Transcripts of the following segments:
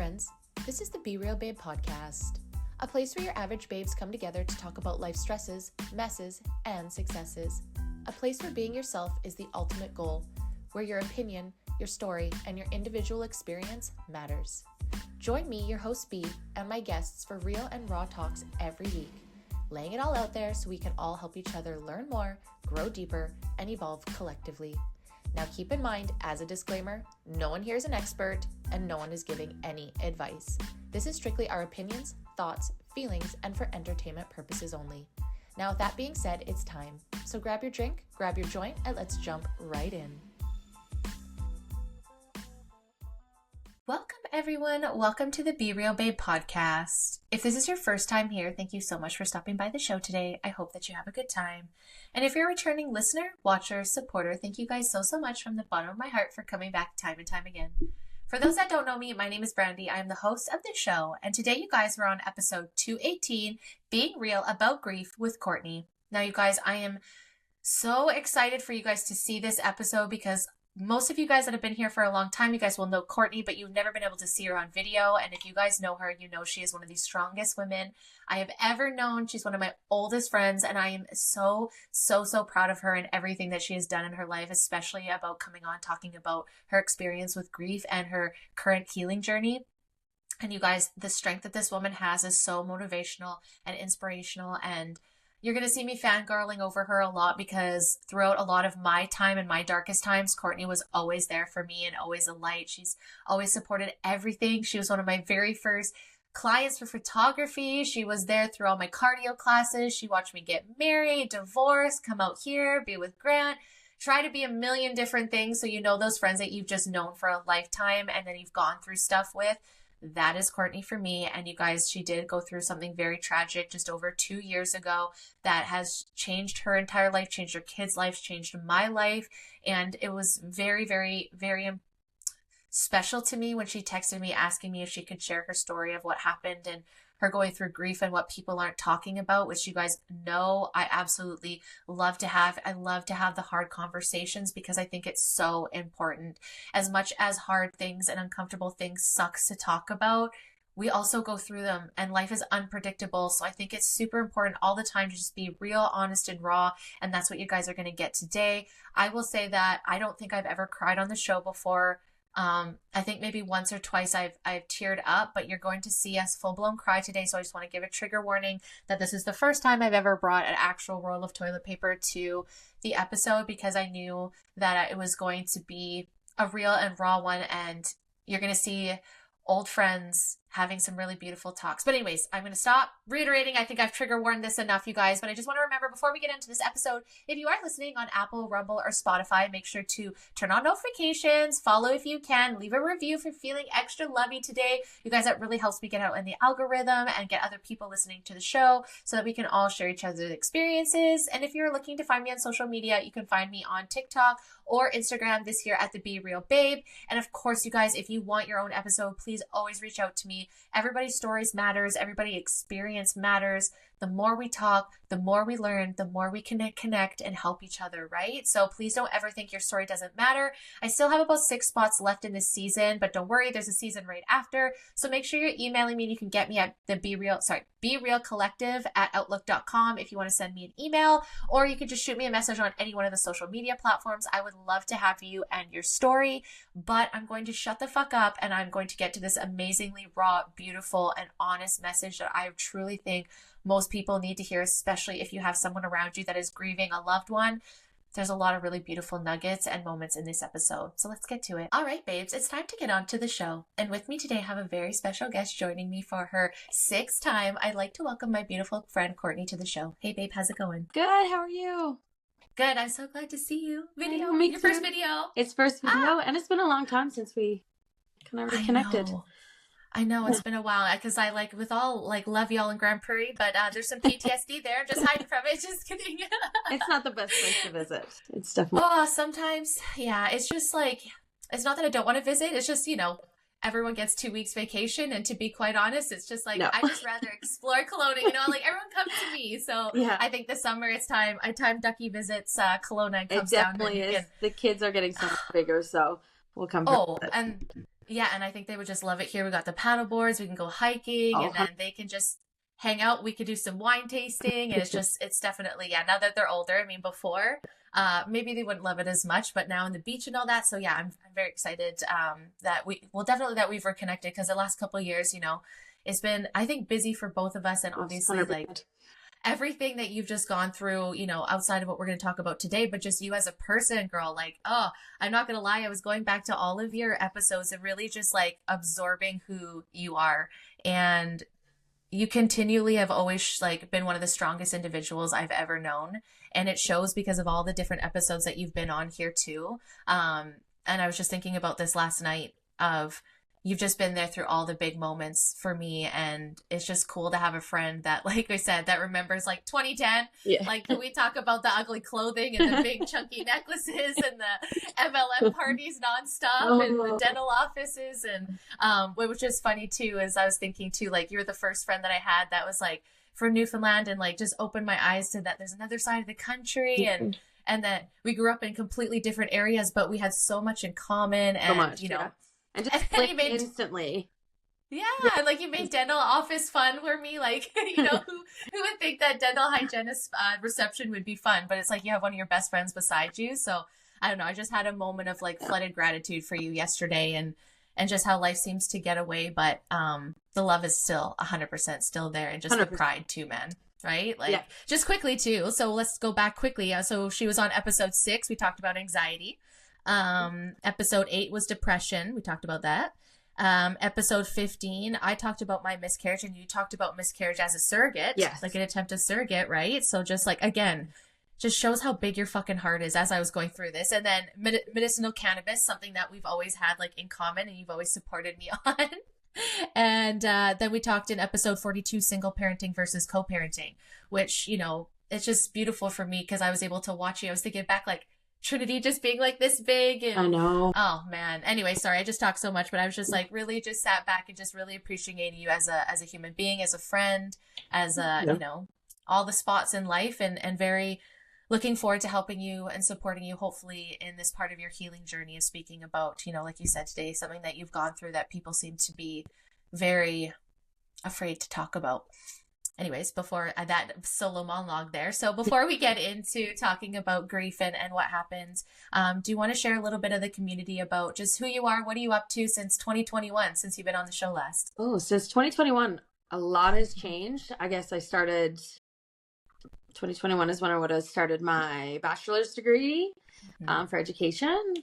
friends. This is the Be Real Babe podcast, a place where your average babes come together to talk about life stresses, messes, and successes. A place where being yourself is the ultimate goal, where your opinion, your story, and your individual experience matters. Join me, your host B, and my guests for real and raw talks every week, laying it all out there so we can all help each other learn more, grow deeper, and evolve collectively. Now keep in mind, as a disclaimer, no one here is an expert and no one is giving any advice. This is strictly our opinions, thoughts, feelings, and for entertainment purposes only. Now with that being said, it's time. So grab your drink, grab your joint, and let's jump right in. Welcome everyone. Welcome to the Be Real Babe podcast. If this is your first time here, thank you so much for stopping by the show today. I hope that you have a good time. And if you're a returning listener, watcher, supporter, thank you guys so much from the bottom of my heart for coming back time and time again. For those that don't know me, my name is Brandy. I am the host of the show. And today you guys are on episode 218, Being Real About Grief with Courtney. Now you guys, I am so excited for you guys to see this episode because most of you guys that have been here for a long time, you guys will know Courtney, but you've never been able to see her on video. And if you guys know her, you know she is one of the strongest women I have ever known. She's one of my oldest friends, and I am so proud of her and everything that she has done in her life, especially about coming on talking about her experience with grief and her current healing journey. And you guys, the strength that this woman has is so motivational and inspirational, and you're going to see me fangirling over her a lot because throughout a lot of my time and my darkest times, Courtney was always there for me and always a light. She's always supported everything. She was one of my very first clients for photography. She was there through all my cardio classes. She watched me get married, divorce, come out here, be with Grant, try to be a million different things. So you know those friends that you've just known for a lifetime and then you've gone through stuff with. That is Courtney for me. And you guys, she did go through something very tragic just over 2 years ago that has changed her entire life, changed her kids' lives, changed my life. And it was very special to me when she texted me asking me if she could share her story of what happened and her going through grief and what people aren't talking about, which you guys know I absolutely love to have. I love to have the hard conversations because I think it's so important. As much as hard things and uncomfortable things sucks to talk about, we also go through them and life is unpredictable. So I think it's super important all the time to just be real, honest, and raw. And that's what you guys are going to get today. I will say that I don't think I've ever cried on the show before. I think maybe once or twice I've teared up, but you're going to see us full-blown cry today. So I just want to give a trigger warning that this is the first time I've ever brought an actual roll of toilet paper to the episode because I knew that it was going to be a real and raw one, and you're going to see old friends having some really beautiful talks. But anyways, I'm going to stop reiterating. I think I've trigger warned this enough, you guys, but I just want to remember before we get into this episode, if you are listening on Apple, Rumble, or Spotify, make sure to turn on notifications, follow if you can, leave a review for feeling extra lovey today. You guys, that really helps me get out in the algorithm and get other people listening to the show so that we can all share each other's experiences. And if you're looking to find me on social media, you can find me on TikTok or Instagram this year at the Be Real Babe. And of course, you guys, if you want your own episode, please always reach out to me. Everybody's stories matters. Everybody's experience matters. The more we talk, the more we learn, the more we can connect and help each other, right? So please don't ever think your story doesn't matter. I still have about 6 spots left in this season, but don't worry, there's a season right after. So make sure you're emailing me. You can get me at the Be Real Collective at outlook.com if you want to send me an email, or you can just shoot me a message on any one of the social media platforms. I would love to have you and your story, but I'm going to shut the fuck up and I'm going to get to this amazingly raw, beautiful, and honest message that I truly think most people need to hear, especially if you have someone around you that is grieving a loved one. There's a lot of really beautiful nuggets and moments in this episode. So let's get to it. All right, babes, it's time to get on to the show. And with me today, I have a very special guest joining me for her 6th time. I'd like to welcome my beautiful friend, Courtney, to the show. Hey, babe, how's it going? Good. How are you? Good. I'm so glad to see you. Video. Me Your too. first video. It's first video, and it's been a long time since we kind of reconnected. I know it's been a while because I love y'all in Grand Prairie, but there's some PTSD there. I'm just hiding from it. Just kidding. It's not the best place to visit. It's definitely. Oh, sometimes, yeah. It's just like, it's not that I don't want to visit. It's just, everyone gets 2 weeks vacation. And to be quite honest, it's just like, no. I just rather explore Kelowna, like everyone comes to me. So yeah. I think this summer it's time Ducky visits Kelowna and comes down. It definitely is. The kids are getting so much bigger, so we'll come. Oh, and Yeah, and I think they would just love it here. We got the paddle boards, we can go hiking, Oh, and then they can just hang out. We could do some wine tasting, and it's definitely, yeah, now that they're older, I mean, before, maybe they wouldn't love it as much, but now in the beach and all that. So yeah, I'm very excited, that definitely that we've reconnected because the last couple of years, it's been, I think, busy for both of us. And obviously, like, 100%. everything that you've just gone through, outside of what we're going to talk about today, but just you as a person, girl, like, oh, I'm not going to lie. I was going back to all of your episodes and really just like absorbing who you are. And you continually have always like been one of the strongest individuals I've ever known. And it shows because of all the different episodes that you've been on here too. And I was just thinking about this last night of, you've just been there through all the big moments for me, and it's just cool to have a friend that, like I said, that remembers like 2010. Yeah. Like, we talk about the ugly clothing and the big chunky necklaces and the MLM parties nonstop and the dental offices, and what was just funny too is I was thinking too, like, you're the first friend that I had that was like from Newfoundland, and like just opened my eyes to that there's another side of the country, and that we grew up in completely different areas, but we had so much in common, and So much, yeah. And just click instantly. Yeah, like you made dental office fun for me. Like, who would think that dental hygienist reception would be fun? But it's like you have one of your best friends beside you. So I don't know. I just had a moment of like flooded gratitude for you yesterday, and just how life seems to get away, but the love is still 100% still there, and just 100%. The pride too, man. Right? Like, just quickly too. So let's go back quickly. So she was on episode 6. We talked about anxiety. Episode 8 was depression. We talked about that. Episode 15, I talked about my miscarriage, and you talked about miscarriage as a surrogate. Yes. Like an attempt to surrogate, right? So just like, again, just shows how big your fucking heart is as I was going through this. And then medicinal cannabis, something that we've always had like in common, and you've always supported me on. And then we talked in episode 42, single parenting versus co-parenting, which, it's just beautiful for me because I was able to watch you. I was thinking back, like, Trinity just being like this big, and I know. Oh man. Anyway, sorry, I just talked so much, but I was just like really just sat back and just really appreciating you as a human being, as a friend, as all the spots in life, and very looking forward to helping you and supporting you, hopefully, in this part of your healing journey of speaking about, like you said today, something that you've gone through that people seem to be very afraid to talk about. Anyways, before that solo monologue there. So before we get into talking about grief and what happened, do you want to share a little bit of the community about just who you are? What are you up to since 2021, since you've been on the show last? Oh, since 2021, a lot has changed. I guess 2021 is when I would have started my bachelor's degree for education.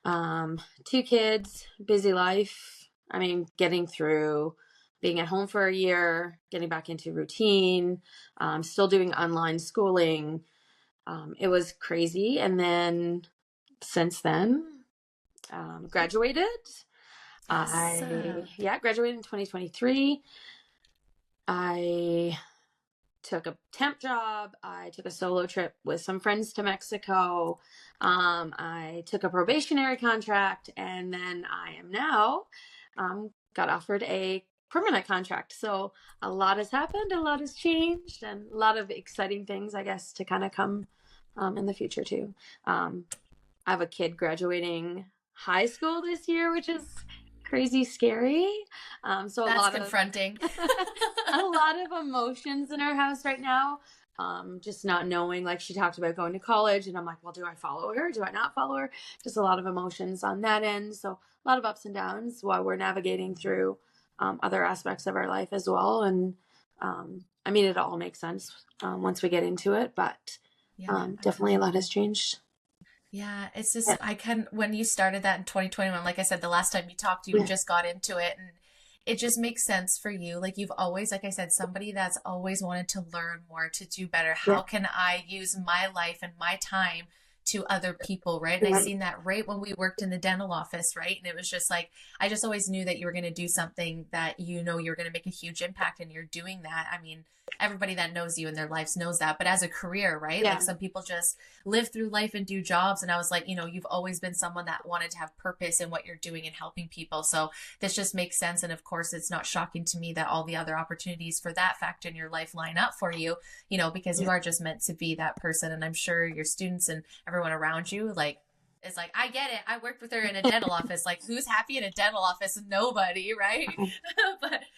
2 kids, busy life. I mean, getting through being at home for a year, getting back into routine, still doing online schooling. It was crazy. And then since then, graduated. Graduated in 2023. I took a temp job. I took a solo trip with some friends to Mexico. I took a probationary contract, and then I am now got offered a permanent contract. So a lot has happened, a lot has changed, and a lot of exciting things, I guess, to kind of come in the future too. I have a kid graduating high school this year, which is crazy scary. So that's a lot confronting. A lot of emotions in our house right now. Just not knowing, like she talked about going to college, and I'm like, well, do I follow her? Do I not follow her? Just a lot of emotions on that end. So a lot of ups and downs while we're navigating through other aspects of our life as well. And I mean, it all makes sense once we get into it, but definitely a lot has changed. Yeah, it's just, when you started that in 2021, like I said, the last time you talked, you just got into it, and it just makes sense for you. Like, you've always, like I said, somebody that's always wanted to learn more, to do better. How can I use my life and my time to other people, right? And I seen that right when we worked in the dental office, right? And it was just like, I just always knew that you were going to do something that, you're going to make a huge impact, and you're doing that. I mean, everybody that knows you in their lives knows that, but as a career, right? Like, some people just live through life and do jobs. And I was like, you've always been someone that wanted to have purpose in what you're doing and helping people. So this just makes sense. And of course, it's not shocking to me that all the other opportunities for that fact in your life line up for you, because you are just meant to be that person. And I'm sure your students and everyone around you, like, is like, I get it. I worked with her in a dental office. Like, who's happy in a dental office? Nobody, right?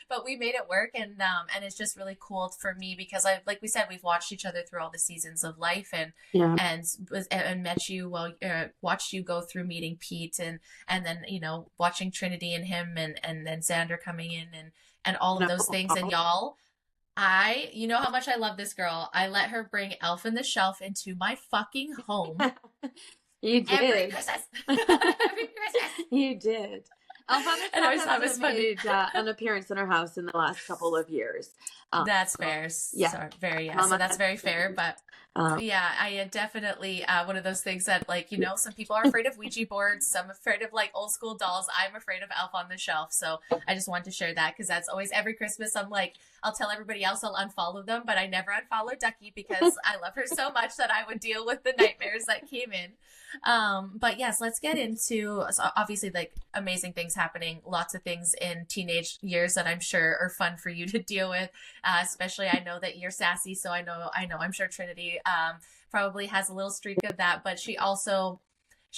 but we made it work, and it's just really cool for me because like we said, we've watched each other through all the seasons of life, Yeah. and met you watched you go through meeting Pete, and then watching Trinity and him, and then Xander coming in, and all of those things, and y'all. You know how much I love this girl. I let her bring Elf on the Shelf into my fucking home. You did. Every Christmas. Every Christmas. You did. Elf on the Shelf has made an appearance in our house in the last couple of years. That's fair. Yeah. So that's very fair. But yeah, I definitely one of those things that, like, some people are afraid of Ouija boards, some afraid of like old school dolls. I'm afraid of Elf on the Shelf. So I just wanted to share that because that's always every Christmas. I'm like, I'll tell everybody else I'll unfollow them, but I never unfollow Ducky because I love her so much that I would deal with the nightmares that came in. But yes, let's get into, so obviously, like, amazing things happening, lots of things in teenage years that I'm sure are fun for you to deal with. Especially, I know that you're sassy, so I'm sure Trinity probably has a little streak of that, but she also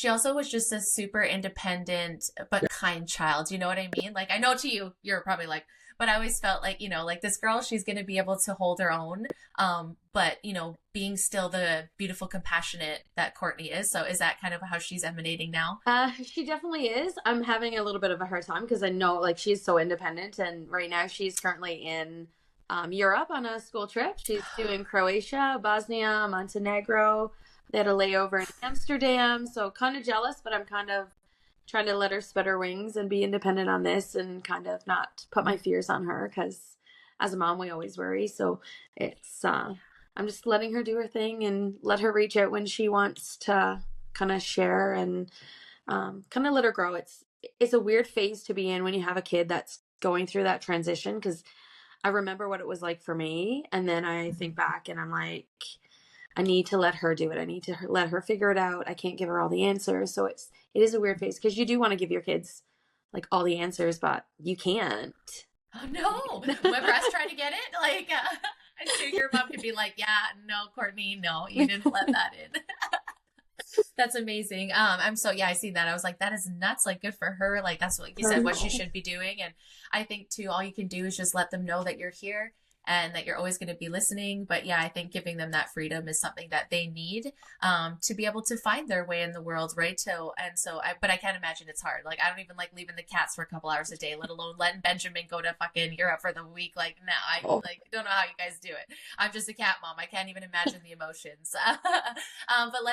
was just a super independent but kind child. You know what I mean? Like, I know to you, you're probably like, but I always felt like, like this girl, she's going to be able to hold her own. But, being still the beautiful, compassionate that Courtney is. So is that kind of how she's emanating now? She definitely is. I'm having a little bit of a hard time because I know, like, she's so independent. And right now she's currently in Europe on a school trip. She's doing Croatia, Bosnia, Montenegro. They had a layover in Amsterdam. So kind of jealous, but I'm kind of trying to let her spread her wings and be independent on this and kind of not put my fears on her because as a mom, we always worry. So it's, I'm just letting her do her thing and let her reach out when she wants to kind of share and kind of let her grow. It's a weird phase to be in when you have a kid that's going through that transition because I remember what it was like for me. And then I think back and I'm like, I need to let her do it. I need to let her figure it out. I can't give her all the answers. So it is a weird phase because you do want to give your kids like all the answers, but you can't. Oh no! When Brett's trying to get it, like I'm sure your mom could be like, "Yeah, no, Courtney, no, you didn't let that in." That's amazing. I seen that. I was like, that is nuts. Like, good for her. Like, that's what you said, what she should be doing. And I think too, all you can do is just let them know that you're here and that you're always going to be listening. But yeah, I think giving them that freedom is something that they need to be able to find their way in the world, right? But I can't imagine it's hard. Like, I don't even like leaving the cats for a couple hours a day, let alone letting Benjamin go to fucking Europe for the week. Like, no, I don't know how you guys do it. I'm just a cat mom. I can't even imagine the emotions. But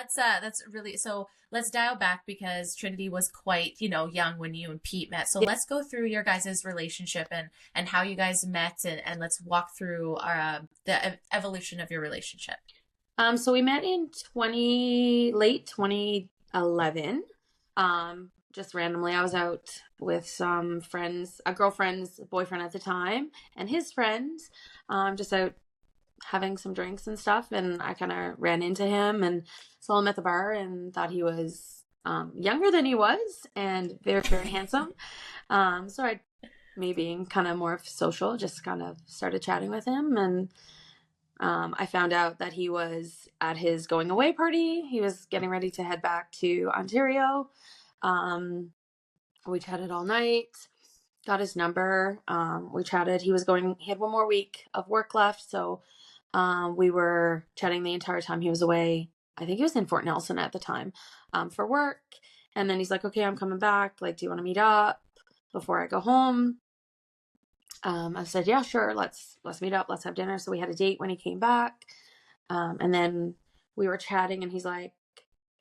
let's dial back because Trinity was quite, young when you and Pete met. So let's go through your guys' relationship and how you guys met, and let's walk through the evolution of your relationship. So we met in late 2011. Just randomly, I was out with some friends, a girlfriend's boyfriend at the time, and his friends, just out having some drinks and stuff. And I kind of ran into him and saw him at the bar and thought he was younger than he was and very, very handsome. So me being kind of more social, just kind of started chatting with him. And I found out that he was at his going away party. He was getting ready to head back to Ontario. We chatted all night, got his number. We chatted. He had one more week of work left. So we were chatting the entire time he was away. I think he was in Fort Nelson at the time for work. And then he's like, okay, I'm coming back. Like, do you want to meet up before I go home? I said, yeah, sure. Let's meet up. Let's have dinner. So we had a date when he came back. And then we were chatting and he's like,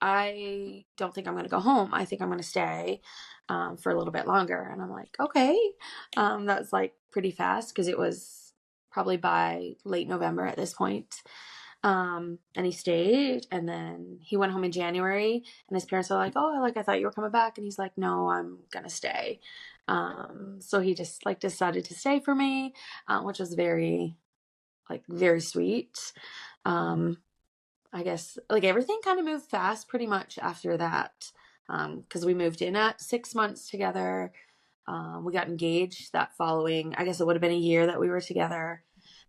I don't think I'm going to go home. I think I'm going to stay for a little bit longer. And I'm like, okay. That's like pretty fast because it was probably by late November at this point. And he stayed and then he went home in January and his parents were like, oh, like, I thought you were coming back. And he's like, no, I'm going to stay. So he just like decided to stay for me, which was very, like, very sweet. I guess like everything kind of moved fast pretty much after that. Cause we moved in at 6 months together. We got engaged that following, I guess it would have been a year that we were together.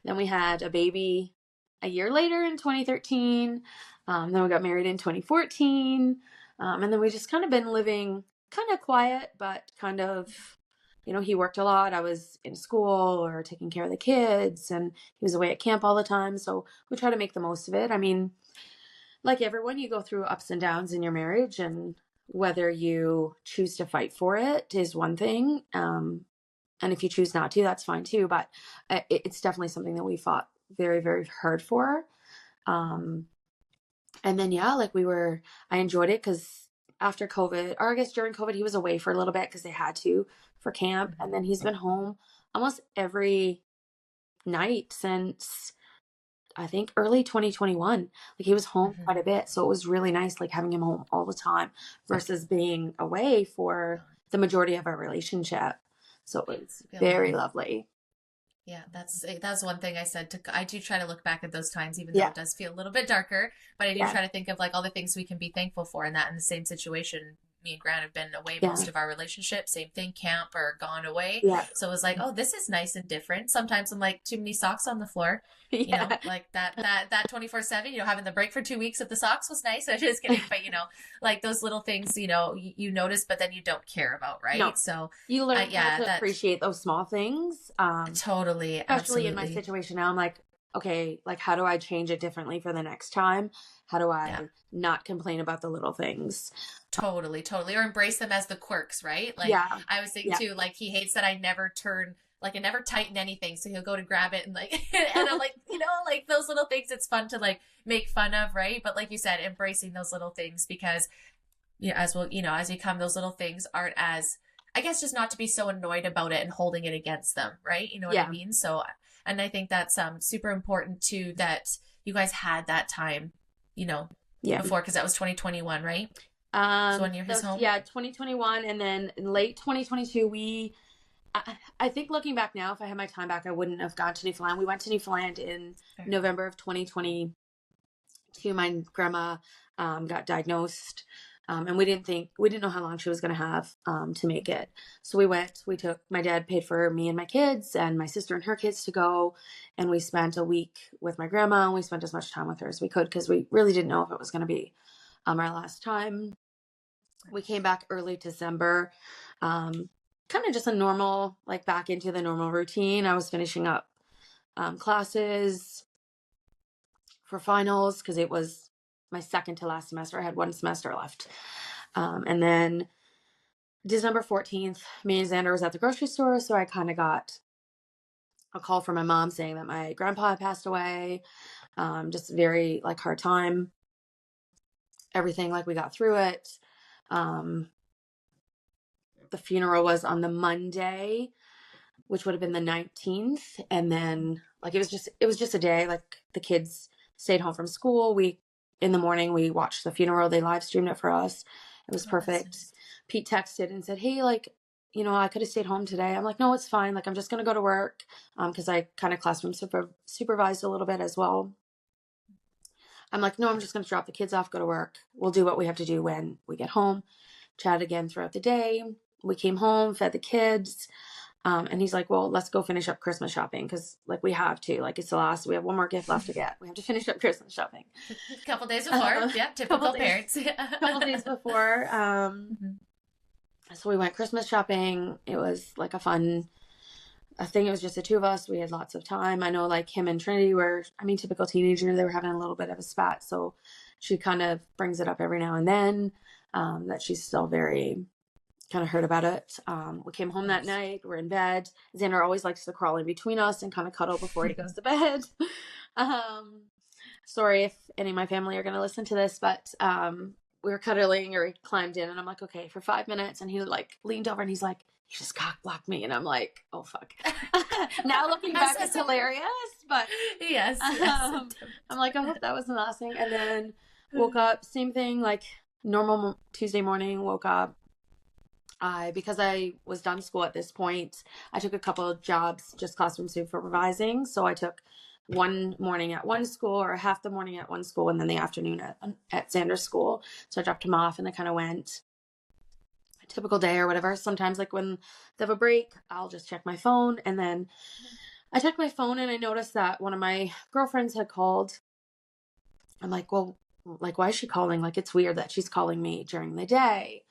Then we had a baby a year later in 2013. Then we got married in 2014. And then we just kind of been living kind of quiet, but kind of, he worked a lot. I was in school or taking care of the kids, and he was away at camp all the time. So we try to make the most of it. I mean, like everyone, you go through ups and downs in your marriage, and whether you choose to fight for it is one thing. And if you choose not to, that's fine too. But it's definitely something that we fought very, very hard for. And then, yeah, like I enjoyed it because after COVID, or I guess during COVID, he was away for a little bit because they had to for camp. And then he's been home almost every night since I think early 2021. Like he was home quite a bit. So it was really nice, like having him home all the time versus being away for the majority of our relationship. So it was very lovely. Yeah, that's one thing I do try to look back at those times, even though it does feel a little bit darker, but I do try to think of like all the things we can be thankful for, and that in the same situation, me and Grant have been away most of our relationship, same thing, camp or gone away. Yeah. So it was like, oh, this is nice and different. Sometimes I'm like, too many socks on the floor, like that 24/7, having the break for 2 weeks of the socks was nice. I'm just kidding. But like those little things, you notice, but then you don't care about, right? No. So you learn how to appreciate those small things. Totally. Especially absolutely. in my situation now, I'm like, okay, like how do I change it differently for the next time? How do I not complain about the little things? Totally. Or embrace them as the quirks, right? Like I was thinking too, like he hates that I never tighten anything. So he'll go to grab it and like, and I'm like, like those little things, it's fun to like make fun of, right? But like you said, embracing those little things because, as you come, those little things aren't as, I guess, just not to be so annoyed about it and holding it against them, right? You know what I mean? So, and I think that's super important too, that you guys had that time, before, because that was 2021, right? So when you're his home? Yeah, 2021. And then in late 2022, I think looking back now, if I had my time back, I wouldn't have gone to Newfoundland. We went to Newfoundland in November of 2022. My grandma got diagnosed. And we didn't know how long she was going to have to make it. So my dad paid for me and my kids and my sister and her kids to go. And we spent a week with my grandma, and we spent as much time with her as we could because we really didn't know if it was going to be our last time. We came back early December, kind of just a normal, like back into the normal routine. I was finishing up classes for finals because it was my second to last semester. I had one semester left. And then December 14th, me and Xander was at the grocery store. So I kind of got a call from my mom saying that my grandpa had passed away. Just a very like hard time. Everything, like we got through it. The funeral was on the Monday, which would have been the 19th. And then like, it was just a day. Like the kids stayed home from school. In the morning, we watched the funeral. They live streamed it for us. It was perfect. Nice. Pete texted and said, hey, like, I could have stayed home today. I'm like, no, it's fine. Like, I'm just going to go to work. Cause I kind of classroom supervised a little bit as well. I'm like, no, I'm just going to drop the kids off, go to work. We'll do what we have to do when we get home. Chat again throughout the day. We came home, fed the kids. And he's like, well, let's go finish up Christmas shopping. Cause like we have to, like it's the last, we have one more gift left to get. We have to finish up Christmas shopping. A couple days before. Yeah. Typical parents. Couple days before. So we went Christmas shopping. It was like a thing. It was just the two of us. We had lots of time. I know like him and Trinity typical teenager, they were having a little bit of a spat. So she kind of brings it up every now and then, that she's still very kind of hurt about it. We came home that night. We're in bed. Xander always likes to crawl in between us and kind of cuddle before he goes to bed. Sorry if any of my family are going to listen to this, but we were cuddling, or he climbed in, and I'm like, okay, for 5 minutes. And he like leaned over and he's like, you just cock blocked me. And I'm like, oh fuck. Now looking back, it's hilarious, but yes. I'm like, I hope that was the last thing. And then woke up, same thing, like normal Tuesday morning, woke up. Because I was done school at this point, I took a couple of jobs, just classroom supervising. So I took one morning at one school, or half the morning at one school, and then the afternoon at Xander's school. So I dropped him off, and I kind of went a typical day or whatever. Sometimes like when they have a break, I'll just check my phone. And then I checked my phone and I noticed that one of my girlfriends had called. I'm like, well, like, why is she calling? Like, it's weird that she's calling me during the day.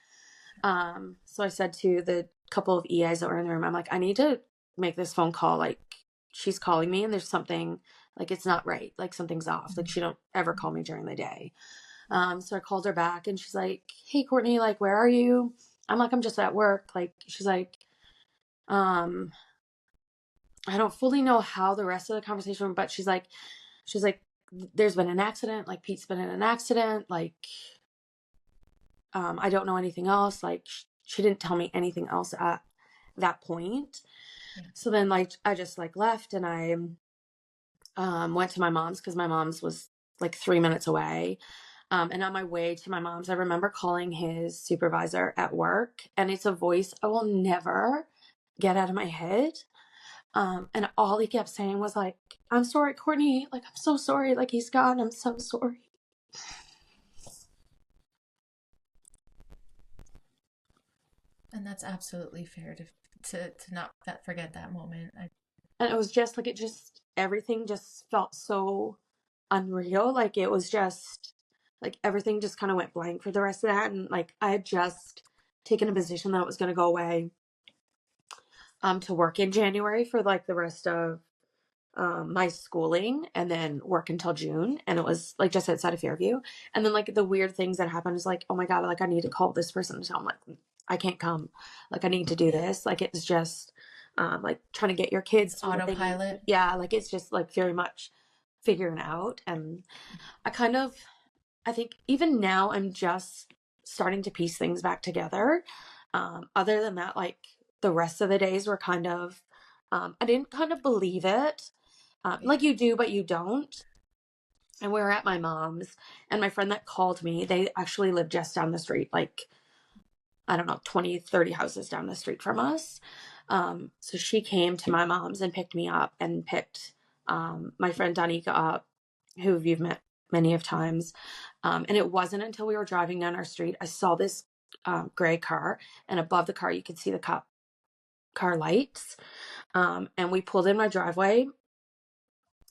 So I said to the couple of EAs that were in the room, I'm like, I need to make this phone call. Like, she's calling me and there's something, like, it's not right. Like, something's off. Like, she don't ever call me during the day. So I called her back and she's like, hey, Courtney, like, where are you? I'm like, I'm just at work. Like, she's like, I don't fully know how the rest of the conversation went, but she's like, there's been an accident. Like, Pete's been in an accident. Like, I don't know anything else. Like, she didn't tell me anything else at that point. Yeah. So then, like, I just like left and I went to my mom's because my mom's was like 3 minutes away. And on my way to my mom's, I remember calling his supervisor at work, and it's a voice I will never get out of my head. And all he kept saying was like, I'm sorry, Courtney. Like, I'm so sorry. Like, he's gone. I'm so sorry. And that's absolutely fair to not forget that moment. And it was just like, everything just felt so unreal. Like, it was just like everything just kind of went blank for the rest of that. And like, I had just taken a position that was going to go away to work in January for like the rest of my schooling, and then work until June. And it was like just outside of Fairview. And then like the weird things that happened is like, oh my God, like I need to call this person and tell them like, I can't come. Like, I need to do this. Like, it's just like trying to get your kids It's autopilot. Yeah. Like, it's just like very much figuring out. And I think even now I'm just starting to piece things back together. Other than that, like the rest of the days were kind of, I didn't kind of believe it. Like you do, but you don't. And we were at my mom's, and my friend that called me, they actually live just down the street, like, I don't know, 20, 30 houses down the street from us. So she came to my mom's and picked me up and picked my friend Danica up, who you've met many of times. And it wasn't until we were driving down our street, I saw this gray car, and above the car, you could see the car lights. And we pulled in my driveway.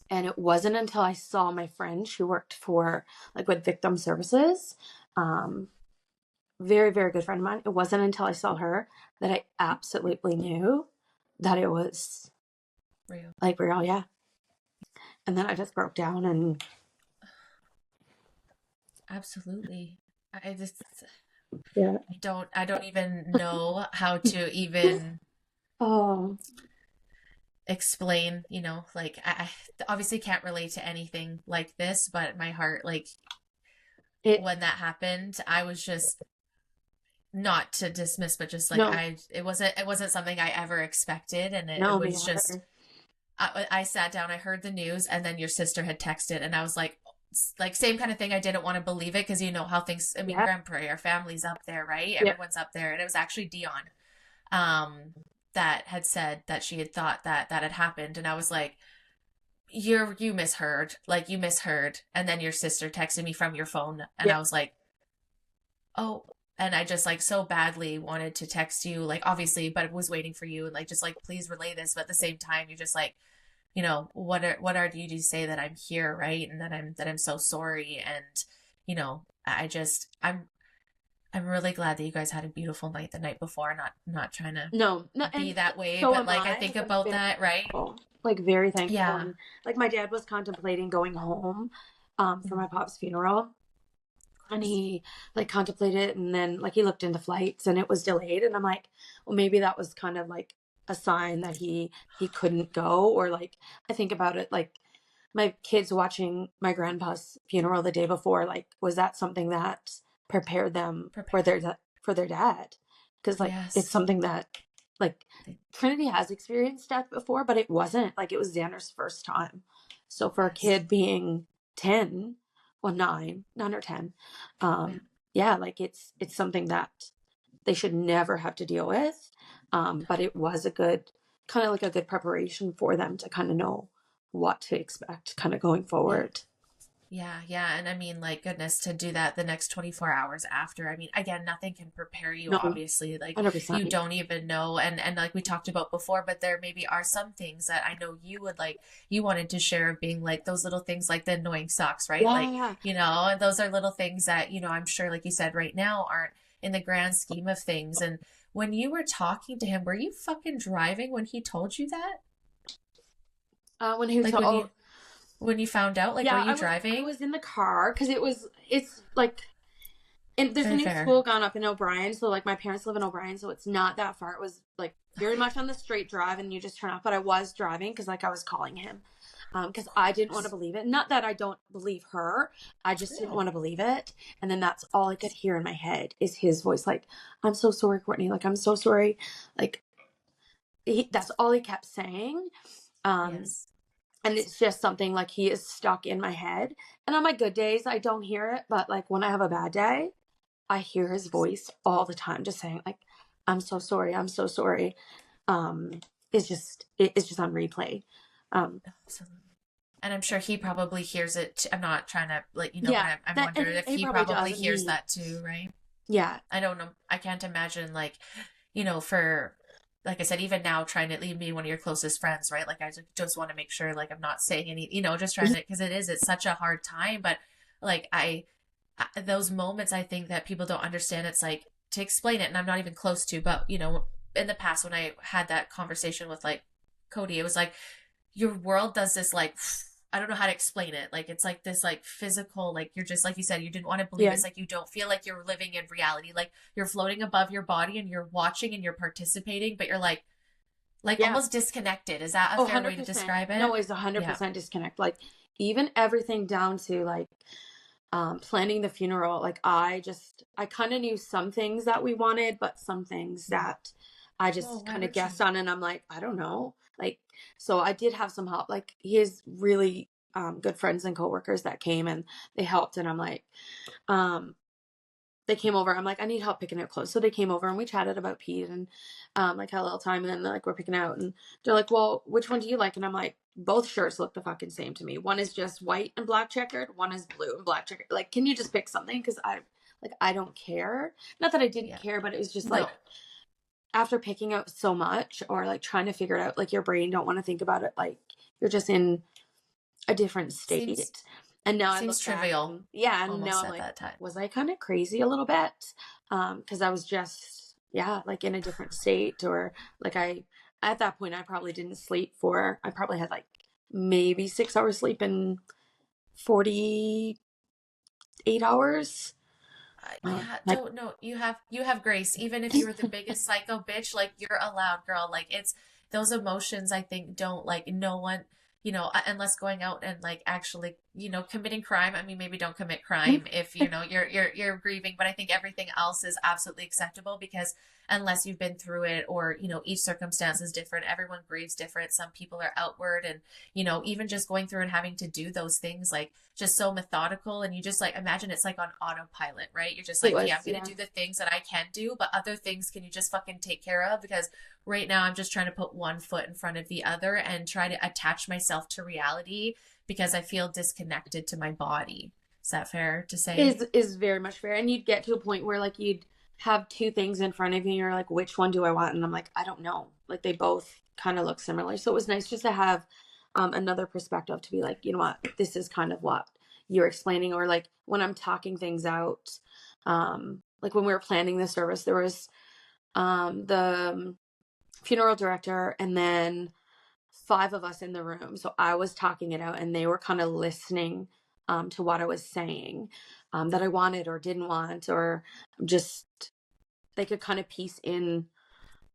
And it wasn't until I saw my friend, she worked for like with victim services, very, very good friend of mine. It wasn't until I saw her that I absolutely knew that it was Real. like real. Yeah. And then I just broke down and. Absolutely. I just, Yeah. I don't even know how to even Oh, explain, like I obviously can't relate to anything like this, but my heart, like when that happened, I was just, not to dismiss, but just like no, it wasn't something I ever expected, and it no, was just, I sat down, I heard the news, and then your sister had texted, and I was like same kind of thing. I didn't want to believe it because you know how things. I mean, Yeah. Grand Prairie, our family's up there, right? Yeah. Everyone's up there, and it was actually Dion, that had said that she had thought that had happened, and I was like, you misheard, like you misheard, and then your sister texted me from your phone, and Yeah. I was like, oh. And I just like so badly wanted to text you, like obviously, but was waiting for you and like just like please relay this. But at the same time, you're just like, what are you to say that I'm here, right? And that I'm so sorry. And I'm really glad that you guys had a beautiful night the night before. Not trying to No, be that way, so but am like I think about that, right? Like very thankful. Yeah. And, like my dad was contemplating going home for my pop's funeral. And he like contemplated it, and then like he looked into flights and it was delayed, and I'm like, well, maybe that was kind of like a sign that he couldn't go. Or like I think about it, like my kids watching my grandpa's funeral the day before, like was that something that prepared them for their dad? Because like Yes. it's something that like Trinity has experienced death before, but it wasn't like it was Xander's first time. So for a kid being 10, well, 9 or 10, yeah, like it's something that they should never have to deal with. But it was a good kind of like a good preparation for them to kind of know what to expect kind of going forward. Yeah. And I mean, like, goodness, to do that the next 24 hours after. I mean, again, nothing can prepare you, No, obviously. Like, you 100%. don't even know. And like we talked about before, but there maybe are some things that I know you would like, you wanted to share of being like those little things like the annoying socks, right? Like, Yeah. and those are little things that, I'm sure, like you said, right now aren't in the grand scheme of things. And when you were talking to him, were you fucking driving when he told you that? When he was, Like oh, when you found out, like, were yeah, you I driving? was in the car because it's like, and there's a Very new fair. school gone up in O'Brien. So like my parents live in O'Brien, so it's not that far. It was like very much on the straight drive and you just turn off, but I was driving because like I was calling him. Because I didn't want to believe it. Not that I don't believe her. I just didn't No. want to believe it. And then that's all I could hear in my head is his voice. Like, I'm so sorry, Courtney. Like, I'm so sorry. Like, that's all he kept saying. Um, Yes. and it's just something like he is stuck in my head. And on my good days, I don't hear it. But like when I have a bad day, I hear his voice all the time, just saying like, I'm so sorry. I'm so sorry. Um, it's just on replay. Um, Absolutely. And I'm sure he probably hears it. I'm not trying to, like, but yeah, I'm that, and wondering if he he probably probably does. And hears he, that too, right? yeah, I don't know. I can't imagine, like, for, like I said, even now trying to leave me one of your closest friends, right? Like, I just want to make sure, like, I'm not saying any, just trying to, because it's such a hard time. But, like, those moments, I think that people don't understand. It's like to explain it, and I'm not even close to, but, in the past when I had that conversation with, like, Cody, it was like, your world does this, like, I don't know how to explain it. Like, it's like this, like, physical, like, you're just, like you said, you didn't want to believe it. yeah, It's like you don't feel like you're living in reality. Like, you're floating above your body and you're watching and you're participating, but you're like yeah. almost disconnected. Is that a Oh, fair way to 100%. describe it? No, it's a hundred Yeah. percent disconnect. Like even everything down to like planning the funeral. Like I kind of knew some things that we wanted, but some things that I Oh, just why kind of would you? guessed on, and I'm like, I don't know. Like, so I did have some help. Like he has really good friends and coworkers that came and they helped, and I'm like, um, they came over. I'm like, I need help picking out clothes. So they came over and we chatted about Pete and like had a little time. And then like we're picking out and they're like, well, which one do you like? And I'm like, both shirts look the fucking same to me. One is just white and black checkered. One is blue and black checkered. Like, can you just pick something? Because I don't care. Not that I didn't Yeah. care, but it was just like No. after picking out so much or like trying to figure it out, like your brain don't want to think about it. Like you're just in a different Seems state. And now I seems look back trivial and yeah, and now almost I'm at like, that time. was I kind of crazy a little bit? Because I was just, yeah, like in a different state or like at that point, I probably didn't sleep I probably had like maybe 6 hours sleep in 48 hours. Yeah, Like, don't no, you have grace. Even if you were the biggest psycho bitch, like you're allowed, girl. Like it's those emotions I think don't like no one, unless going out and like actually, committing crime. I mean, maybe don't commit crime if you're grieving, but I think everything else is absolutely acceptable because unless you've been through it or, each circumstance is different. Everyone grieves different. Some people are outward and, even just going through and having to do those things like just so methodical and you just like imagine it's like on autopilot, right? You're just it like, okay, I'm was, gonna yeah. do the things that I can do, but other things can you just fucking take care of? Because right now I'm just trying to put one foot in front of the other and try to attach myself to reality because I feel disconnected to my body. Is that fair to say? Is very much fair. And you'd get to a point where like you'd have two things in front of you and you're like, which one do I want? And I'm like, I don't know. Like they both kind of look similar. So it was nice just to have another perspective to be like, you know what, this is kind of what you're explaining. Or like when I'm talking things out, like when we were planning the service, there was the funeral director and then five of us in the room. So I was talking it out and they were kind of listening to what I was saying that I wanted or didn't want, or just they could kind of piece in,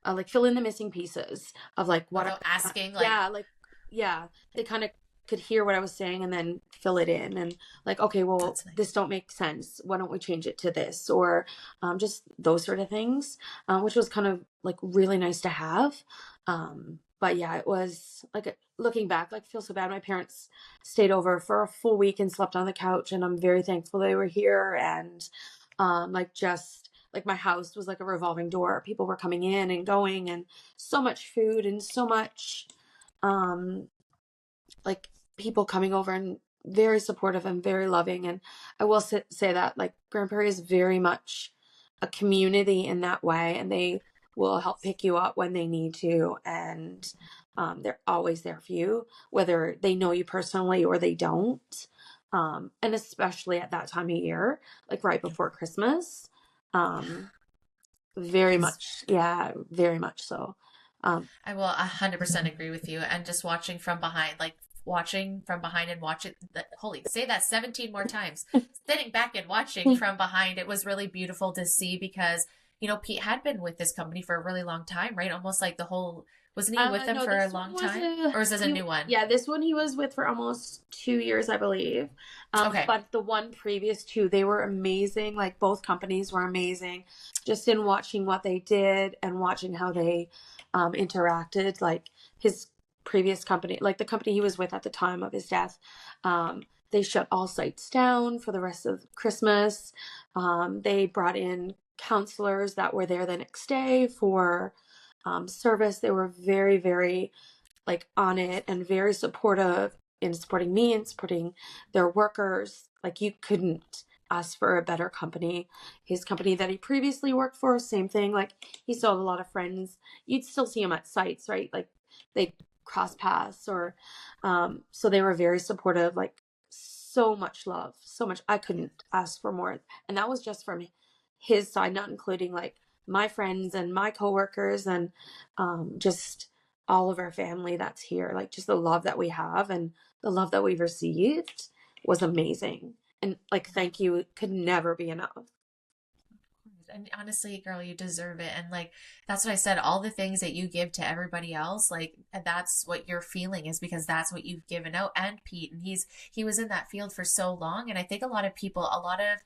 like fill in the missing pieces of like what Without I, asking, like, yeah, like, yeah, they kind of could hear what I was saying and then fill it in and like, okay, well, that's nice. this don't make sense. Why don't we change it to this? Or just those sort of things, which was kind of like really nice to have. But yeah, it was like looking back, like feel so bad. My parents stayed over for a full week and slept on the couch, and I'm very thankful they were here. And like just like my house was like a revolving door. People were coming in and going, and so much food and so much um like people coming over and very supportive and very loving. And I will say that like Grand Prairie is very much a community in that way, and they will help pick you up when they need to. And they're always there for you, whether they know you personally or they don't. And especially at that time of year, like right before Christmas. Very much. Yeah, very much so. I will 100% agree with you. And just watching from behind, like watching from behind and watch it, holy, say that 17 more times. Sitting back and watching from behind, it was really beautiful to see because, you know, Pete had been with this company for a really long time, right? Almost like the whole, wasn't he with them no, for a long time? Or is this a new one? Yeah, this one he was with for almost 2 years, I believe. Okay. But the one previous to, they were amazing. Like both companies were amazing. Just in watching what they did and watching how they interacted, like his previous company, like the company he was with at the time of his death, they shut all sites down for the rest of Christmas. They brought in counselors that were there the next day for service. They were very, very like on it and very supportive in supporting me and supporting their workers. Like you couldn't ask for a better company. His company that he previously worked for, same thing. Like he still had a lot of friends. You'd still see him at sites, right? Like they cross paths or so they were very supportive, like so much love, so much. I couldn't ask for more. And that was just from his side, not including like my friends and my coworkers and just all of our family that's here. Like just the love that we have and the love that we've received was amazing. And like, thank you could never be enough. And honestly, girl, you deserve it. And like, that's what I said. All the things that you give to everybody else, like that's what you're feeling is because that's what you've given out. And Pete, and he was in that field for so long. And I think a lot of people, a lot of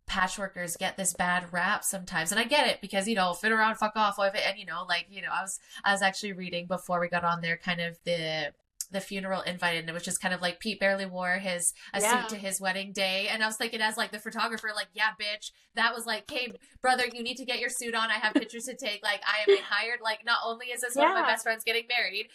patchworkers get this bad rap sometimes, and I get it because, you know, fit around, fuck off, and you know, like, you know, I was actually reading before we got on there kind of the funeral invite, and it was just kind of like Pete barely wore a suit to his wedding day, and I was thinking as like the photographer, like, yeah, bitch, that was like, hey brother, you need to get your suit on, I have pictures to take, like I am hired, like not only is this one of my best friends getting married,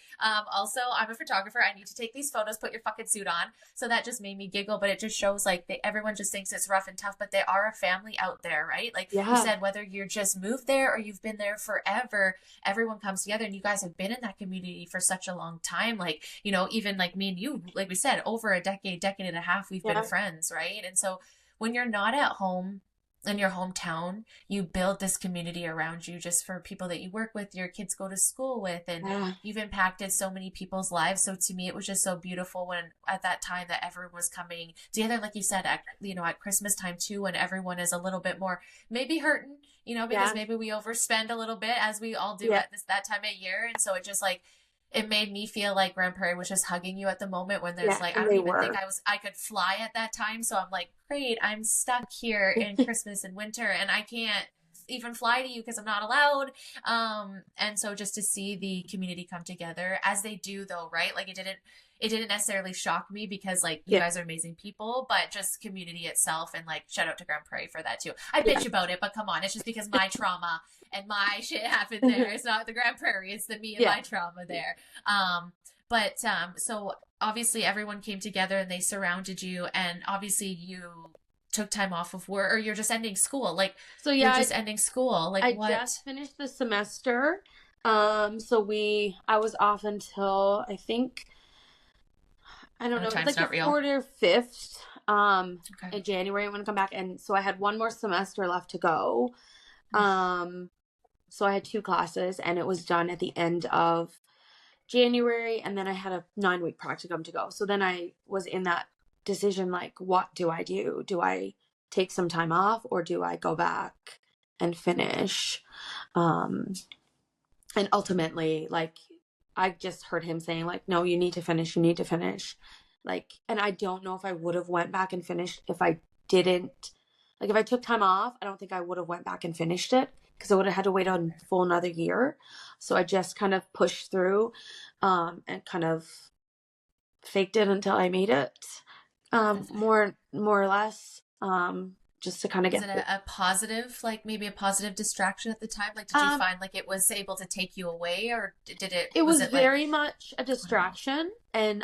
also I'm a photographer, I need to take these photos, put your fucking suit on. So that just made me giggle, but it just shows like everyone just thinks it's rough and tough, but they are a family out there, right? Like you said, whether you're just moved there or you've been there forever, everyone comes together, and you guys have been in that community for such a long time. Like, you know, even like me and you, like we said, over a decade and a half, we've been friends, right? And so when you're not at home in your hometown, you build this community around you just for people that you work with, your kids go to school with, and you've impacted so many people's lives. So to me, it was just so beautiful when at that time that everyone was coming together, like you said, at, you know, at Christmas time too, when everyone is a little bit more maybe hurting, you know, because maybe we overspend a little bit as we all do at that time of year. And so it just like, it made me feel like Grand Prairie was just hugging you at the moment when there's like, I don't even think I could fly at that time. So I'm like, great, I'm stuck here in Christmas and winter and I can't even fly to you because I'm not allowed. And so just to see the community come together as they do though, right? Like it didn't necessarily shock me because like you guys are amazing people, but just community itself, and like shout out to Grand Prairie for that too. I bitch about it, but come on, it's just because my trauma and my shit happened there. It's not the Grand Prairie, it's the me and my trauma there. So obviously everyone came together and they surrounded you, and obviously you took time off of work, or you're just ending school. Like, so you're just ending school. Like, I just finished the semester. I was off until I think, I don't know, it's like the 4th or 5th in January. I'm going to come back. And so I had one more semester left to go. So I had 2 classes and it was done at the end of January. And then I had a 9-week practicum to go. So then I was in that decision, like, what do I do? Do I take some time off or do I go back and finish? And ultimately, like, I just heard him saying like, no, you need to finish. Like, and I don't know if I would have went back and finished if I didn't, like, if I took time off, I don't think I would have went back and finished it because I would have had to wait a full another year. So I just kind of pushed through, and kind of faked it until I made it, more or less, just to kind of get. Is it a positive, like maybe a positive distraction at the time? Like, did you find like it was able to take you away, or did it? It was very much a distraction, and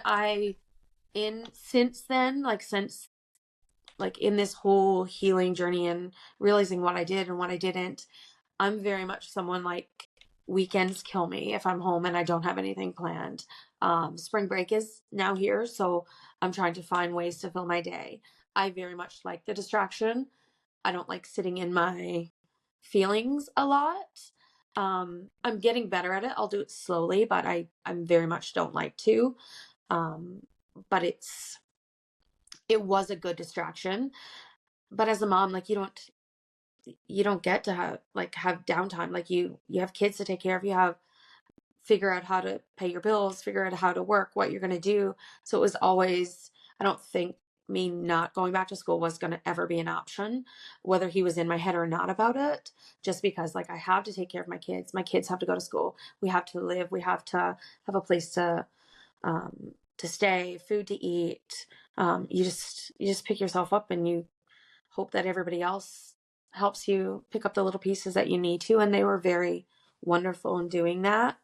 since then, since in this whole healing journey and realizing what I did and what I didn't, I'm very much someone weekends kill me if I'm home and I don't have anything planned. Spring break is now here, so I'm trying to find ways to fill my day. I very much like the distraction. I don't like sitting in my feelings a lot. I'm getting better at it. I'll do it slowly, but I'm very much don't like to. But it was a good distraction. But as a mom, you don't get to have downtime. You have kids to take care of. You have figure out how to pay your bills, figure out how to work, what you're going to do. So it was always, I don't think me not going back to school was going to ever be an option, whether he was in my head or not about it, just because I have to take care of my kids. My kids have to go to school. We have to live. We have to have a place to stay, food to eat. You just pick yourself up and you hope that everybody else helps you pick up the little pieces that you need to. And they were very wonderful in doing that.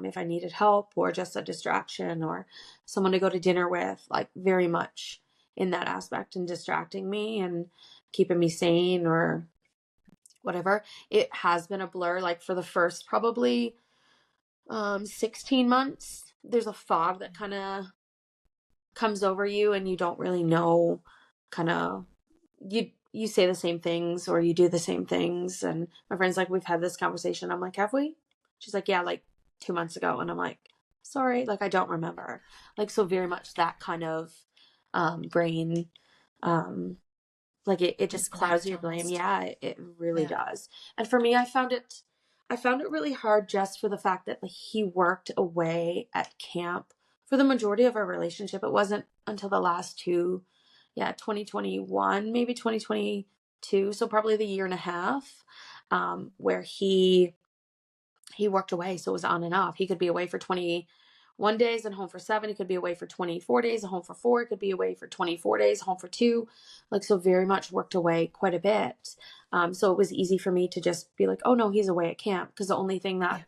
If I needed help or just a distraction or someone to go to dinner with, very much in that aspect and distracting me and keeping me sane or whatever. It has been a blur, for the first probably 16 months. There's a fog that kind of comes over you and you don't really know, you say the same things or you do the same things. And my friend's we've had this conversation. I'm like, have we? She's like, yeah, 2 months ago. And I'm like, sorry, I don't remember. So very much that kind of brain, it just clouds your brain. Yeah, it really does. And for me, I found it really hard just for the fact that he worked away at camp for the majority of our relationship. It wasn't until the last 2021, maybe 2022. So probably the year and a half, where he worked away. So it was on and off. He could be away for 21 days and home for 7. He could be away for 24 days and home for 4. He could be away for 24 days, home for 2. So very much worked away quite a bit. So it was easy for me to just be oh no, he's away at camp. Because the only thing that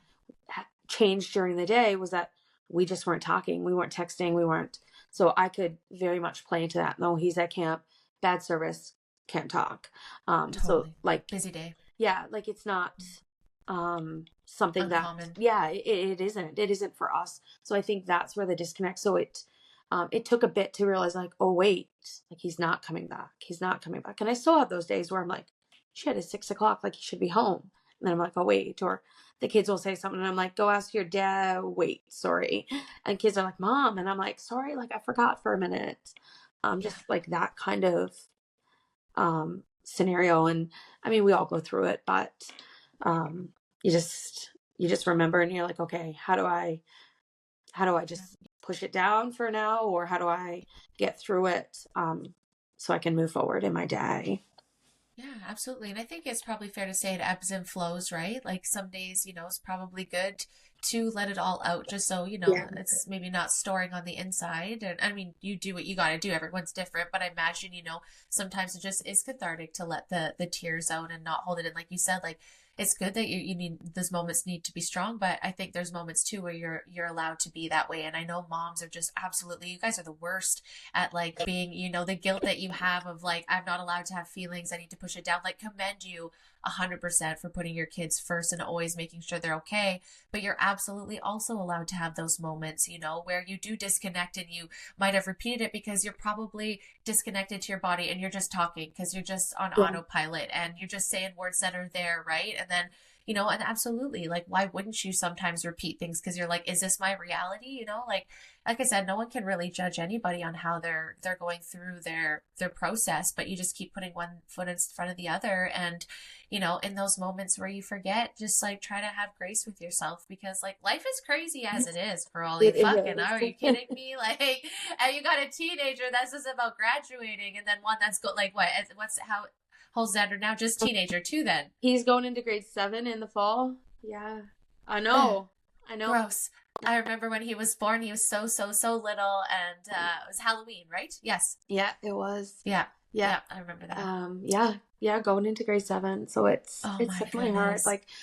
changed during the day was that we just weren't talking. We weren't texting. We weren't. So I could very much play into that. No, he's at camp, bad service, can't talk. Totally. So busy day. Yeah. It's not, something uncommon. That it isn't for us. So I think that's where the disconnect. So it took a bit to realize oh wait, he's not coming back. And I still have those days where I'm shit, it's 6:00, he should be home. And then I'm oh wait, or the kids will say something and I'm go ask your dad, wait, sorry. And kids are Mom, and I'm sorry, I forgot for a minute. Just that kind of scenario. And I mean, we all go through it, but you just remember and you're okay, how do I just push it down for now, or how do I get through it so I can move forward in my day? Yeah, absolutely. And I think it's probably fair to say it ebbs and flows, right? Some days, it's probably good to let it all out just so, it's maybe not storing on the inside. And I mean, you do what you got to do. Everyone's different, but I imagine, sometimes it just is cathartic to let the tears out and not hold it in. Like you said, it's good that you need, those moments need to be strong, but I think there's moments too where you're allowed to be that way. And I know moms are just absolutely, you guys are the worst at being, the guilt that you have of I'm not allowed to have feelings, I need to push it down. Commend you 100% for putting your kids first and always making sure they're okay. But you're absolutely also allowed to have those moments, where you do disconnect, and you might have repeated it because you're probably disconnected to your body and you're just talking because you're just on autopilot and you're just saying words that are there, right? And then, and absolutely, why wouldn't you sometimes repeat things? Because you're is this my reality? Like I said, no one can really judge anybody on how they're going through their process, but you just keep putting one foot in front of the other. And, in those moments where you forget, just try to have grace with yourself, because life is crazy as it is, for all you fucking are. Are you kidding me? And you got a teenager that's just about graduating, and then one that's how's that now? Just teenager too then. He's going into grade 7 in the fall. Yeah. I know. Gross. I remember when he was born, he was so little, and it was Halloween, right? Yes. Yeah, it was. Yeah, I remember that. Yeah, going into grade 7. So it's definitely hard.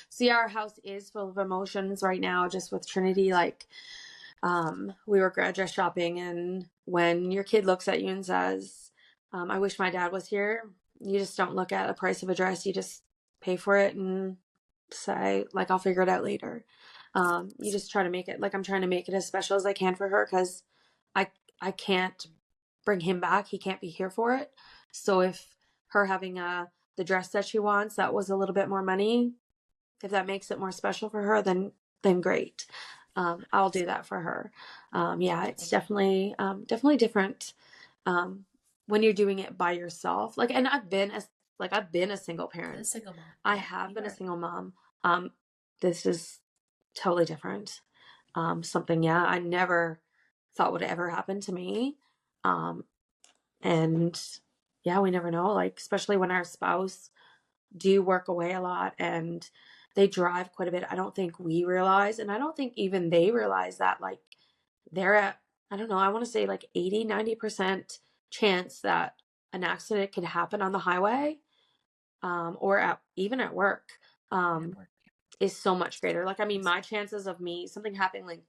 See, our house is full of emotions right now, just with Trinity. we were grad dress shopping, and when your kid looks at you and says, I wish my dad was here, you just don't look at the price of a dress. You just pay for it and say, like, I'll figure it out later. You just try to make it, like, I'm trying to make it as special as I can for her, because I I can't bring him back. He can't be here for it. So if her having the dress that she wants, that was a little bit more money, if that makes it more special for her, then great. I'll do that for her. Yeah, it's definitely different when you're doing it by yourself. Like, and I've been a single parent. A single mom. I have been a single mom. This is totally different. Something, yeah, I never thought would ever happen to me. And yeah, we never know. Like, especially when our spouse do work away a lot and they drive quite a bit. I don't think we realize, and I don't think even they realize that, like, they're at, I don't know, I want to say like 80-90% chance that an accident could happen on the highway, or even at work, is so much greater. Like, I mean, my chances of something happening, like,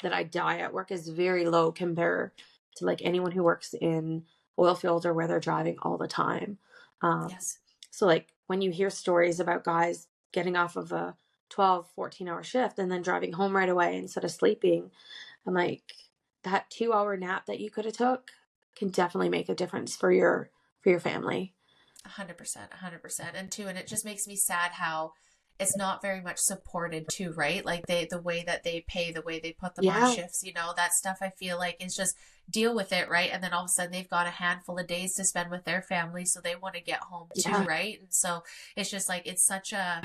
that I die at work, is very low compared to like anyone who works in oil fields or where they're driving all the time. Yes. So like when you hear stories about guys getting off of a 12, 14-hour shift and then driving home right away instead of sleeping, I'm like, that 2-hour nap that you could have took can definitely make a difference for your family. 100%, 100%. And it just makes me sad how it's not very much supported too, right? Like the way that they pay, the way they put them on shifts, that stuff I feel like is just deal with it, right? And then all of a sudden they've got a handful of days to spend with their family, so they want to get home too, right? And so it's just like it's such an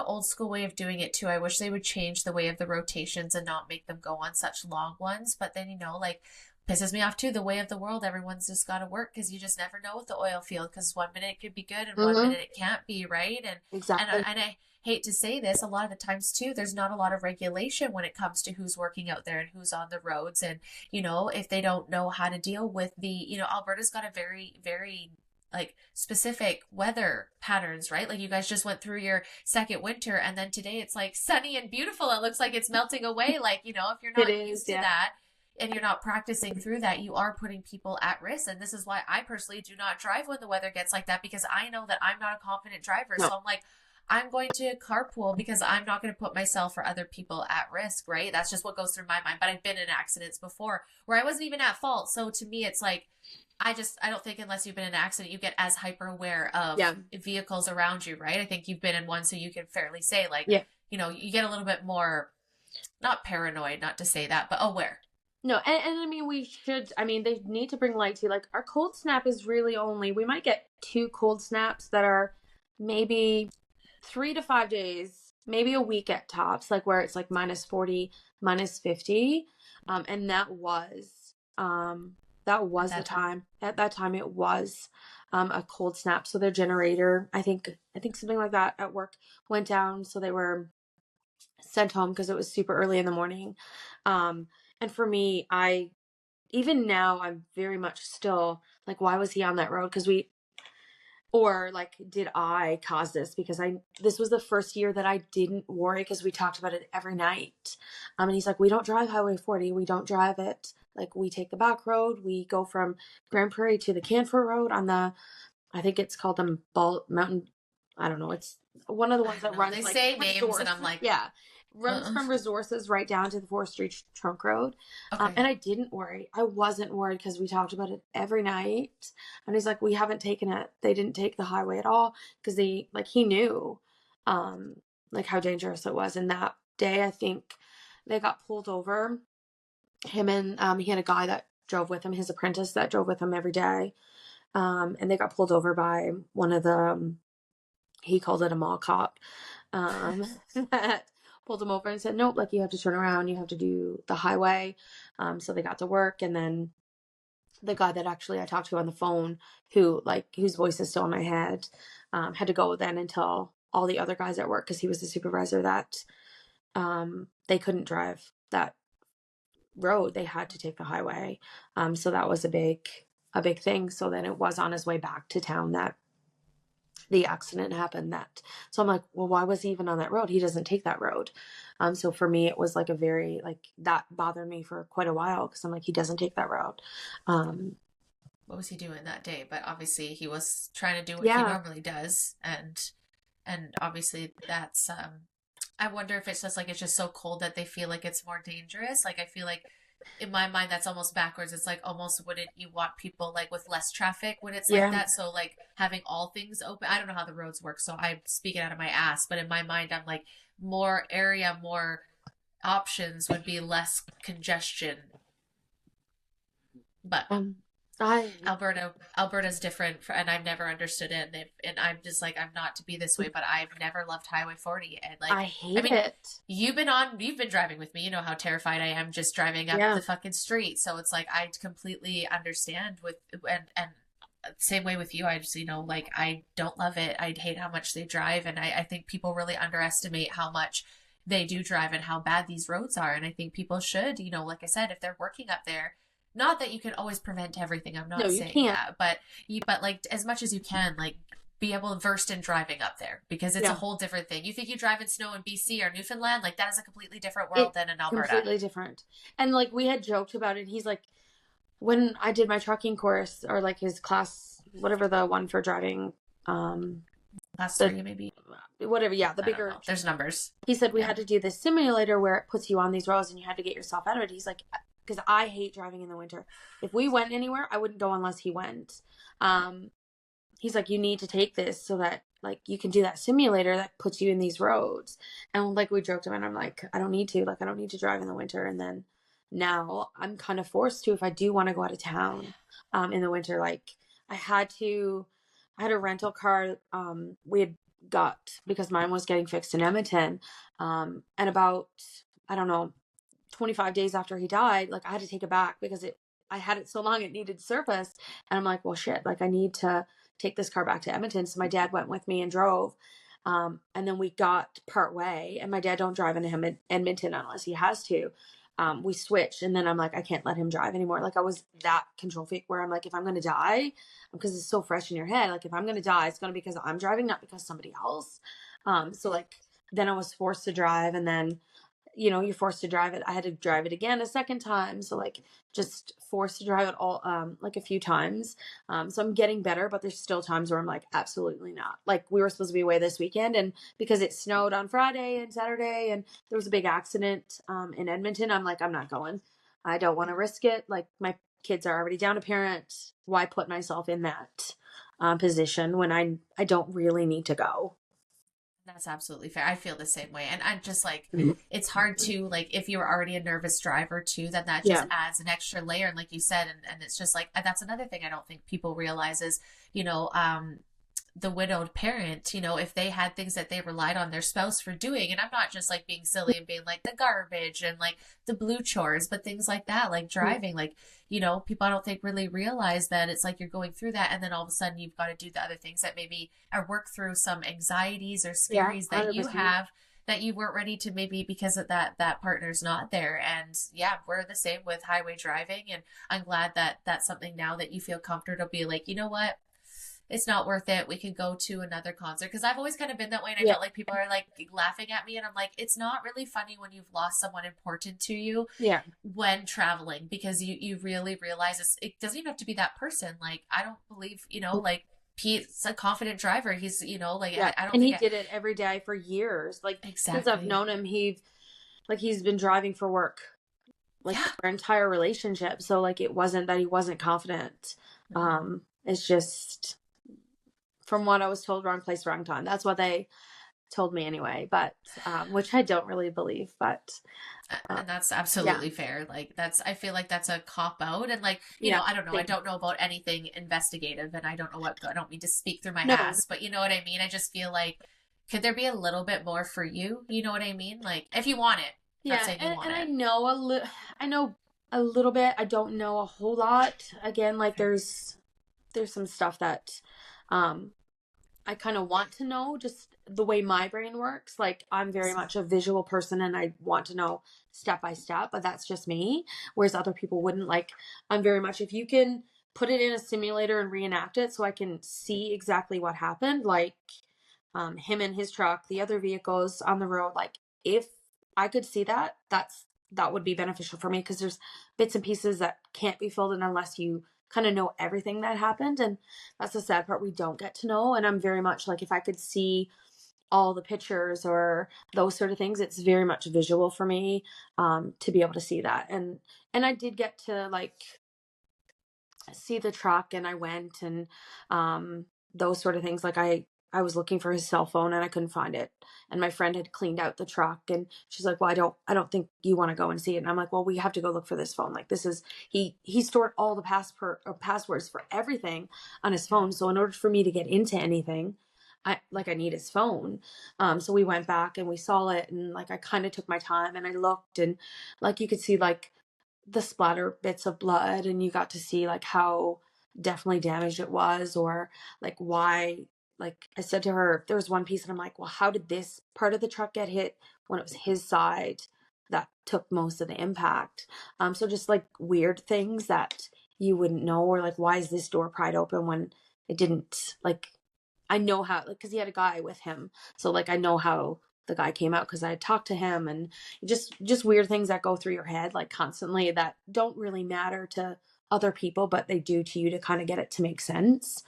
old school way of doing it too. I wish they would change the way of the rotations and not make them go on such long ones. But then, like, pisses me off too, the way of the world. Everyone's just got to work, because you just never know with the oil field, because one minute it could be good and one minute it can't be, right? And exactly. And I hate to say this, a lot of the times too, there's not a lot of regulation when it comes to who's working out there and who's on the roads. And if they don't know how to deal with Alberta's got a very, very like specific weather patterns, right? Like, you guys just went through your second winter, and then today it's like sunny and beautiful. It looks like it's melting away. Like, if you're not used to that and you're not practicing through that, you are putting people at risk. And this is why I personally do not drive when the weather gets like that, because I know that I'm not a confident driver. No. So I'm like, I'm going to carpool because I'm not going to put myself or other people at risk, right? That's just what goes through my mind. But I've been in accidents before where I wasn't even at fault. So to me, it's like, I don't think unless you've been in an accident, you get as hyper aware of vehicles around you, right? I think you've been in one, so you can fairly say, like, you get a little bit more, not paranoid, not to say that, but aware. No, and I mean, they need to bring light to, like, our cold snap is really we might get 2 cold snaps that are maybe 3 to 5 days, maybe a week at tops, like where it's like -40, -50. And that was the time. At that time, it was a cold snap. So their generator, I think something like that at work went down. So they were sent home because it was super early in the morning. And for me, even now, I'm very much still like, why was he on that road? Or like, did I cause this? Because this was the first year that I didn't worry, because we talked about it every night. And he's like, we don't drive Highway 40. We don't drive it. Like, we take the back road. We go from Grand Prairie to the Canfor Road on I think it's called the Mountain. I don't know. It's one of the ones that runs. They say names and I'm like, runs from Resources right down to the Forestry Trunk Road. Okay. And I didn't worry. I wasn't worried because we talked about it every night. And he's like, we haven't taken it. They didn't take the highway at all because he knew like how dangerous it was. And that day, I think they got pulled over. Him and he had a guy that drove with him, his apprentice that drove with him every day. And they got pulled over by one of the, he called it a mall cop, that pulled him over and said, nope, like, you have to turn around, you have to do the highway. So they got to work, and then the guy that actually I talked to on the phone, whose voice is still in my head, had to go then until all the other guys at work, because he was the supervisor, that they couldn't drive that road. They had to take the highway. So that was a big thing. So then it was on his way back to town that the accident happened. So I'm like, well, why was he even on that road? He doesn't take that road. So for me, it was like a very, like, that bothered me for quite a while, because I'm like, he doesn't take that road. What was he doing that day? But obviously he was trying to do what he Yeah. normally does, and obviously that's I wonder if it's just like it's just so cold that they feel like it's more dangerous. Like I feel like in my mind that's almost backwards. It's like almost wouldn't you want people like with less traffic when it's like Yeah. that? So like having all things open. I don't know how the roads work, so I'm speaking out of my ass, but in my mind I'm like more area, more options would be less congestion. But Um, I, Alberta's different, and I've never understood it, and I'm just like I'm not to be this way, but I've never loved Highway 40, and like I I hate mean, it. you've been driving with me, you know how terrified I am just driving up Yeah. the fucking street, so it's like I completely understand with and same way with you. I just like I don't love it. I hate how much they drive, and I think people really underestimate how much they do drive and how bad these roads are, and I think people should, like I said, if they're working up there, not that you can always prevent everything. I'm No, not you saying can't. that, but like as much as you can, like be able to versed in driving up there because it's a Yeah. whole different thing. You think you drive in snow in BC or Newfoundland, like that is a completely different world It's than in Alberta. completely different. And like we had joked about it. He's like, when I did my trucking course, or like his class, whatever, the one for driving, Class the three, maybe. whatever, yeah, the I don't bigger. know. There's numbers. He said we Yeah. had to do this simulator where it puts you on these roads and you had to get yourself out of it. He's like, because I hate driving in the winter. If we went anywhere, I wouldn't go unless he went. Um, he's like, you need to take this so that like you can do that simulator that puts you in these roads. And like we joked about, I'm like, I don't need to. Like, I don't need to drive in the winter. And then now I'm kind of forced to if I do want to go out of town in the winter. Like I had a rental car. We had got, because mine was getting fixed in Edmonton. And about, I don't know, 25 days after he died, like I had to take it back because I had it so long it needed service. And I'm like, well, shit, like I need to take this car back to Edmonton. So my dad went with me and drove. And then we got part way, and my dad don't drive in Edmonton unless he has to. We switched, and then I'm like, I can't let him drive anymore. Like I was that control freak where I'm like, if I'm going to die, because it's so fresh in your head, like if I'm going to die, it's going to be because I'm driving, not because somebody else. So like then I was forced to drive, and then you're forced to drive it. I had to drive it again a second time. So like just forced to drive it all, like a few times. So I'm getting better, but there's still times where I'm like, absolutely not. Like we were supposed to be away this weekend, and because it snowed on Friday and Saturday and there was a big accident, in Edmonton, I'm like, I'm not going. I don't want to risk it. Like my kids are already down a parent. Why put myself in that, position when I don't really need to go? That's absolutely fair. I feel the same way. And I'm just like, Mhm. it's hard to, like, if you were already a nervous driver too, then that just Yeah. adds an extra layer. And like you said, and it's just like, that's another thing I don't think people realize is, the widowed parent, if they had things that they relied on their spouse for doing, and I'm not just like being silly and being like the garbage and like the blue chores, but things like that, like driving, like, people I don't think really realize that it's like you're going through that, and then all of a sudden you've got to do the other things that maybe are work through some anxieties or Yeah. scaries that you 100%. have that you weren't ready to, maybe because of that partner's not there. And yeah, we're the same with highway driving, and I'm glad that that's something now that you feel comfortable to be like, you know what, it's not worth it. We can go to another concert. Because I've always kind of been that way. And I Yeah. felt like people are like laughing at me. And I'm like, it's not really funny when you've lost someone important to you Yeah. when traveling, because you really realize it doesn't even have to be that person. Like, I don't believe, like Pete's a confident driver. He's, like, Yeah. I don't And think he did it every day for years. Like since I've exactly. known him, he's been driving for work like Yeah. our entire relationship. So like it wasn't that he wasn't confident. It's just from what I was told, wrong place, wrong time. That's what they told me anyway, but which I don't really believe, but And that's yeah. absolutely fair. Like I feel like that's a cop out. And like, Yeah. I don't know. I don't know about anything investigative, and I don't know I don't mean to speak through my No. ass, but you know what I mean? I just feel like, could there be a little bit more for you? You know what I mean? Like if you want it. Yeah. Not saying you want And it. I know a little bit. I don't know a whole lot. Again, like there's some stuff that I kind of want to know, just the way my brain works. Like I'm very much a visual person and I want to know step by step, but that's just me. Whereas other people wouldn't. Like I'm very much, if you can put it in a simulator and reenact it so I can see exactly what happened. Like, him in his truck, the other vehicles on the road. Like, if I could see that, that would be beneficial for me, because there's bits and pieces that can't be filled in unless you kind of know everything that happened. And that's the sad part, we don't get to know. And I'm very much like, if I could see all the pictures or those sort of things, it's very much visual for me, to be able to see that. And I did get to like see the truck, and I went, and those sort of things. Like, I was looking for his cell phone and I couldn't find it, and my friend had cleaned out the truck, and she's like, well, I don't think you want to go and see it. And I'm like, well, we have to go look for this phone. Like, this is, he stored all the passwords for everything on his phone, so in order for me to get into anything, I need his phone. So we went back and we saw it, and like I kind of took my time and I looked, and like you could see like the splatter bits of blood, and you got to see like how definitely damaged it was, or like why. Like I said to her, there was one piece and I'm like, well, how did this part of the truck get hit when it was his side that took most of the impact? So just like weird things that you wouldn't know, or like, why is this door pried open when it didn't? Like, I know how, like, because he had a guy with him, so like I know how the guy came out because I had talked to him. And just weird things that go through your head like constantly, that don't really matter to other people, but they do to you, to kind of get it to make sense.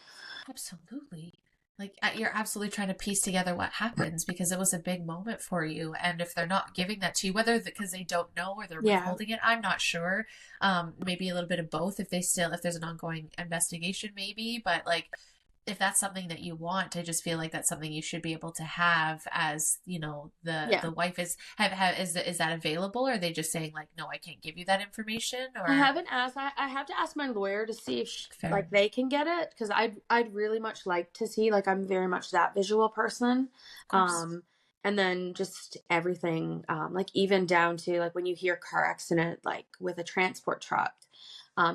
Absolutely. Like, you're absolutely trying to piece together what happens, because it was a big moment for you. And if they're not giving that to you, whether because they don't know or they're Yeah. withholding it, I'm not sure. Maybe a little bit of both, if there's an ongoing investigation, maybe. But like, if that's something that you want, I just feel like that's something you should be able to have, as Yeah. the wife is that available, or are they just saying like, no, I can't give you that information? Or I haven't asked. I have to ask my lawyer to see if Fair. like they can get it, because I'd really much like to see, like, I'm very much that visual person. And then just everything, like even down to like when you hear car accident like with a transport truck,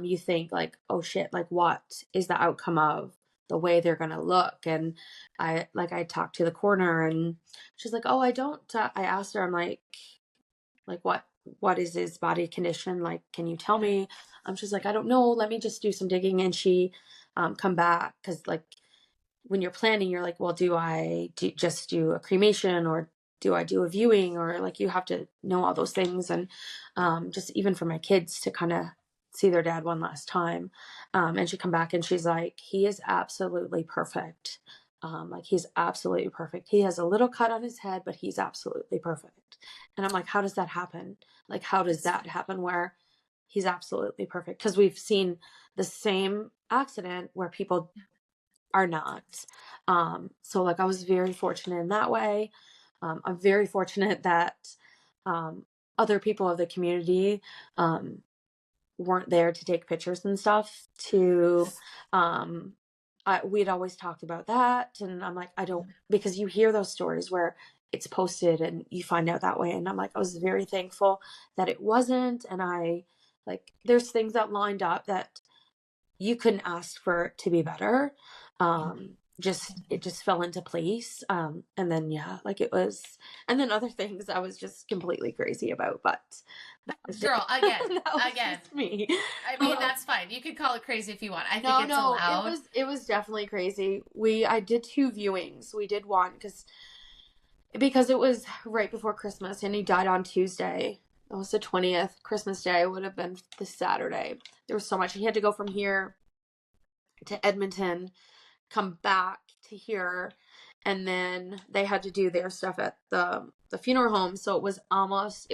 you think like, oh shit, like what is the outcome of the way they're gonna look? And I talked to the coroner, and she's like, oh, I don't. I asked her, I'm like what is his body condition, like, can you tell me? She's like, I don't know, let me just do some digging. And she come back, because like when you're planning, you're like, well, just do a cremation, or do I do a viewing, or like you have to know all those things. And just even for my kids to kind of see their dad one last time. And she come back and she's like, he is absolutely perfect. Like, he's absolutely perfect. He has a little cut on his head, but he's absolutely perfect. And I'm like, how does that happen? Like, how does that happen where he's absolutely perfect? Because we've seen the same accident where people are not. So like, I was very fortunate in that way. I'm very fortunate that other people of the community weren't there to take pictures and stuff to we'd always talked about that. And I'm like, I don't, because you hear those stories where it's posted and you find out that way. And I'm like, I was very thankful that it wasn't. And I like, there's things that lined up that you couldn't ask for it to be better. It just fell into place. And then, yeah, like it was, and then other things I was just completely crazy about, but that was girl, again, again, me. I mean, that's fine. You can call it crazy if you want. I think it's allowed. It was definitely crazy. I did 2 viewings. We did one because it was right before Christmas, and he died on Tuesday. It was the 20th. Christmas Day would have been the Saturday. There was so much. He had to go from here to Edmonton, come back to here, and then they had to do their stuff at the funeral home. So it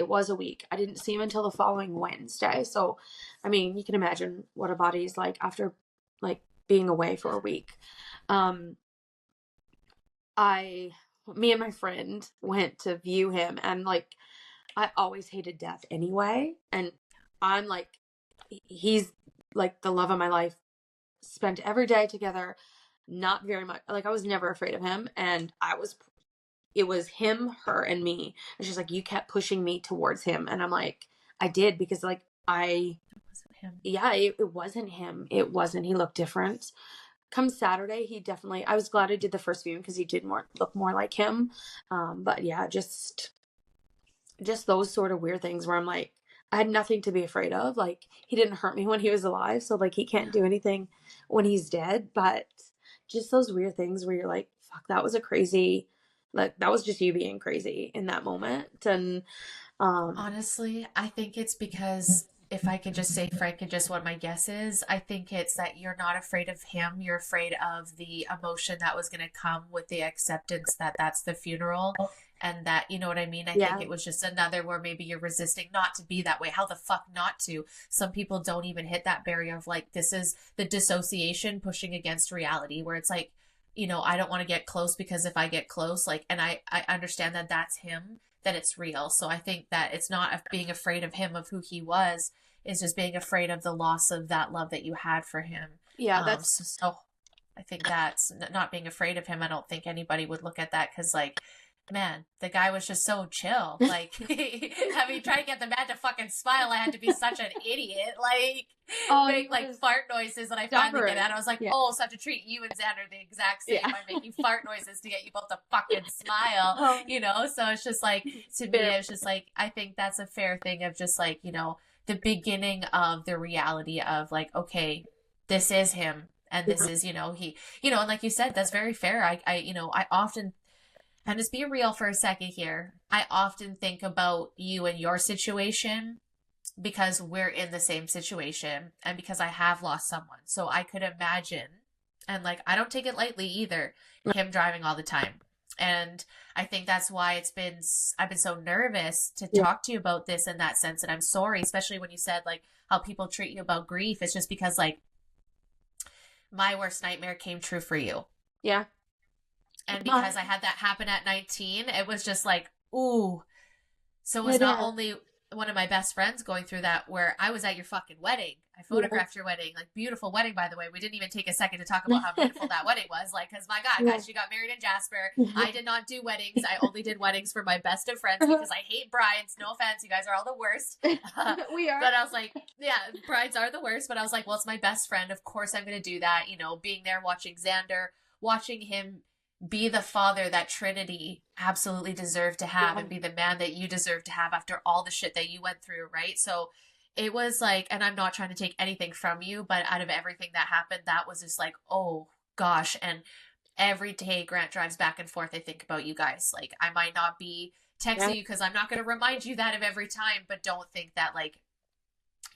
was a week. I didn't see him until the following Wednesday. So, I mean, you can imagine what a body is like after like being away for a week. Me and my friend went to view him, and like, I always hated death anyway. And I'm like, he's like the love of my life. Spent every day together, not very much. Like, I was never afraid of him. And it was him, her, and me. And she's like, you kept pushing me towards him. And I'm like, I did, because like, it wasn't him. Yeah, it wasn't him. It wasn't. He looked different. Come Saturday, I was glad I did the first viewing, because he did look more like him. But yeah, just those sort of weird things where I'm like, I had nothing to be afraid of. Like, he didn't hurt me when he was alive, so like he can't do anything when he's dead. But just those weird things where you're like, fuck, that was a crazy, like that was just you being crazy in that moment. And Honestly, I think it's because if I could just say Frank and just what my guess is, I think it's that you're not afraid of him. You're afraid of the emotion that was going to come with the acceptance that that's the funeral and that, you know what I mean? I think yeah, it was just another where maybe you're resisting not to be that way. How the fuck not to? Some people don't even hit that barrier of like, this is the dissociation pushing against reality where it's like, I don't want to get close because if I get close, like, and I understand that that's him, that it's real. So I think that it's not being afraid of him, of who he was, is just being afraid of the loss of that love that you had for him. yeah, that's So I think that's not being afraid of him. I don't think anybody would look at that because, like, man, the guy was just so chill. Like, I mean, trying to get the man to fucking smile, I had to be such an idiot. Like, make like fart noises, and I finally get out. I was like, oh, such a treat. You and Xan are the exact same. I'm making fart noises to get you both to fucking smile, So it's just like, to me, it's just like, I think that's a fair thing of just like, the beginning of the reality of like, okay, this is him. And this is, he, and like you said, that's very fair. I often, and just be real for a second here. I often think about you and your situation because we're in the same situation and because I have lost someone. So I could imagine, and like, I don't take it lightly either, him driving all the time. And I think that's why I've been so nervous to talk to you about this in that sense. And I'm sorry, especially when you said like how people treat you about grief. It's just because like my worst nightmare came true for you. Yeah. And because I had that happen at 19, it was just like, ooh. So it was not only one of my best friends going through that, where I was at your fucking wedding. I photographed your wedding, like beautiful wedding, by the way. We didn't even take a second to talk about how beautiful that wedding was. Like, cause my God, guys, she got married in Jasper. I did not do weddings. I only did weddings for my best of friends because I hate brides. No offense. You guys are all the worst. We are. But I was like, yeah, brides are the worst. But I was like, well, it's my best friend. Of course I'm going to do that. Being there, watching Xander, watching him be the father that Trinity absolutely deserved to have and be the man that you deserve to have after all the shit that you went through, right? So it was like, and I'm not trying to take anything from you, but out of everything that happened, that was just like, oh gosh. And every day Grant drives back and forth, I think about you guys. Like, I might not be texting you because I'm not going to remind you that of every time, but don't think that like,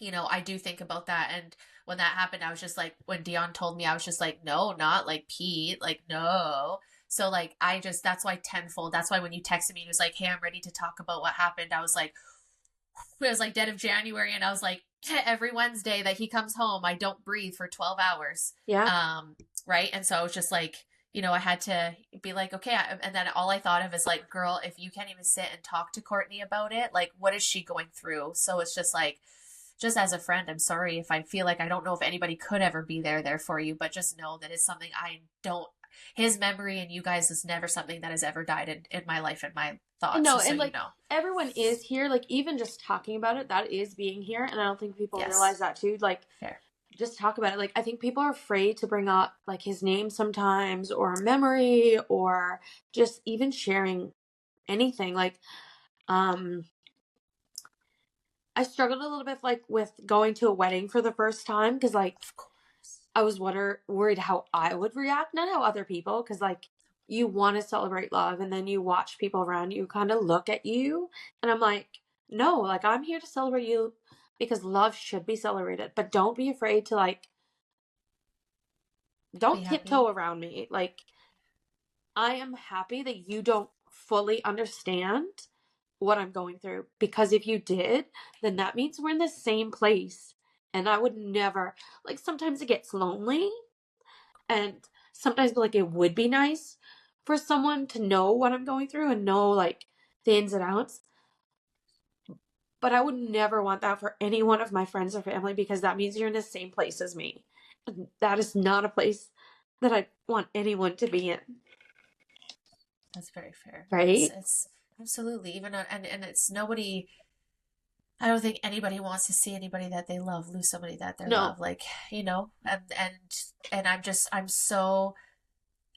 I do think about that. And when that happened, I was just like, when Dion told me, I was just like, no, not like Pete, like, no. So like, that's why tenfold, that's why when you texted me, it was like, hey, I'm ready to talk about what happened. I was like, it was like dead of January. And I was like, every Wednesday that he comes home, I don't breathe for 12 hours. Yeah. Right. And so I was just like, I had to be like, okay. And then all I thought of is like, girl, if you can't even sit and talk to Courtney about it, like, what is she going through? So it's just like, just as a friend, I'm sorry if I feel like I don't know if anybody could ever be there for you, but just know that it's something his memory and you guys is never something that has ever died in my life and my thoughts. No, and like, everyone is here, like, even just talking about it, that is being here, and I don't think people realize that too. Like, fair. Just talk about it. Like, I think people are afraid to bring up like his name sometimes, or a memory, or just even sharing anything. Like, I struggled a little bit like with going to a wedding for the first time because like, of course, I was worried how I would react, not how other people, because like, you want to celebrate love, and then you watch people around you kind of look at you, and I'm like, no, like, I'm here to celebrate you because love should be celebrated, but don't be afraid to like, don't tiptoe around me. Like, I am happy that you don't fully understand what I'm going through, because if you did, then that means we're in the same place. And I would never, like, sometimes it gets lonely, and sometimes like it would be nice for someone to know what I'm going through and know like the ins and outs, but I would never want that for any one of my friends or family, because that means you're in the same place as me, and that is not a place that I want anyone to be in. That's very fair, right? It's absolutely, even and it's nobody, I don't think anybody wants to see anybody that they love lose somebody that they love, like, and I'm so,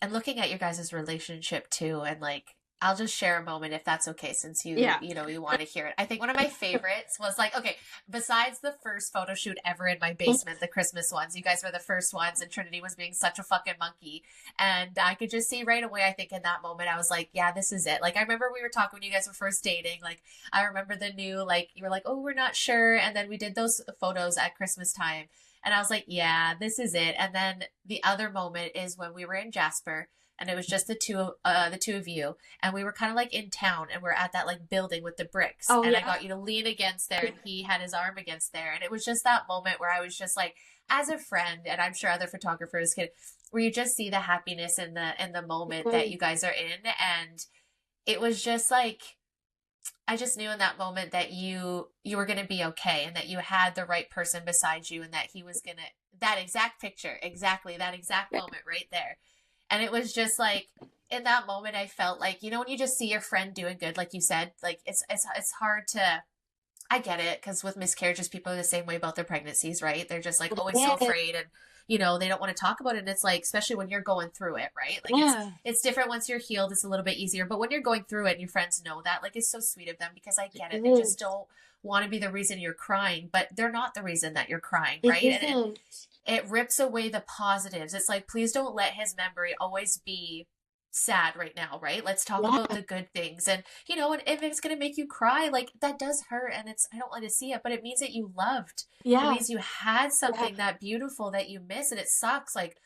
and looking at your guys' relationship too, and like, I'll just share a moment if that's okay, since Yeah. you want to hear it. I think one of my favorites was like, okay, besides the first photo shoot ever in my basement, the Christmas ones, you guys were the first ones, and Trinity was being such a fucking monkey. And I could just see right away, I think in that moment, I was like, yeah, this is it. Like, I remember we were talking when you guys were first dating. Like, I remember the new, like, you were like, oh, we're not sure. And then we did those photos at Christmas time. And I was like, yeah, this is it. And then the other moment is when we were in Jasper and it was just the two of you, and we were kind of like in town, and we're at that like building with the bricks, Oh and I yeah. got you to lean against there and he had his arm against there, and it was just that moment where I was just like, as a friend, and I'm sure other photographers could, where you just see the happiness in the moment that you guys are in. And it was just like, I just knew in that moment that you were going to be okay, and that you had the right person beside you, and that he was going to, that exact picture, exactly that exact moment right there. And it was just like, in that moment I felt like, when you just see your friend doing good, like you said, like it's hard to, I get it, because with miscarriages, people are the same way about their pregnancies, right? They're just like always so Yeah. afraid, and they don't want to talk about it. And it's like, especially when you're going through it, right? Like Yeah. it's different once you're healed. It's a little bit easier, but when you're going through it and your friends know that, like, it's so sweet of them, because I get it. It They just is. don't want to be the reason you're crying, but they're not the reason that you're crying, It right? And isn't. it rips away the positives. It's like, please don't let his memory always be sad right now, right? Let's talk about Yeah. the good things. And and if it's going to make you cry, like, that does hurt, and I don't want to see it, but it means that you loved. It Yeah. means you had Yeah. something that beautiful that you miss, and it sucks. Like,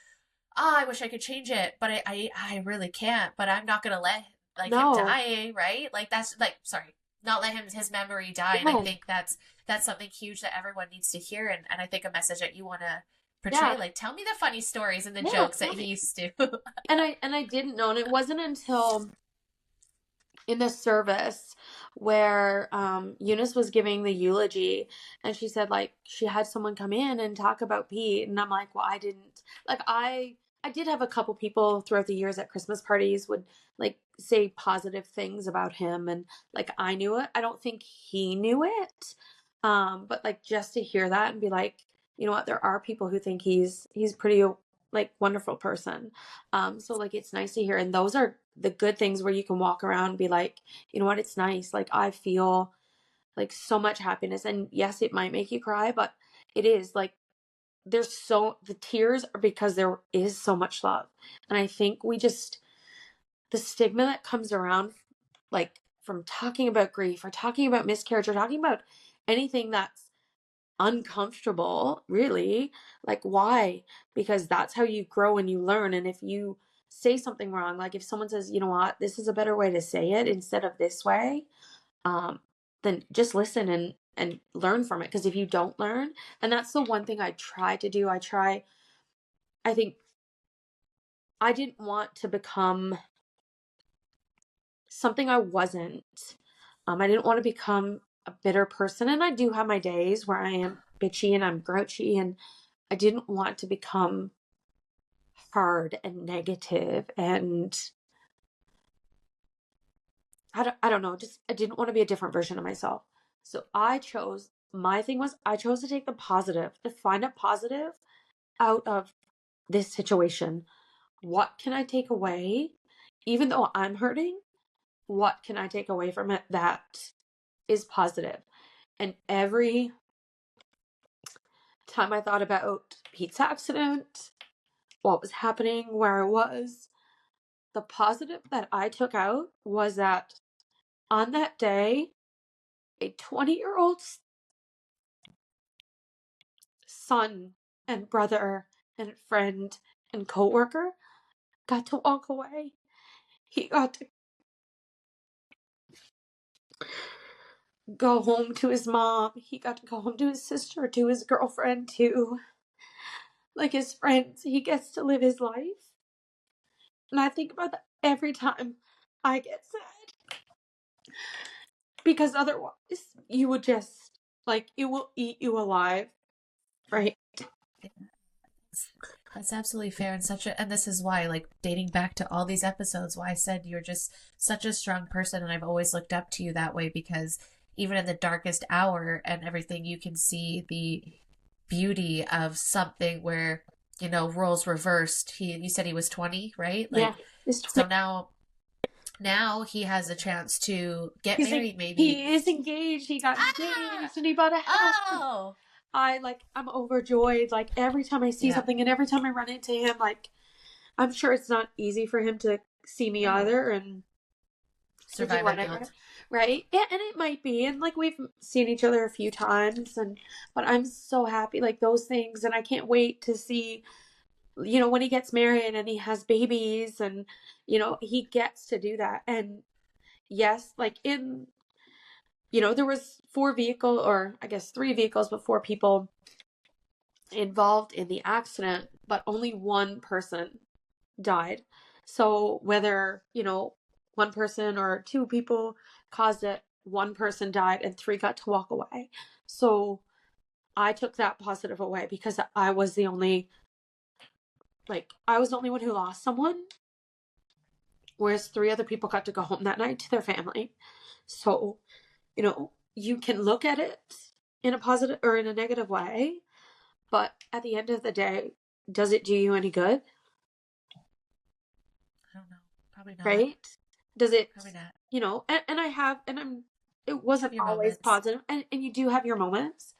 oh, I wish I could change it, but I really can't. But I'm not going to let like him No. die, right? Like, that's like, sorry, not let his memory die. And I Yeah. think that's something huge that everyone needs to hear. And I think a message that you want to Yeah. portray, like, tell me the funny stories and the Yeah. jokes that he used to. And I didn't know, and it wasn't until in the service where Eunice was giving the eulogy, and she said like she had someone come in and talk about Pete, and I'm like, well, I didn't, like, I did have a couple people throughout the years at Christmas parties would like say positive things about him, and like I knew it. I don't think he knew it. But like just to hear that and be like, you know what, there are people who think he's pretty like wonderful person. So like it's nice to hear, and those are the good things where you can walk around and be like, you know what, it's nice. Like I feel like so much happiness, and yes, it might make you cry, but it is like the tears are because there is so much love. And I think we just, the stigma that comes around like from talking about grief or talking about miscarriage or talking about anything that's uncomfortable, really. Like, why? Because that's how you grow and you learn. And if you say something wrong, like if someone says, you know what, this is a better way to say it instead of this way, um, then just listen and learn from it. Because if you don't learn, and that's the one thing I try to do, I think I didn't want to become something I wasn't. I didn't want to become a bitter person. And I do have my days where I am bitchy and I'm grouchy, and I didn't want to become hard and negative, and I don't know, just I didn't want to be a different version of myself. So my thing was I chose to take the positive, to find a positive out of this situation. What can I take away? Even though I'm hurting, what can I take away from it that is positive? And every time I thought about Pete's accident, what was happening, where I was, the positive that I took out was that on that day, a 20-year-old son and brother and friend and coworker got to walk away. He got to go home to his mom. He got to go home to his sister, to his girlfriend, to like his friends. He gets to live his life. And I think about that every time I get sad. Because otherwise, you would just, like, it will eat you alive, right? That's absolutely fair, and and this is why, like, dating back to all these episodes, why I said you're just such a strong person, and I've always looked up to you that way, because even in the darkest hour and everything, you can see the beauty of something where, roles reversed. You said he was 20, right? Yeah. Like, so now now he has a chance to get He's married, maybe. he is engaged. He got engaged and he bought a house. Oh, I'm overjoyed. Like every time I see yeah. something and every time I run into him, like I'm sure it's not easy for him to see me either and to do Survivor whatever. guilt. Right? Yeah, and it might be. And like we've seen each other a few times and but I'm so happy like those things and I can't wait to see when he gets married and he has babies and he gets to do that. And yes, like there was three vehicles but four people involved in the accident, but only one person died. So whether, one person or two people caused it, one person died and three got to walk away. So I took that positive away because I was the only one who lost someone, whereas three other people got to go home that night to their family. So, you can look at it in a positive or in a negative way, but at the end of the day, does it do you any good? I don't know. Probably not. Right? Does it, Probably not. it wasn't Have your always moments. positive, and you do have your moments,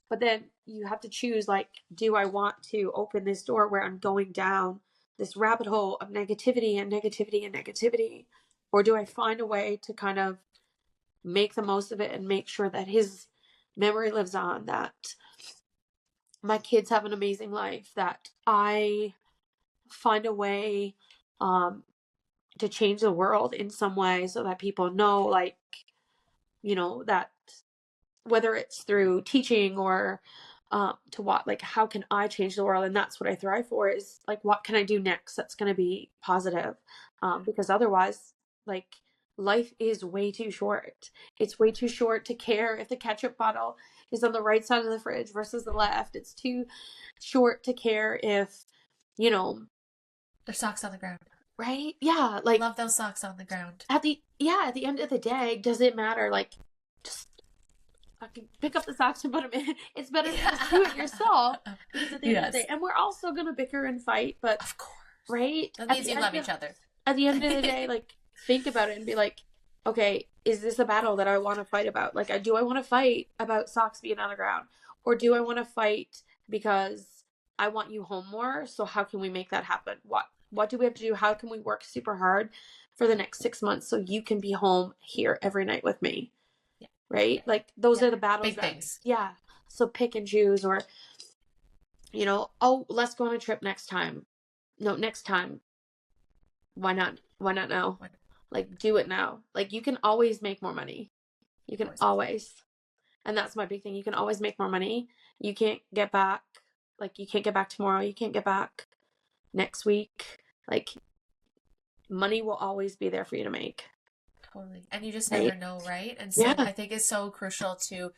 but then you have to choose, like, do I want to open this door where I'm going down this rabbit hole of negativity and negativity and negativity, or do I find a way to kind of make the most of it and make sure that his memory lives on, that my kids have an amazing life, that I find a way to change the world in some way so that people know, like, that whether it's through teaching or to what, like, how can I change the world? And that's what I thrive for, is like, what can I do next that's going to be positive? Because otherwise, like, life is way too short. It's way too short to care if the ketchup bottle is on the right side of the fridge versus the left. It's too short to care if, There's socks on the ground. right? Yeah, like, love those socks on the ground. at the end of the day, does it matter? Like, just fucking pick up the socks and put them in. It's better to just do it yourself. Because at the end of the day, and we're also gonna bicker and fight, but of course, right? that means you love each other. At the end of the day, like, think about it and be like, okay, is this a battle that I want to fight about? Like, do I want to fight about socks being on the ground, or do I want to fight because I want you home more? So how can we make that happen? What do we have to do? How can we work super hard for the next 6 months so you can be home here every night with me? Yeah. Right? Like, those are the battles. Big things. Yeah. So pick and choose, or, oh, let's go on a trip next time. No, next time. Why not? Why not now? Like, do it now. Like, you can always make more money. You can always. And that's my big thing. You can always make more money. You can't get back. Like, you can't get back tomorrow. You can't get back next week. Like, money will always be there for you to make. Totally. And you just never know, right? And so Yeah. I think it's so crucial to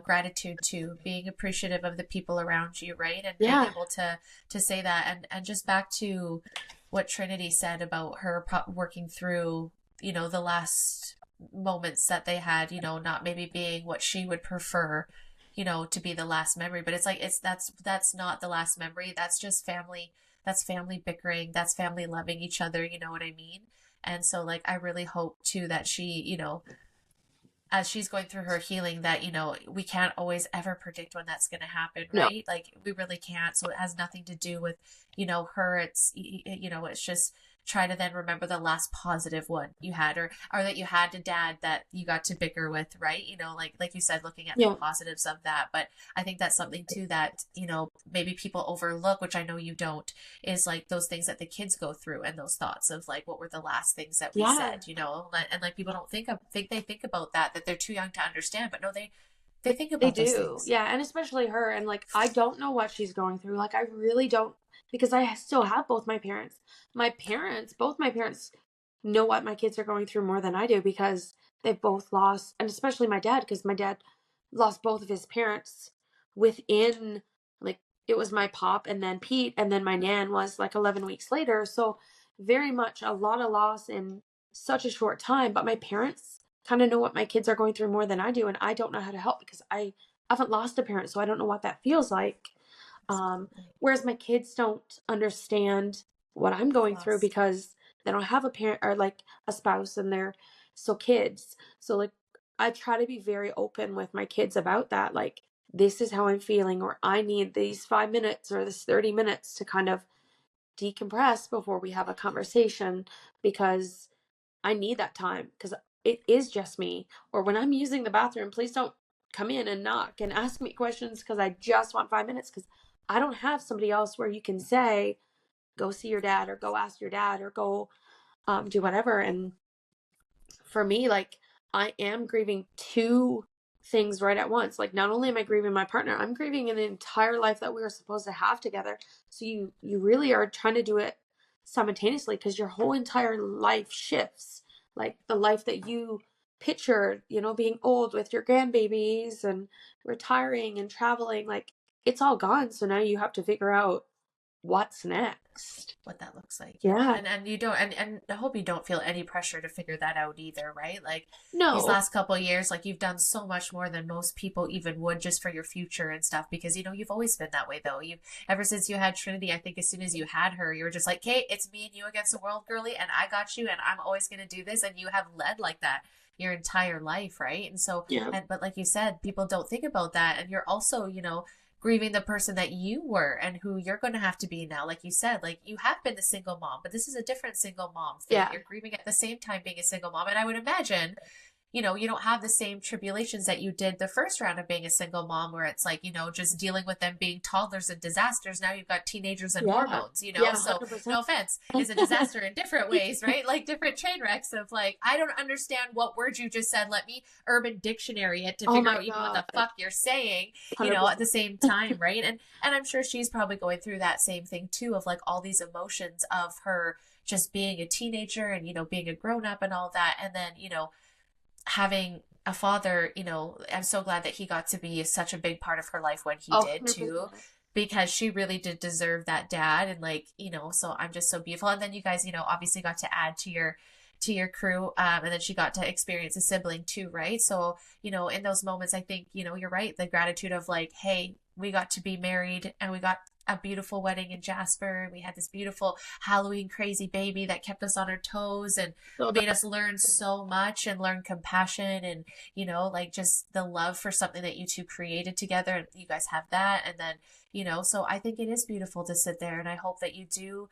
gratitude, to being appreciative of the people around you, right? And being able to say that. And just back to what Trinity said about her working through, the last moments that they had, not maybe being what she would prefer, to be the last memory. But it's like, that's not the last memory. That's just family. That's family bickering. That's family loving each other. You know what I mean? And so, like, I really hope too that she, as she's going through her healing, that, we can't always ever predict when that's going to happen, right? No. Like, we really can't. So it has nothing to do with, her. It's, it's just try to then remember the last positive one you had, or that you had a dad that you got to bicker with, right? Like you said, looking at the positives of that. But I think that's something too that, maybe people overlook, which I know you don't, is like those things that the kids go through and those thoughts of like, what were the last things that we said, and like people don't think about that they're too young to understand, but no, they think about those things. Yeah. And especially her. And like, I don't know what she's going through. Like, I really don't, because I still have both my parents. Both my parents know what my kids are going through more than I do, because they've both lost, and especially my dad, because my dad lost both of his parents within, like, it was my pop and then Pete, and then my nan was like 11 weeks later. So very much a lot of loss in such a short time. But my parents kind of know what my kids are going through more than I do, and I don't know how to help because I haven't lost a parent, so I don't know what that feels like. Whereas my kids don't understand what I'm going through, because they don't have a parent or like a spouse, and they're still kids. So like I try to be very open with my kids about that. Like, this is how I'm feeling, or I need these 5 minutes or this 30 minutes to kind of decompress before we have a conversation, because I need that time, because it is just me. Or when I'm using the bathroom, please don't come in and knock and ask me questions because I just want 5 minutes, because I don't have somebody else where you can say, go see your dad or go ask your dad or go do whatever. And for me, like, I am grieving two things right at once. Like, not only am I grieving my partner, I'm grieving an entire life that we were supposed to have together. So you really are trying to do it simultaneously, because your whole entire life shifts. Like, the life that you pictured, being old with your grandbabies and retiring and traveling, like, it's all gone. So now you have to figure out what's next. What that looks like. Yeah. Yeah. And you don't, and I hope you don't feel any pressure to figure that out either, right? Like, these No. last couple of years, like, you've done so much more than most people even would just for your future and stuff, because you've always been that way though. You Ever since you had Trinity, I think as soon as you had her, you were just like, "Okay, it's me and you against the world, girly, and I got you, and I'm always going to do this." And you have led like that your entire life, right? And so, Yeah. and but like you said, people don't think about that, and you're also, grieving the person that you were and who you're going to have to be now. Like you said, like, you have been the single mom, but this is a different single mom thing. Yeah. You're grieving at the same time being a single mom. And I would imagine, you don't have the same tribulations that you did the first round of being a single mom, where it's like, just dealing with them being toddlers and disasters. Now you've got teenagers and Yeah. hormones, Yeah. So 100%. no offense, it's a disaster in different ways, right? Like, different train wrecks of, like, I don't understand what word you just said. Let me Urban Dictionary it to Oh figure my out even what God. the fuck you're saying, at 100%. the same time, right? And I'm sure she's probably going through that same thing too, of like all these emotions of her just being a teenager and, being a grown up and all that. And then, having a father, I'm so glad that he got to be such a big part of her life when he Oh, did too, 100%. because she really did deserve that dad. And, like, so I'm just so beautiful. And then you guys, obviously got to add to your crew, and then she got to experience a sibling too, right? So, in those moments, I think, you're right, the gratitude of, like, hey, we got to be married and we got a beautiful wedding in Jasper. We had this beautiful Halloween crazy baby that kept us on our toes and So made us learn so much and learn compassion and, like, just the love for something that you two created together. And you guys have that. And then, so I think it is beautiful to sit there, and I hope that you do,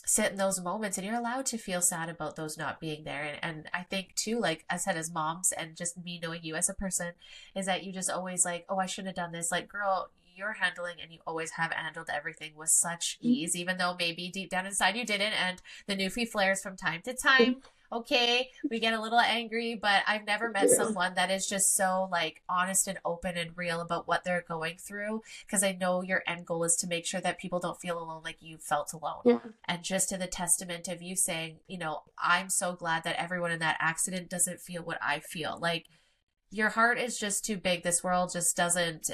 sit in those moments, and you're allowed to feel sad about those not being there. And I think too, like I said, as moms, and just me knowing you as a person, is that you just always like, oh, I should have done this. Like, girl, you're handling, and you always have handled everything with such ease, even though maybe deep down inside you didn't. And the newfie flares from time to time. Okay, we get a little angry, but I've never met someone that is just so, like, honest and open and real about what they're going through, because I know your end goal is to make sure that people don't feel alone like you felt alone. Yeah. And just to the testament of you saying, I'm so glad that everyone in that accident doesn't feel what I feel. Like, your heart is just too big. This world just doesn't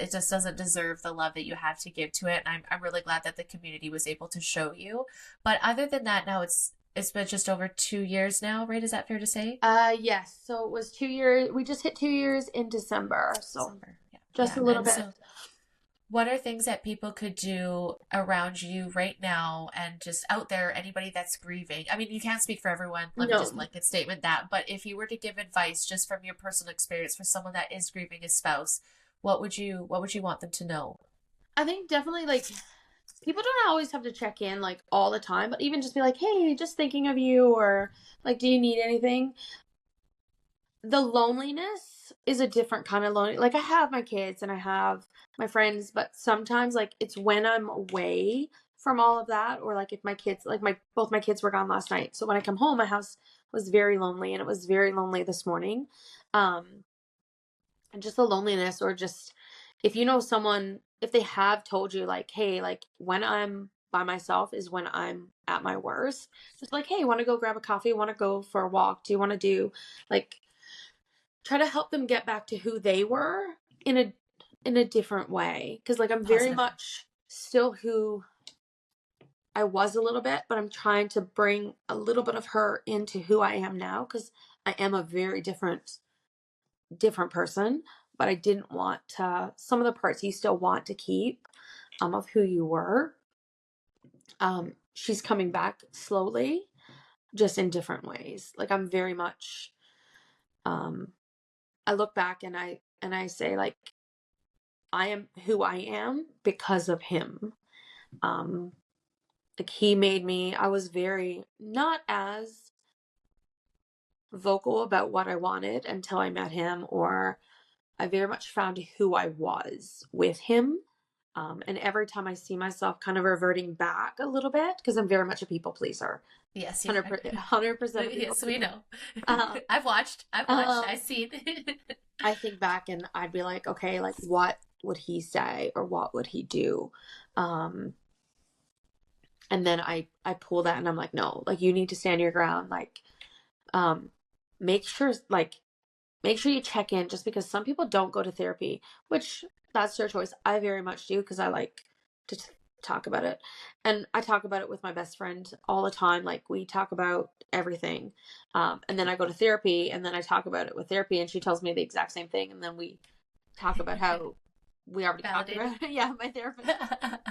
deserve the love that you have to give to it. And I'm really glad that the community was able to show you. But other than that, now it's been just over 2 years now, right? Is that fair to say? Yes. So it was 2 years. We just hit 2 years in December. So December. Yeah. just Yeah. a little And bit. so, what are things that people could do around you right now, and just out there, anybody that's grieving? I mean, you can't speak for everyone. Let me just No. blanket statement that. But if you were to give advice just from your personal experience for someone that is grieving a spouse, what would you want them to know? I think definitely, like, people don't always have to check in like all the time, but even just be like, hey, just thinking of you, or like, do you need anything? The loneliness is a different kind of lonely. Like, I have my kids and I have my friends, but sometimes, like, it's when I'm away from all of that, or like if my kids, like, my both my kids were gone last night. So when I come home, my house was very lonely, and it was very lonely this morning. Um and just the loneliness, or just if you know someone, if they have told you like, hey, like, when I'm by myself is when I'm at my worst, just like, hey, want to go grab a coffee, want to go for a walk, do you want to do, like, try to help them get back to who they were in a different way, because like I'm very Positive. much still who I was a little bit, but I'm trying to bring a little bit of her into who I am now, because I am a very different person. But I didn't want to, some of the parts you still want to keep of who you were, she's coming back slowly, just in different ways. Like I'm very much, I look back and I say like, I am who I am because of him. Um, like he made me, I was very not as vocal about what I wanted until I met him, or I very much found who I was with him. And every time I see myself kind of reverting back a little bit, because I'm very much a people pleaser, Yes, you are. 100% a people Yes, we pleaser. know. Um, I've watched, um, I've seen. I think back and I'd be like, okay, like what would he say or what would he do? Um, and then I pull that and I'm like, no, like you need to stand your ground. Like, um, make sure like make sure you check in, just because some people don't go to therapy, which that's their choice. I very much do because I like to talk about it. And I talk about it with my best friend all the time. Like we talk about everything. And then I go to therapy and then I talk about it with therapy and she tells me the exact same thing. And then we talk about how we already talked Validated. about it. Yeah, my therapist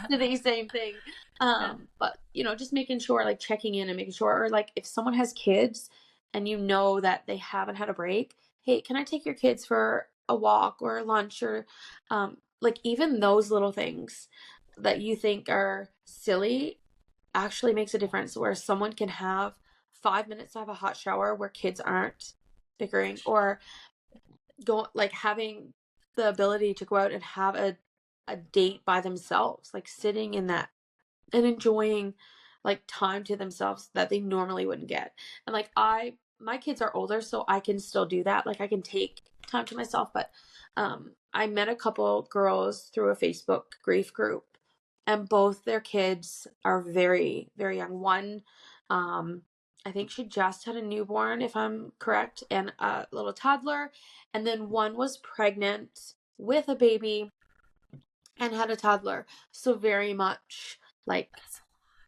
did the same thing. But just making sure, like checking in and making sure, or like if someone has kids and you know that they haven't had a break, hey, can I take your kids for a walk or a lunch, or like even those little things that you think are silly actually makes a difference, where someone can have 5 minutes to have a hot shower where kids aren't bickering, or go like having the ability to go out and have a date by themselves, like sitting in that and enjoying like time to themselves that they normally wouldn't get. And like my kids are older, so I can still do that. Like I can take time to myself. But I met a couple girls through a Facebook grief group, and both their kids are very, very young. One, I think she just had a newborn, if I'm correct, and a little toddler. And then one was pregnant with a baby and had a toddler. So very much like,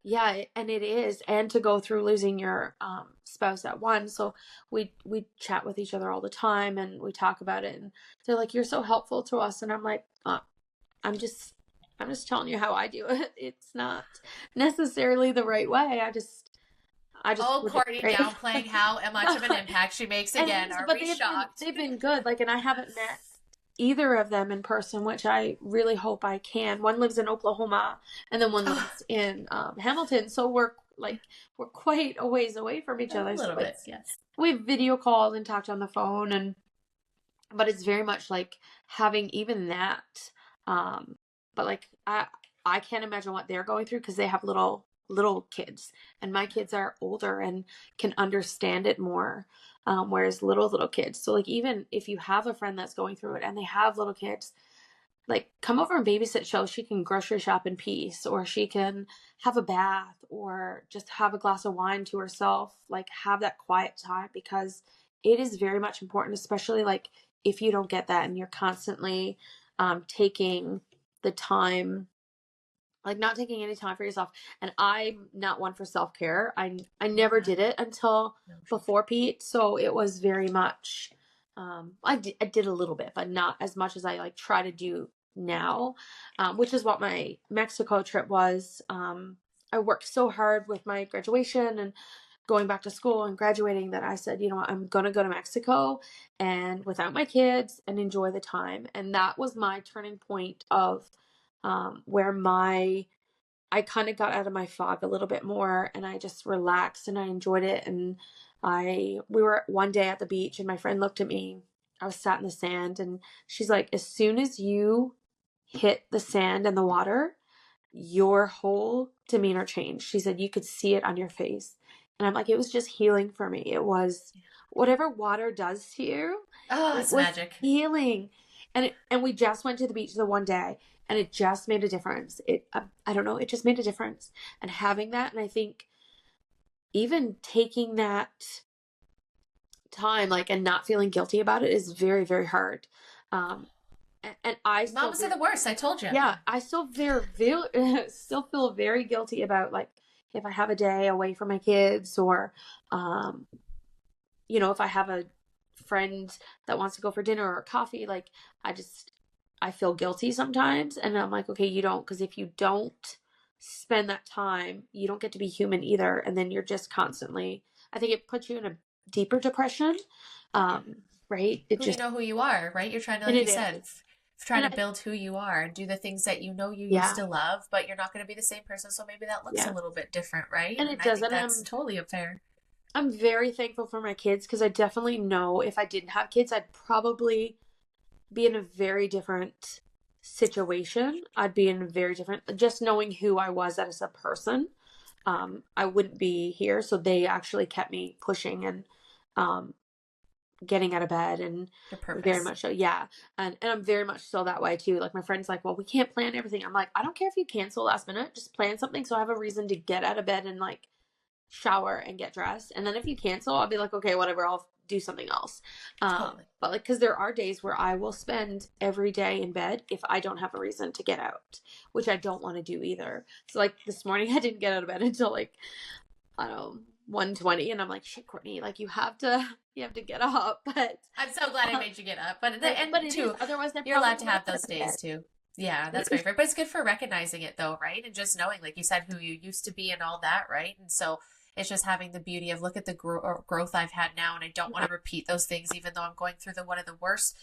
yeah, and it is, and to go through losing your spouse at once. So we chat with each other all the time, and we talk about it. And they're like, "You're so helpful to us," and I'm like, I'm just I'm just telling you how I do it. It's not necessarily the right way. I just Oh, would do Courtney it right. downplaying how much of an impact she makes And again. Are but we shocked? they've been good. Like, and I haven't met either of them in person, which I really hope I can. One lives in Oklahoma, and then one Oh, lives in Hamilton. So we're quite a ways away from each a other. So little bit, yes. we video called and talked on the phone, and but it's very much like having even that. But like I can't imagine what they're going through because they have little kids, and my kids are older and can understand it more. Whereas little kids, so like even if you have a friend that's going through it and they have little kids, like come over and babysit, so she can grocery shop in peace, or she can have a bath, or just have a glass of wine to herself, like have that quiet time, because it is very much important, especially like if you don't get that and you're constantly taking the time, like not taking any time for yourself. And I'm not one for self-care. I never did it until before Pete, so it was very much I did a little bit, but not as much as I like try to do now, which is what my Mexico trip was. I worked so hard with my graduation and going back to school and graduating that I said, you know what, I'm going to go to Mexico and without my kids and enjoy the time. And that was my turning point of where I kind of got out of my fog a little bit more, and I just relaxed and I enjoyed it. And we were one day at the beach and my friend looked at me. I was sat in the sand and she's like, as soon as you hit the sand and the water, your whole demeanor changed. She said, you could see it on your face. And I'm like, it was just healing for me. It was whatever water does to you, Oh, it it's was magic. healing. And we just went to the beach the one day and it just made a difference. I don't know, it just made a difference. And having that, and I think even taking that time, like, and not feeling guilty about it is very, very hard. Um, and I still Mamas are the worst. I told you. yeah, I still still feel very guilty about like if I have a day away from my kids, or um if I have a friend that wants to go for dinner or coffee, like I feel guilty sometimes, and I'm like, okay, you don't, because if you don't spend that time, you don't get to be human either. And then you're just constantly, I think it puts you in a deeper depression. Right. It Who do you just, know who you are, right? You're trying to, and like you it said, is. trying And to I, build who you are and do the things that you know you used yeah. to love, but you're not going to be the same person. So maybe that looks a Yeah. little bit different, right? And And it I does. think And that's totally unfair. I'm very thankful for my kids, because I definitely know if I didn't have kids, I'd probably be in a very different situation. I'd be in a very different, just knowing who I was as a person. I wouldn't be here. So they actually kept me pushing and um, getting out of bed, and Your very purpose. much so. Yeah. And I'm very much still that way too. Like my friends like, well, we can't plan everything. I'm like, I don't care if you cancel last minute, just plan something so I have a reason to get out of bed and like shower and get dressed. And then if you cancel, I'll be like, okay, whatever, I'll do something else. Totally. But like, because there are days where I will spend every day in bed if I don't have a reason to get out, which I don't want to do either. So like this morning, I didn't get out of bed until like, I don't know, 1:20, and I'm like, shit, Courtney, like you have to get up. But I'm so glad I made you get up. But but and it is, too, otherwise I you're probably allowed to would have have been those in bed. days too. Yeah, that's very fair. But it's good for recognizing it though, right? And just knowing, like you said, who you used to be and all that, right? And so it's just having the beauty of look at the growth I've had now, and I don't want Yeah. to repeat those things, even though I'm going through one of the worst,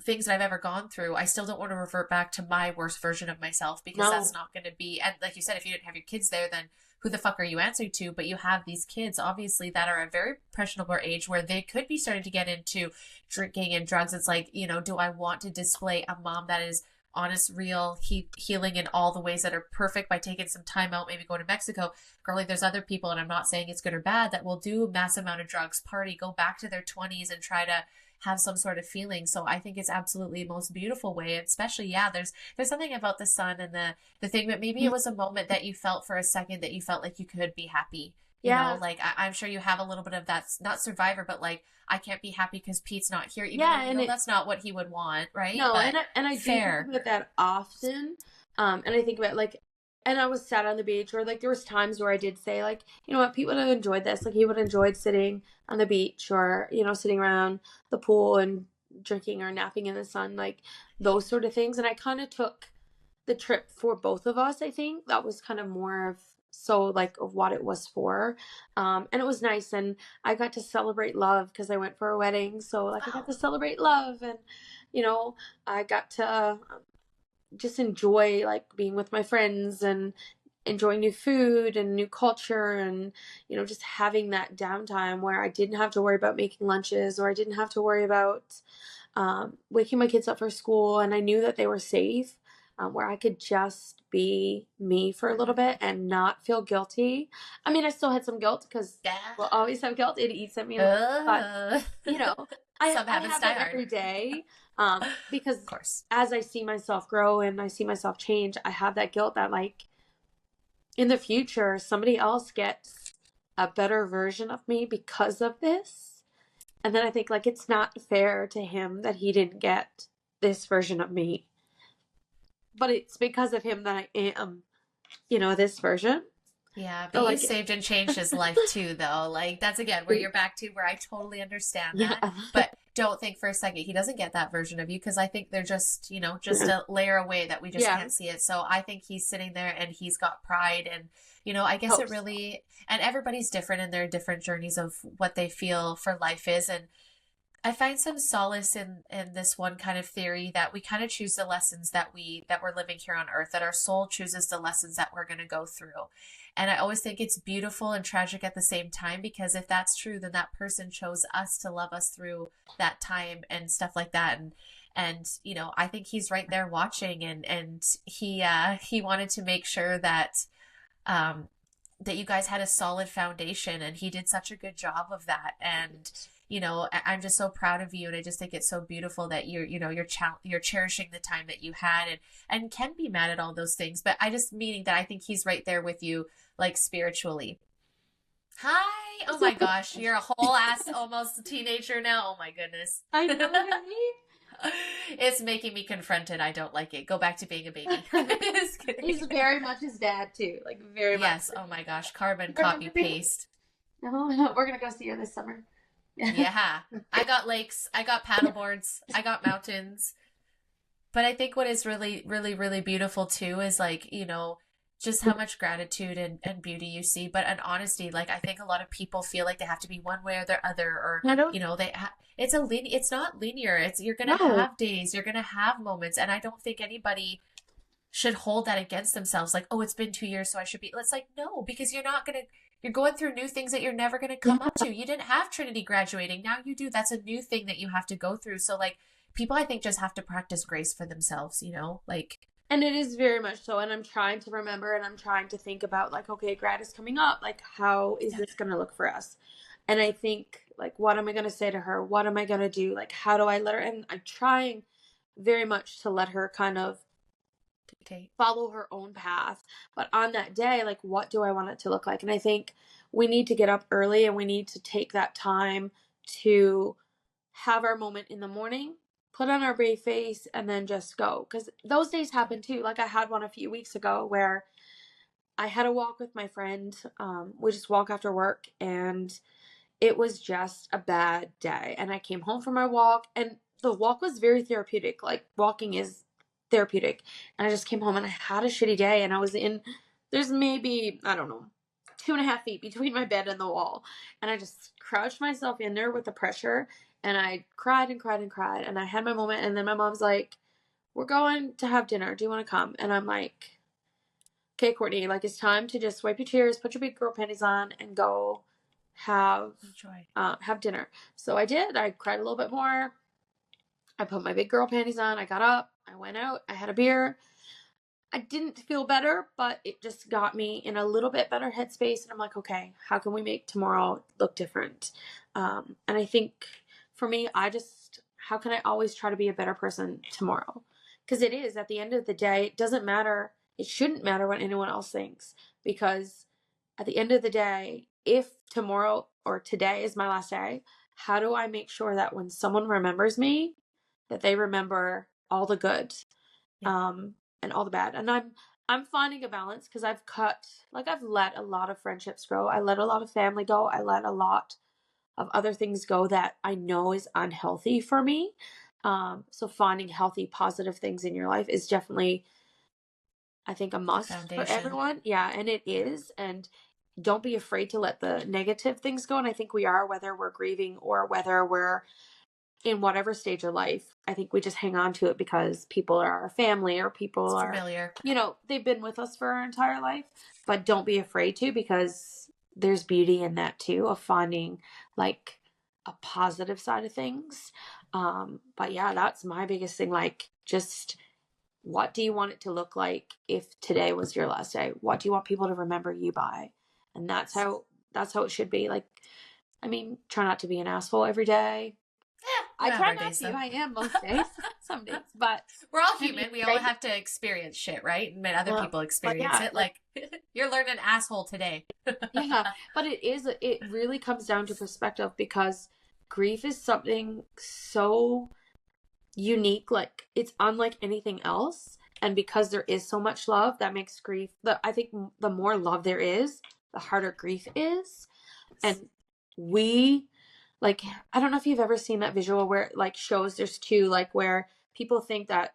things that I've ever gone through. I still don't want to revert back to my worst version of myself because that's No. not going to be. And like you said, if you didn't have your kids there, then who the fuck are you answering to? But you have these kids, obviously, that are a very impressionable age where they could be starting to get into drinking and drugs. It's like, do I want to display a mom that is honest, real, healing in all the ways that are perfect by taking some time out, maybe go to Mexico? Girlie, there's other people, and I'm not saying it's good or bad, that will do a massive amount of drugs, party, go back to their 20s and try to have some sort of feeling. So I think it's absolutely the most beautiful way. And especially, yeah, there's something about the sun and the thing that maybe it was a moment that you felt for a second that you felt like you could be happy. Yeah. Like I'm sure you have a little bit of that, not survivor, but like I can't be happy because Pete's not here, even though Yeah. And that's not what he would want, right? no, But and I do think fair. about that often. And I think about like, and I was sat on the beach, or like there was times where I did say like, you know what, Pete would have enjoyed this. Like he would have enjoyed sitting on the beach, or sitting around the pool and drinking or napping in the sun, like those sort of things. And I kind of took the trip for both of us. I think that was kind of more of so like of what it was for. And it was nice, and I got to celebrate love because I went for a wedding, so like I got Wow. to celebrate love. And I got to just enjoy like being with my friends and enjoying new food and new culture, and just having that downtime where I didn't have to worry about making lunches, or I didn't have to worry about waking my kids up for school, and I knew that they were safe, where I could just be me for a little bit and not feel guilty. I mean, I still had some guilt because Yeah. we'll always have guilt. It eats at me, but you know, Some I habits have die that hard. every day, because Of course. as I see myself grow and I see myself change, I have that guilt that like in the future somebody else gets a better version of me because of this. And then I think like it's not fair to him that he didn't get this version of me. But it's because of him that I am, this version. Yeah, So but you like saved and changed his life too, though. Like, that's again where you're back to where I totally understand yeah. that. But don't think for a second he doesn't get that version of you because I think they're just, just a layer away that we just Yeah. can't see it. So I think he's sitting there and he's got pride. And, I guess it really, and everybody's different in their different journeys of what they feel for life is. And I find some solace in this one kind of theory that we kind of choose the lessons that we're living here on earth, that our soul chooses the lessons that we're going to go through. And I always think it's beautiful and tragic at the same time, because if that's true, then that person chose us to love us through that time and stuff like that. And I think he's right there watching, and he wanted to make sure um that you guys had a solid foundation, and he did such a good job of that. And I'm just so proud of you, and I just think it's so beautiful that you're cherishing the time that you had, and can be mad at all those things, but I just meaning that I think he's right there with you, like spiritually. Hi. Oh my gosh, you're a whole ass almost teenager now. Oh my goodness. I know what I mean. It's making me confronted. I don't like it. Go back to being a baby. He's very much his dad too, like very much. Yes. Oh my gosh, carbon copy paste. No, we're gonna go see her this summer. Yeah. I got lakes, I got paddle boards, I got mountains. But I think what is really, really, really beautiful too is like, just how much gratitude and beauty you see, but an honesty. Like I think a lot of people feel like they have to be one way or the other, or I don't it's not linear. It's you're gonna know. have days, you're gonna have moments, and I don't think anybody should hold that against themselves. Like, oh, it's been 2 years, so I should be. It's like no, because you're going through new things that you're never gonna Yeah. come up to. You didn't have Trinity graduating, now you do. That's a new thing that you have to go through. So like people, I think, just have to practice grace for themselves. Like And it is very much so. And I'm trying to remember and I'm trying to think about like, okay, grad is coming up. Like, how is this going to look for us? And I think, like, what am I going to say to her? What am I going to do? Like, how do I let her? And I'm trying very much to let her kind of dictate. follow her own path. But on that day, like, what do I want it to look like? And I think we need to get up early and we need to take that time to have our moment in the morning, put on our brave face, and then just go. Because those days happen too. Like I had one a few weeks ago where I had a walk with my friend. We just walk after work, and it was just a bad day. And I came home from my walk, and the walk was very therapeutic. Like walking is therapeutic. And I just came home and I had a shitty day, and I was there's maybe, I don't know, 2.5 feet between my bed and the wall. And I just crouched myself in there with the pressure, and I cried and cried and cried. And I had my moment. And then my mom's like, we're going to have dinner. Do you want to come? And I'm like, okay, Courtney, like it's time to just wipe your tears, put your big girl panties on, and go Enjoy. have dinner. So I did. I cried a little bit more. I put my big girl panties on. I got up. I went out. I had a beer. I didn't feel better, but it just got me in a little bit better headspace. And I'm like, okay, how can we make tomorrow look different? And I think for me, how can I always try to be a better person tomorrow? Because it is, at the end of the day, it doesn't matter. It shouldn't matter what anyone else thinks. Because at the end of the day, if tomorrow or today is my last day, how do I make sure that when someone remembers me, that they remember all the good? Yeah. And all the bad. And I'm finding a balance because I've let a lot of friendships go. I let a lot of family go. I let a lot of other things go that I know is unhealthy for me. So finding healthy, positive things in your life is definitely, I think, a The must for foundation. everyone. Yeah, and it is. And don't be afraid to let the negative things go. And I think we are, whether we're grieving or whether we're in whatever stage of life. I think we just hang on to it because people are our family, or people It's are, familiar. they've been with us for our entire life. But don't be afraid to, because there's beauty in that too, of finding like a positive side of things. But yeah, that's my biggest thing. Like, just what do you want it to look like if today was your last day? What do you want people to remember you by? And that's how it should be. Like, I mean, try not to be an asshole every day. We I have try our not days to. though. I am most days. Some days, but We're all to be human. We all afraid. have to experience shit, right? And other people But experience yeah, it. like, Like you're learning asshole today. yeah, but it really comes down to perspective, because grief is something so unique. Like, it's unlike anything else. And because there is so much love, that makes grief, I think the more love there is, the harder grief is. And we, like, I don't know if you've ever seen that visual where it, like, shows there's two, like, where people think that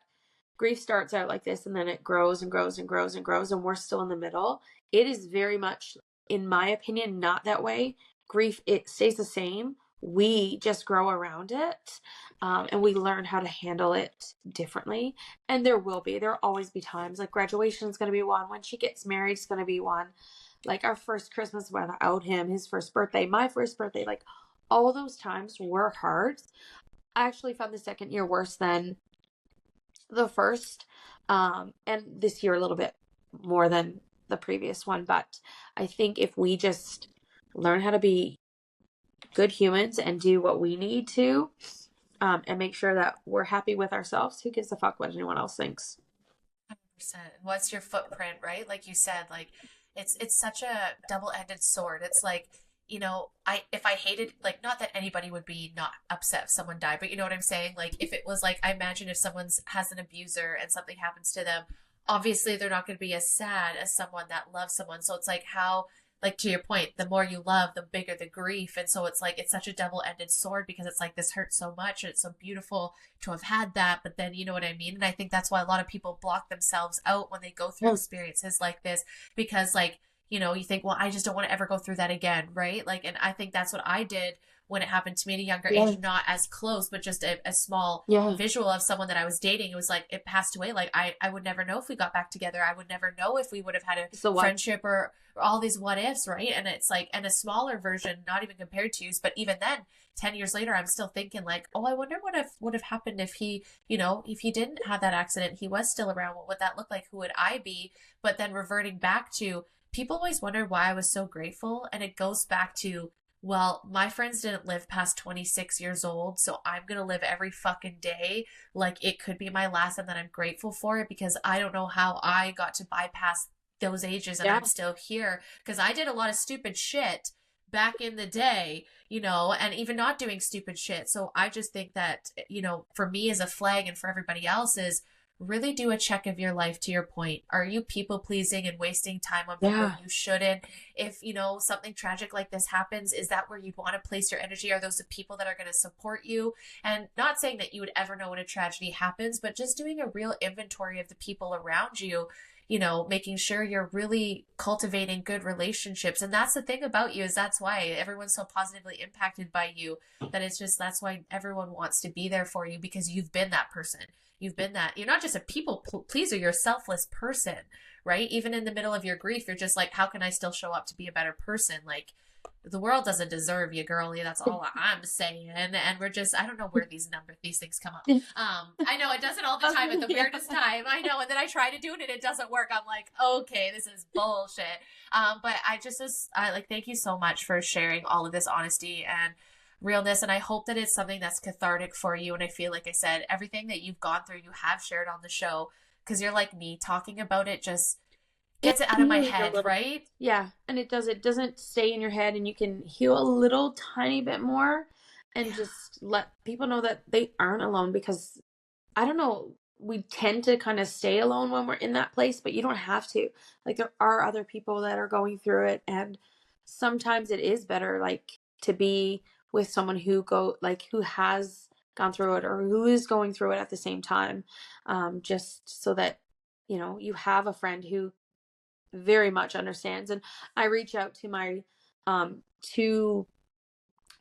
grief starts out like this and then it grows and grows and grows and grows, and we're still in the middle. It is very much, in my opinion, not that way. Grief, it stays the same. We just grow around it, and we learn how to handle it differently. And there'll always be times, like graduation is going to be one. When she gets married is going to be one. Like our first Christmas without him, his first birthday, my first birthday, like all those times were hard. I actually found the second year worse than the first, and this year a little bit more than the previous one. But I think if we just learn how to be good humans and do what we need to, and make sure that we're happy with ourselves, who gives a fuck what anyone else thinks? 100%. What's your footprint, right? Like you said, like it's such a double-ended sword. It's like, I if I hated, like, not that anybody would be not upset if someone died, but you know what I'm saying? Like if it was like, I imagine if someone's has an abuser and something happens to them, obviously they're not going to be as sad as someone that loves someone. So it's like, how like to your point, the more you love, the bigger the grief. And so it's like, it's such a double-ended sword because it's like, this hurts so much and it's so beautiful to have had that. But then, you know what I mean? And I think that's why a lot of people block themselves out when they go through experiences like this, because like, you know, you think, well, I just don't want to ever go through that again. Right. Like, and I think that's what I did when it happened to me at a younger Yeah. age, not as close, but just a small Yeah. visual of someone that I was dating. It was like, it passed away. Like I would never know if we got back together. I would never know if we would have had a So what? friendship or all these what ifs, right? And it's like, and a smaller version, not even compared to you, but even then, 10 years later, I'm still thinking like, oh, I wonder what if would have happened if he, you know, if he didn't have that accident, he was still around, what would that look like? Who would I be? But then reverting back to, people always wonder why I was so grateful. And it goes back to, well, my friends didn't live past 26 years old, so I'm going to live every fucking day like it could be my last and that I'm grateful for it, because I don't know how I got to bypass those ages and Yeah. I'm still here, because I did a lot of stupid shit back in the day, you know, and even not doing stupid shit. So I just think that, you know, for me as a flag and for everybody else is, really do a check of your life. To your point, are you people pleasing and wasting time on people Yeah. you shouldn't? If you know something tragic like this happens, is that where you'd want to place your energy? Are those the people that are going to support you? And not saying that you would ever know when a tragedy happens, but just doing a real inventory of the people around you, you know, making sure you're really cultivating good relationships. And that's the thing about you, is that's why everyone's so positively impacted by you, that it's just, that's why everyone wants to be there for you, because you've been that person. You've been that. You're not just a people pleaser, you're a selfless person, right? Even in the middle of your grief, you're just like, how can I still show up to be a better person? Like, the world doesn't deserve you, girlie. That's all I'm saying. And we're just, I don't know where these things come up. I know it does it all the time at the weirdest time. I know. And then I try to do it and it doesn't work. I'm like, okay, this is bullshit. But I like, thank you so much for sharing all of this honesty and realness. And I hope that it's something that's cathartic for you. And I feel like I said, everything that you've gone through, you have shared on the show, because you're like me, talking about it just gets it out of my head, right? Yeah. And it doesn't stay in your head, and you can heal a little tiny bit more and just let people know that they aren't alone. Because I don't know, we tend to kind of stay alone when we're in that place, but you don't have to. Like, there are other people that are going through it, and sometimes it is better, like, to be with someone who has gone through it or who is going through it at the same time, just so that, you know, you have a friend who very much understands. And I reach out to my two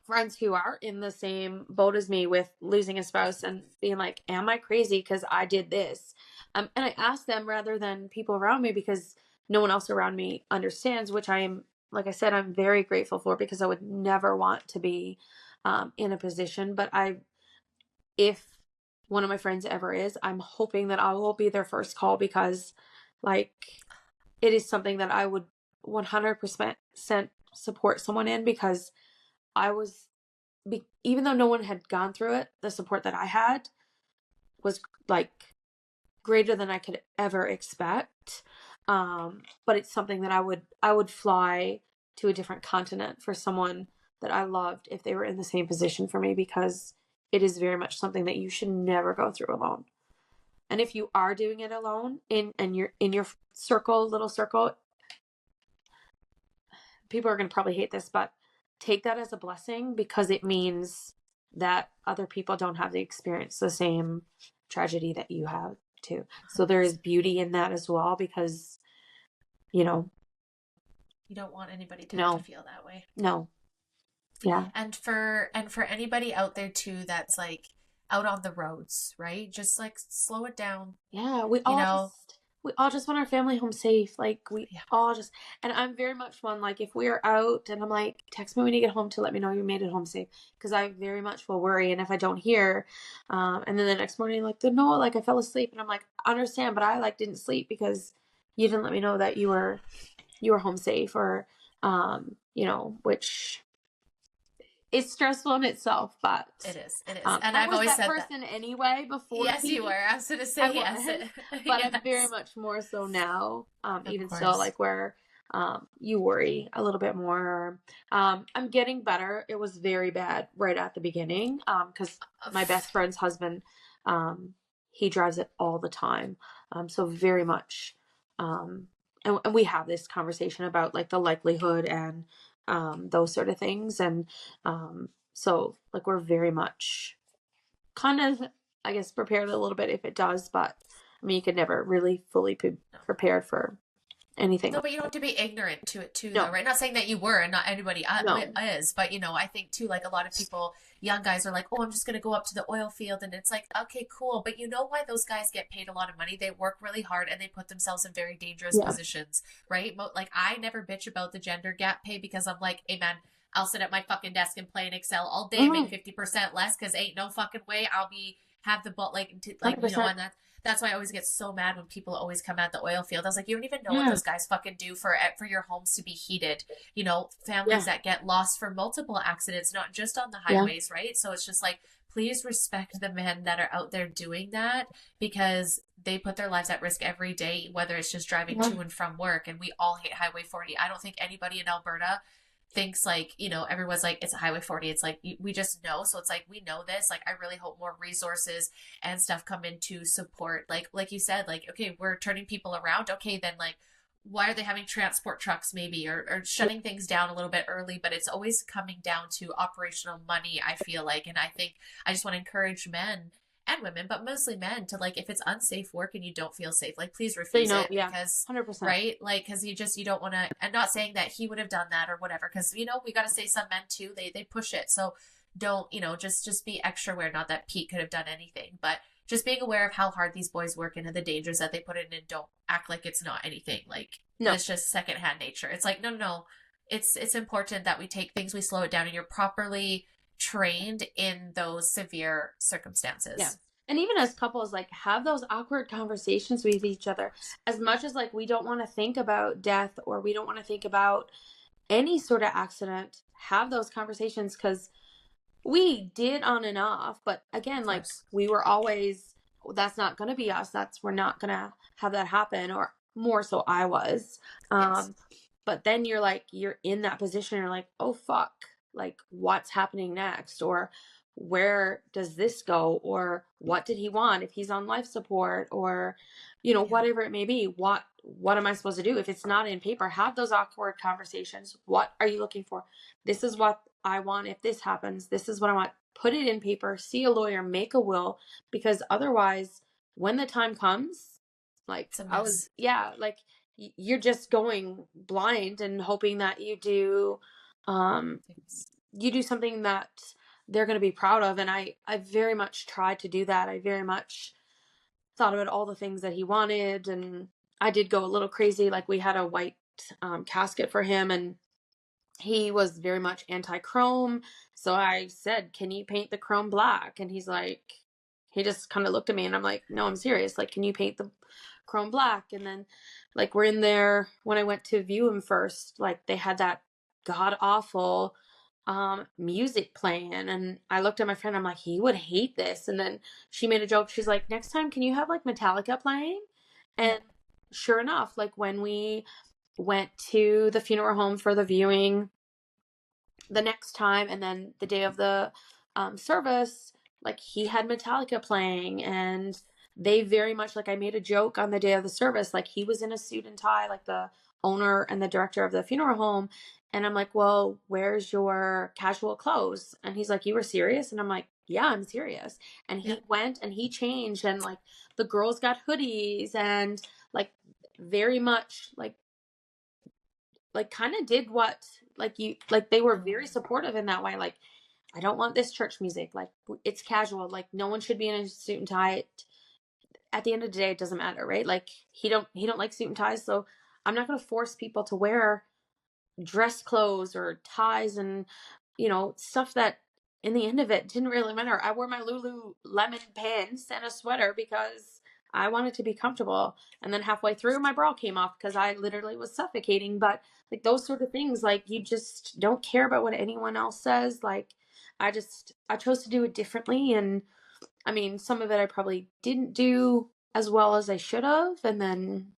friends who are in the same boat as me with losing a spouse and being like, am I crazy because I did this? And I ask them rather than people around me, because no one else around me understands, which I am, like I said, I'm very grateful for, because I would never want to be in a position. But if one of my friends ever is, I'm hoping that I will be their first call, because like, it is something that I would 100% support someone in, because I was, even though no one had gone through it, the support that I had was like greater than I could ever expect. But it's something that I would fly to a different continent for someone that I loved if they were in the same position for me, because it is very much something that you should never go through alone. And if you are doing it alone and you're in your little circle, people are going to probably hate this, but take that as a blessing, because it means that other people don't have the experience the same tragedy that you have too. So there is beauty in that as well, because, you know, you don't want anybody to have to feel that way. No. Yeah. And for anybody out there too that's like out on the roads, right? Just like slow it down. Yeah, we all just want our family home safe. Like, we all just, and I'm very much one, like, if we are out and I'm like, text me when you get home to let me know you made it home safe, because I very much will worry. And if I don't hear, and then the next morning, like, no, like, I fell asleep, and I'm like, I understand, but I like didn't sleep because you didn't let me know that you were home safe, or, you know, which it's stressful in itself, but it is. And I've always said that person anyway before. Yes, you were. I was going to say yes, but yes. I'm very much more so now. Even still, like, where you worry a little bit more. I'm getting better. It was very bad right at the beginning, because my best friend's husband, he drives it all the time. So very much am and we have this conversation about like the likelihood and those sort of things. And so like we're very much kind of, I guess, prepared a little bit if it does, but I mean, you could never really fully prepared for anything No, like but you don't that. have to be ignorant to it too, though, No, right? Not saying that you were, and not anybody no, is, but I think too, like a lot of people, young guys are like, oh, I'm just gonna go up to the oil field, and it's like, okay, cool, but you know why those guys get paid a lot of money? They work really hard and they put themselves in very dangerous yeah, positions, right? Like I never bitch about the gender gap pay because I'm like, hey man, I'll sit at my fucking desk and play in Excel all day and make mm-hmm, 50% less because ain't no fucking way I'll be have the butt like 100%. and that's why I always get so mad when people always come at the oil field. I was like, you don't even know what Yeah, those guys fucking do for your homes to be heated. Families yeah, that get lost for multiple accidents, not just on the yeah, highways, right? So it's just like, please respect the men that are out there doing that because they put their lives at risk every day, whether it's just driving yeah, to and from work. And we all hate Highway 40. I don't think anybody in Alberta thinks like everyone's like it's a highway 40. It's like we just know, so it's like we know this. Like I really hope more resources and stuff come in to support, like you said, like okay, we're turning people around, okay, then like why are they having transport trucks maybe, or yeah. shutting things down a little bit early? But it's always coming down to operational money, I feel like. And I think I just want to encourage men and women, but mostly men, to like, if it's unsafe work and you don't feel safe, like please So, you refuse know, it yeah, because 100%. right, like because you don't want to. I'm not saying that he would have done that or whatever, because we got to say some men too, they push it. So don't, just be extra aware. Not that Pete could have done anything, but just being aware of how hard these boys work and the dangers that they put in, and don't act like it's not anything, like No, it's just secondhand nature. It's like, no, no, no, it's important that we take things, we slow it down, and you're properly trained in those severe yeah. circumstances. And even as couples, like have those awkward conversations with each other. As much as like we don't want to think about death or we don't want to think about any sort of accident, have those conversations because we did on and off. But again, Of like course. we were always, that's not going to be us. We're not going to have that happen. Or more so, I was. Yes. Um, but then you're like, you're in that position. You're like, oh, fuck. Like, what's happening next? Or where does this go? Or what did he want if he's on life support? Or, Yeah. whatever it may be. What am I supposed to do? If it's not in paper, have those awkward conversations. What are you looking for? This is what I want. If this happens, this is what I want. Put it in paper, see a lawyer, make a will, because otherwise, when the time comes, like It's a I was, mess. yeah, like you're just going blind and hoping that um, Yes. you do something that they're going to be proud of. And I very much tried to do that. I very much thought about all the things that he wanted. And I did go a little crazy. Like we had a white casket for him, and he was very much anti-chrome. So I said, can you paint the chrome black? And he's like, he just kind of looked at me, and I'm like, no, I'm serious. Like, can you paint the chrome black? And then like we're in there, when I went to view him first, like they had that god awful music playing, and I looked at my friend, I'm like, he would hate this. And then she made a joke, she's like, next time can you have like Metallica playing? Yeah. And sure enough, like when we went to the funeral home for the viewing the next time, and then the day of the service, like he had Metallica playing. And they very much, like I made a joke on the day of the service, like he was in a suit and tie, like the owner and the director of the funeral home. And I'm like, well, where's your casual clothes? And he's like, you were serious? And I'm like, yeah, I'm serious. And Yeah. he went and he changed, and like the girls got hoodies, and like very much like kind of did what, like you, like they were very supportive in that way. Like, I don't want this church music, like it's casual, like no one should be in a suit and tie. At the end of the day, it doesn't matter, right? Like he don't like suit and ties, so I'm not going to force people to wear dress clothes or ties and stuff that in the end of it didn't really matter. I wore my Lululemon pants and a sweater because I wanted to be comfortable. And then halfway through, my bra came off because I literally was suffocating. But like those sort of things, like you just don't care about what anyone else says. Like I chose to do it differently. And I mean, some of it I probably didn't do as well as I should have. And then,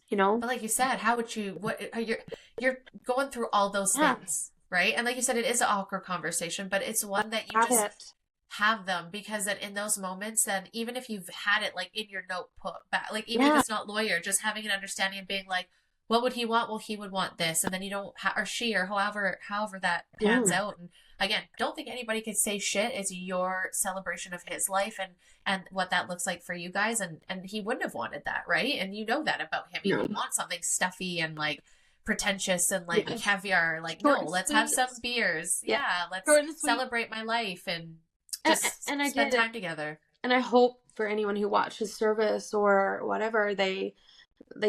you know, But like you said, how would you? What are you're going through all those yeah, things, right? And like you said, it is an awkward conversation, but it's one that you have just it. have them, because then in those moments, then even if you've had it like in your notebook back, like even if Yeah. it's not lawyer, just having an understanding and being like, what would he want? Well, he would want this, and then you don't or she, or however that pans Yeah. out. And again, don't think anybody could say shit. It's your celebration of his life and what that looks like for you guys, and he wouldn't have wanted that, right? And you know that about him. He No. would want something stuffy and like pretentious and like Yes. caviar. Like, Short no, and let's have sweet. some beers. Yeah. Yeah, let's Short and sweet. celebrate my life and And, just and I spend did. time together. And I hope for anyone who watched his service or whatever, they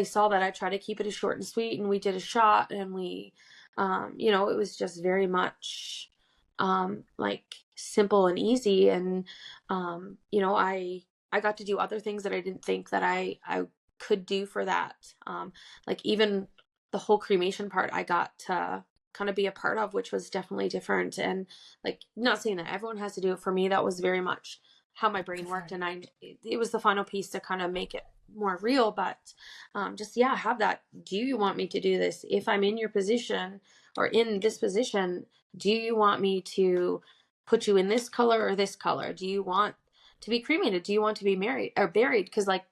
saw that I try to keep it as short and sweet, and we did a shot, and we, you know, it was just very much, like simple and easy. And, you know, I got to do other things that I didn't think that I could do for that. Like even the whole cremation part, I got to kind of be a part of, which was definitely different. And like, not saying that everyone has to do it. For me, that was very much how my brain worked, and it was the final piece to kind of make it more real. But just, yeah, have that. Do you want me to do this? If I'm in your position or in this position, do you want me to put you in this color or this color? Do you want to be cremated? Do you want to be married or buried? Because like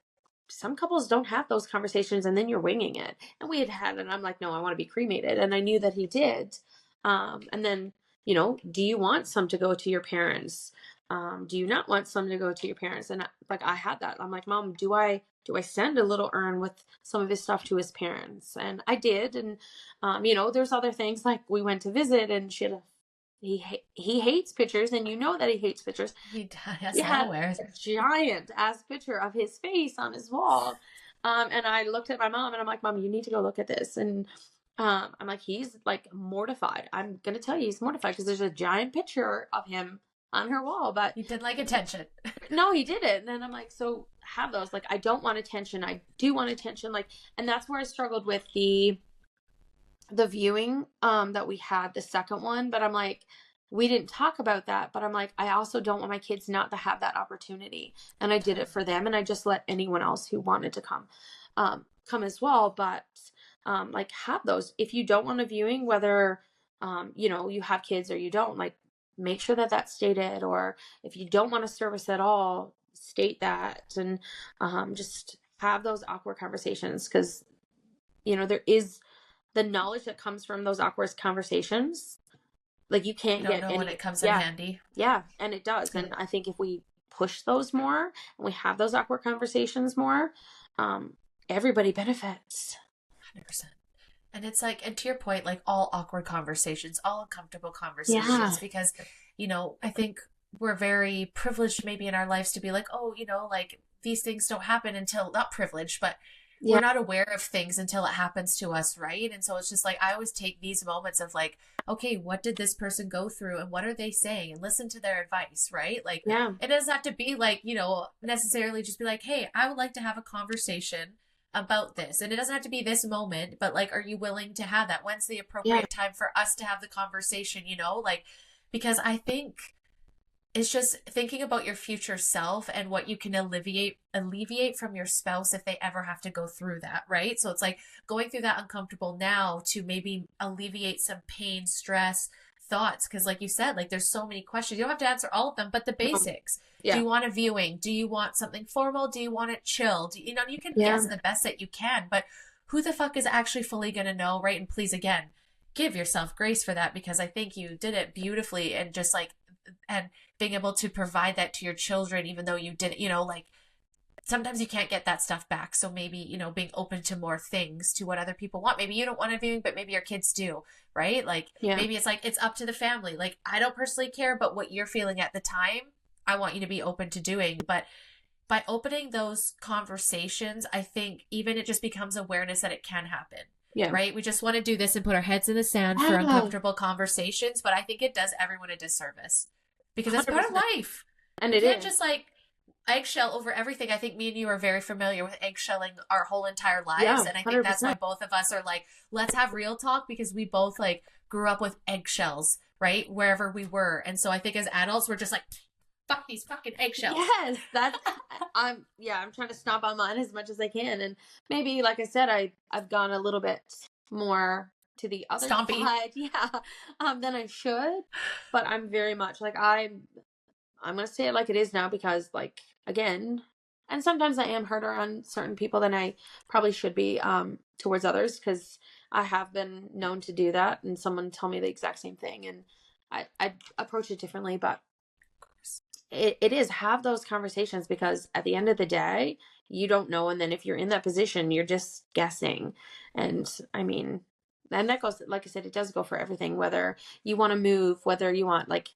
some couples don't have those conversations, and then you're winging it. And we had, and I'm like, no, I want to be cremated. And I knew that he did. And then, you know, do you want some to go to your parents? Do you not want some to go to your parents? And like, I had that. I'm like, Mom, do I send a little urn with some of his stuff to his parents? And I did. And, you know, there's other things, like we went to visit, and he hates pictures, and you know that he hates pictures. He does. He had Aware. a giant ass picture of his face on his wall. And I looked at my mom, and I'm like, Mom, you need to go look at this. And I'm like, he's like mortified. I'm gonna tell you, he's mortified because there's a giant picture of him on her wall. But He did like attention. no, he didn't. And then I'm like, so have those. Like, I don't want attention. I do want attention. Like, and that's where I struggled with the viewing that we had, the second one. But I'm like, we didn't talk about that. But I'm like, I also don't want my kids not to have that opportunity. And I did it for them, and I just let anyone else who wanted to come as well. But like, have those. If you don't want a viewing, whether you know, you have kids or you don't, like, make sure that that's stated. Or if you don't want a service at all, state that. And just have those awkward conversations, because you know, there is the knowledge that comes from those awkward conversations. Like, you can't You don't get know any. when it comes in handy. Yeah, and it does. And I think if we push those more and we have those awkward conversations more, everybody benefits. 100%. And it's like, and to your point, like all awkward conversations, all uncomfortable conversations, Yeah. because, you know, I think we're very privileged maybe in our lives to be like, oh, you know, like these things don't happen until, not privileged, but Yeah. we're not aware of things until it happens to us, right? And so it's just like, I always take these moments of like, okay, what did this person go through and what are they saying, and listen to their advice, right? Like, Yeah. it doesn't have to be like, you know, necessarily just be like, hey, I would like to have a conversation about this. And it doesn't have to be this moment, but like, are you willing to have that? When's the appropriate time for us to have the conversation, you know? Like, because I think it's just thinking about your future self and what you can alleviate from your spouse if they ever have to go through that, right? So it's like going through that uncomfortable now to maybe alleviate some pain, stress, thoughts. Because like you said, like there's so many questions. You don't have to answer all of them, but the basics. Yeah. Do you want a viewing? Do you want something formal? Do you want it chill? You know, you can guess the best that you can, but who the fuck is actually fully going to know, right? And please, again, give yourself grace for that, because I think you did it beautifully, and just like, and being able to provide that to your children, even though you didn't, you know, like sometimes you can't get that stuff back. So maybe, you know, being open to more things, to what other people want. Maybe you don't want a viewing, but maybe your kids do, right? Like maybe it's like, it's up to the family. Like, I don't personally care, but what you're feeling at the time, I want you to be open to doing. But by opening those conversations, I think even it just becomes awareness that it can happen. Yeah. Right? We just want to do this and put our heads in the sand for uncomfortable conversations, but I think it does everyone a disservice, because it's 100%. Part of life. And you can't just like eggshell over everything. I think me and you are very familiar with eggshelling our whole entire lives. Yeah, and I think 100%. That's why both of us are like, let's have real talk, because we both like grew up with eggshells, right? Wherever we were. And so I think as adults, we're just like, fuck these fucking eggshells. Yes, that's I'm trying to stomp on mine as much as I can. And maybe, like I said, I've gone a little bit more to the other side, than I should. But I'm very much like, I'm I'm going to say it like it is now because, like, again, and sometimes I am harder on certain people than I probably should be towards others, because I have been known to do that and someone tell me the exact same thing, and I approach it differently. But it is, have those conversations, because at the end of the day, you don't know. And then if you're in that position, you're just guessing. And I mean, and that goes, like I said, it does go for everything, whether you want to move, whether you want like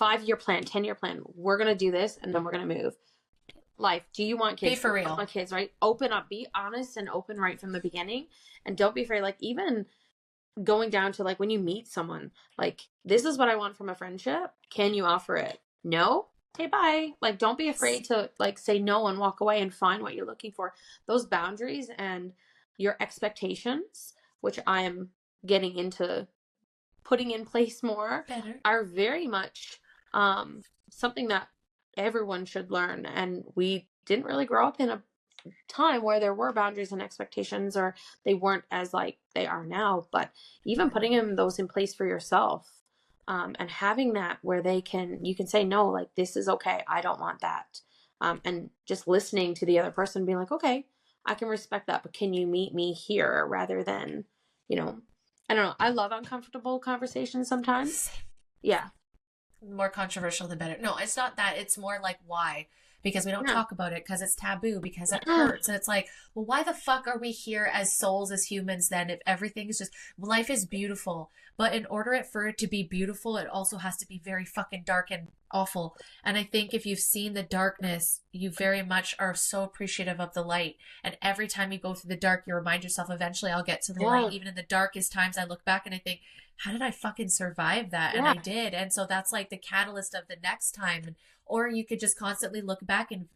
5-year plan, 10-year plan, we're going to do this and then we're going to move. Life, do you want kids? Be for real. Want kids, right? Open up, be honest and open right from the beginning, and don't be afraid. Like, even going down to like when you meet someone, like, this is what I want from a friendship. Can you offer it? No? Okay, bye. Like, don't be afraid to like say no and walk away and find what you're looking for. Those boundaries and your expectations, which I am getting into putting in place more, Better. are very much something that everyone should learn. And we didn't really grow up in a time where there were boundaries and expectations, or they weren't as like they are now. But even putting those in place for yourself, and having that where you can say no, like, this is okay, I don't want that, and just listening to the other person, being like, okay, I can respect that, but can you meet me here, rather than, you know, I don't know, I love uncomfortable conversations sometimes. Yeah. More controversial the better. No, it's not that. It's more like, why? Because we don't talk about it, because it's taboo, because it hurts. And it's like, well, why the fuck are we here as souls, as humans, then, if everything is just, life is beautiful, but in order for it to be beautiful, it also has to be very fucking dark and awful. And I think if you've seen the darkness, you very much are so appreciative of the light. And every time you go through the dark, you remind yourself, eventually I'll get to the light. Even in the darkest times, I look back and I think, how did I fucking survive that? And I did. And so that's like the catalyst of the next time. Or you could just constantly look back, and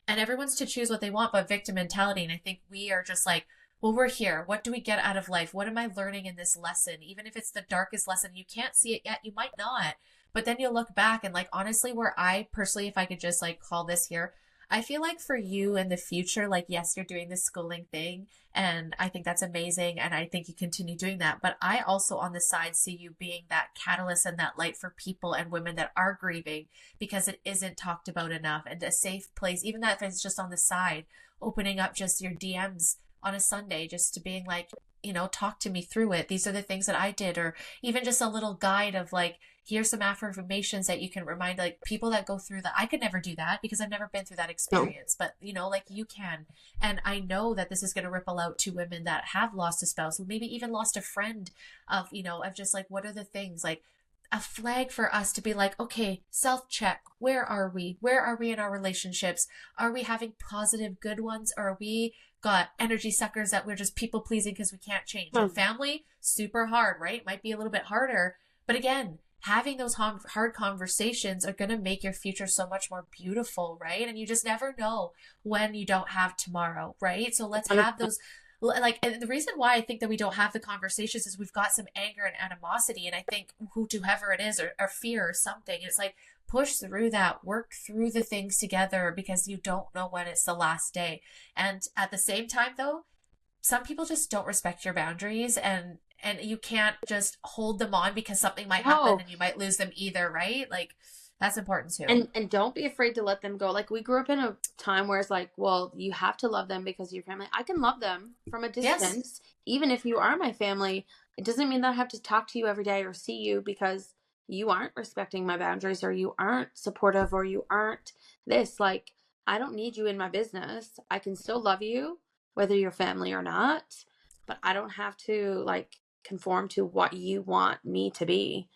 everyone's to choose what they want, but victim mentality. And I think we are just like, well, we're here. What do we get out of life? What am I learning in this lesson? Even if it's the darkest lesson, you can't see it yet. You might not. But then you'll look back and, like, honestly, where I personally, if I could just like call this here, I feel like for you in the future, like, yes, you're doing this schooling thing, and I think that's amazing, and I think you continue doing that. But I also on the side see you being that catalyst and that light for people and women that are grieving, because it isn't talked about enough, and a safe place, even that if it's just on the side, opening up just your DMs on a Sunday, just to being like, you know, talk to me through it. These are the things that I did, or even just a little guide of like, here's some affirmations that you can remind, like, people that go through that. I could never do that because I've never been through that experience, but you know, like, you can. And I know that this is going to ripple out to women that have lost a spouse, maybe even lost a friend, of, you know, of just like, what are the things, like a flag for us to be like, okay, self-check. Where are we? Where are we in our relationships? Are we having positive, good ones? Or are we got energy suckers that we're just people pleasing because we can't change? And family, super hard, right? Might be a little bit harder. But again, having those hard conversations are going to make your future so much more beautiful, right? And you just never know when you don't have tomorrow, right? So let's have those, like, and the reason why I think that we don't have the conversations is we've got some anger and animosity. And I think whoever it is, or fear or something, it's like, push through that, work through the things together, because you don't know when it's the last day. And at the same time, though, some people just don't respect your boundaries, and you can't just hold them on because something might happen and you might lose them either, right? Like, that's important too. And don't be afraid to let them go. Like, we grew up in a time where it's like, well, you have to love them because of your family. I can love them from a distance. Yes. Even if you are my family, it doesn't mean that I have to talk to you every day or see you because you aren't respecting my boundaries, or you aren't supportive, or you aren't this. Like, I don't need you in my business. I can still love you whether you're family or not, but I don't have to like conform to what you want me to be.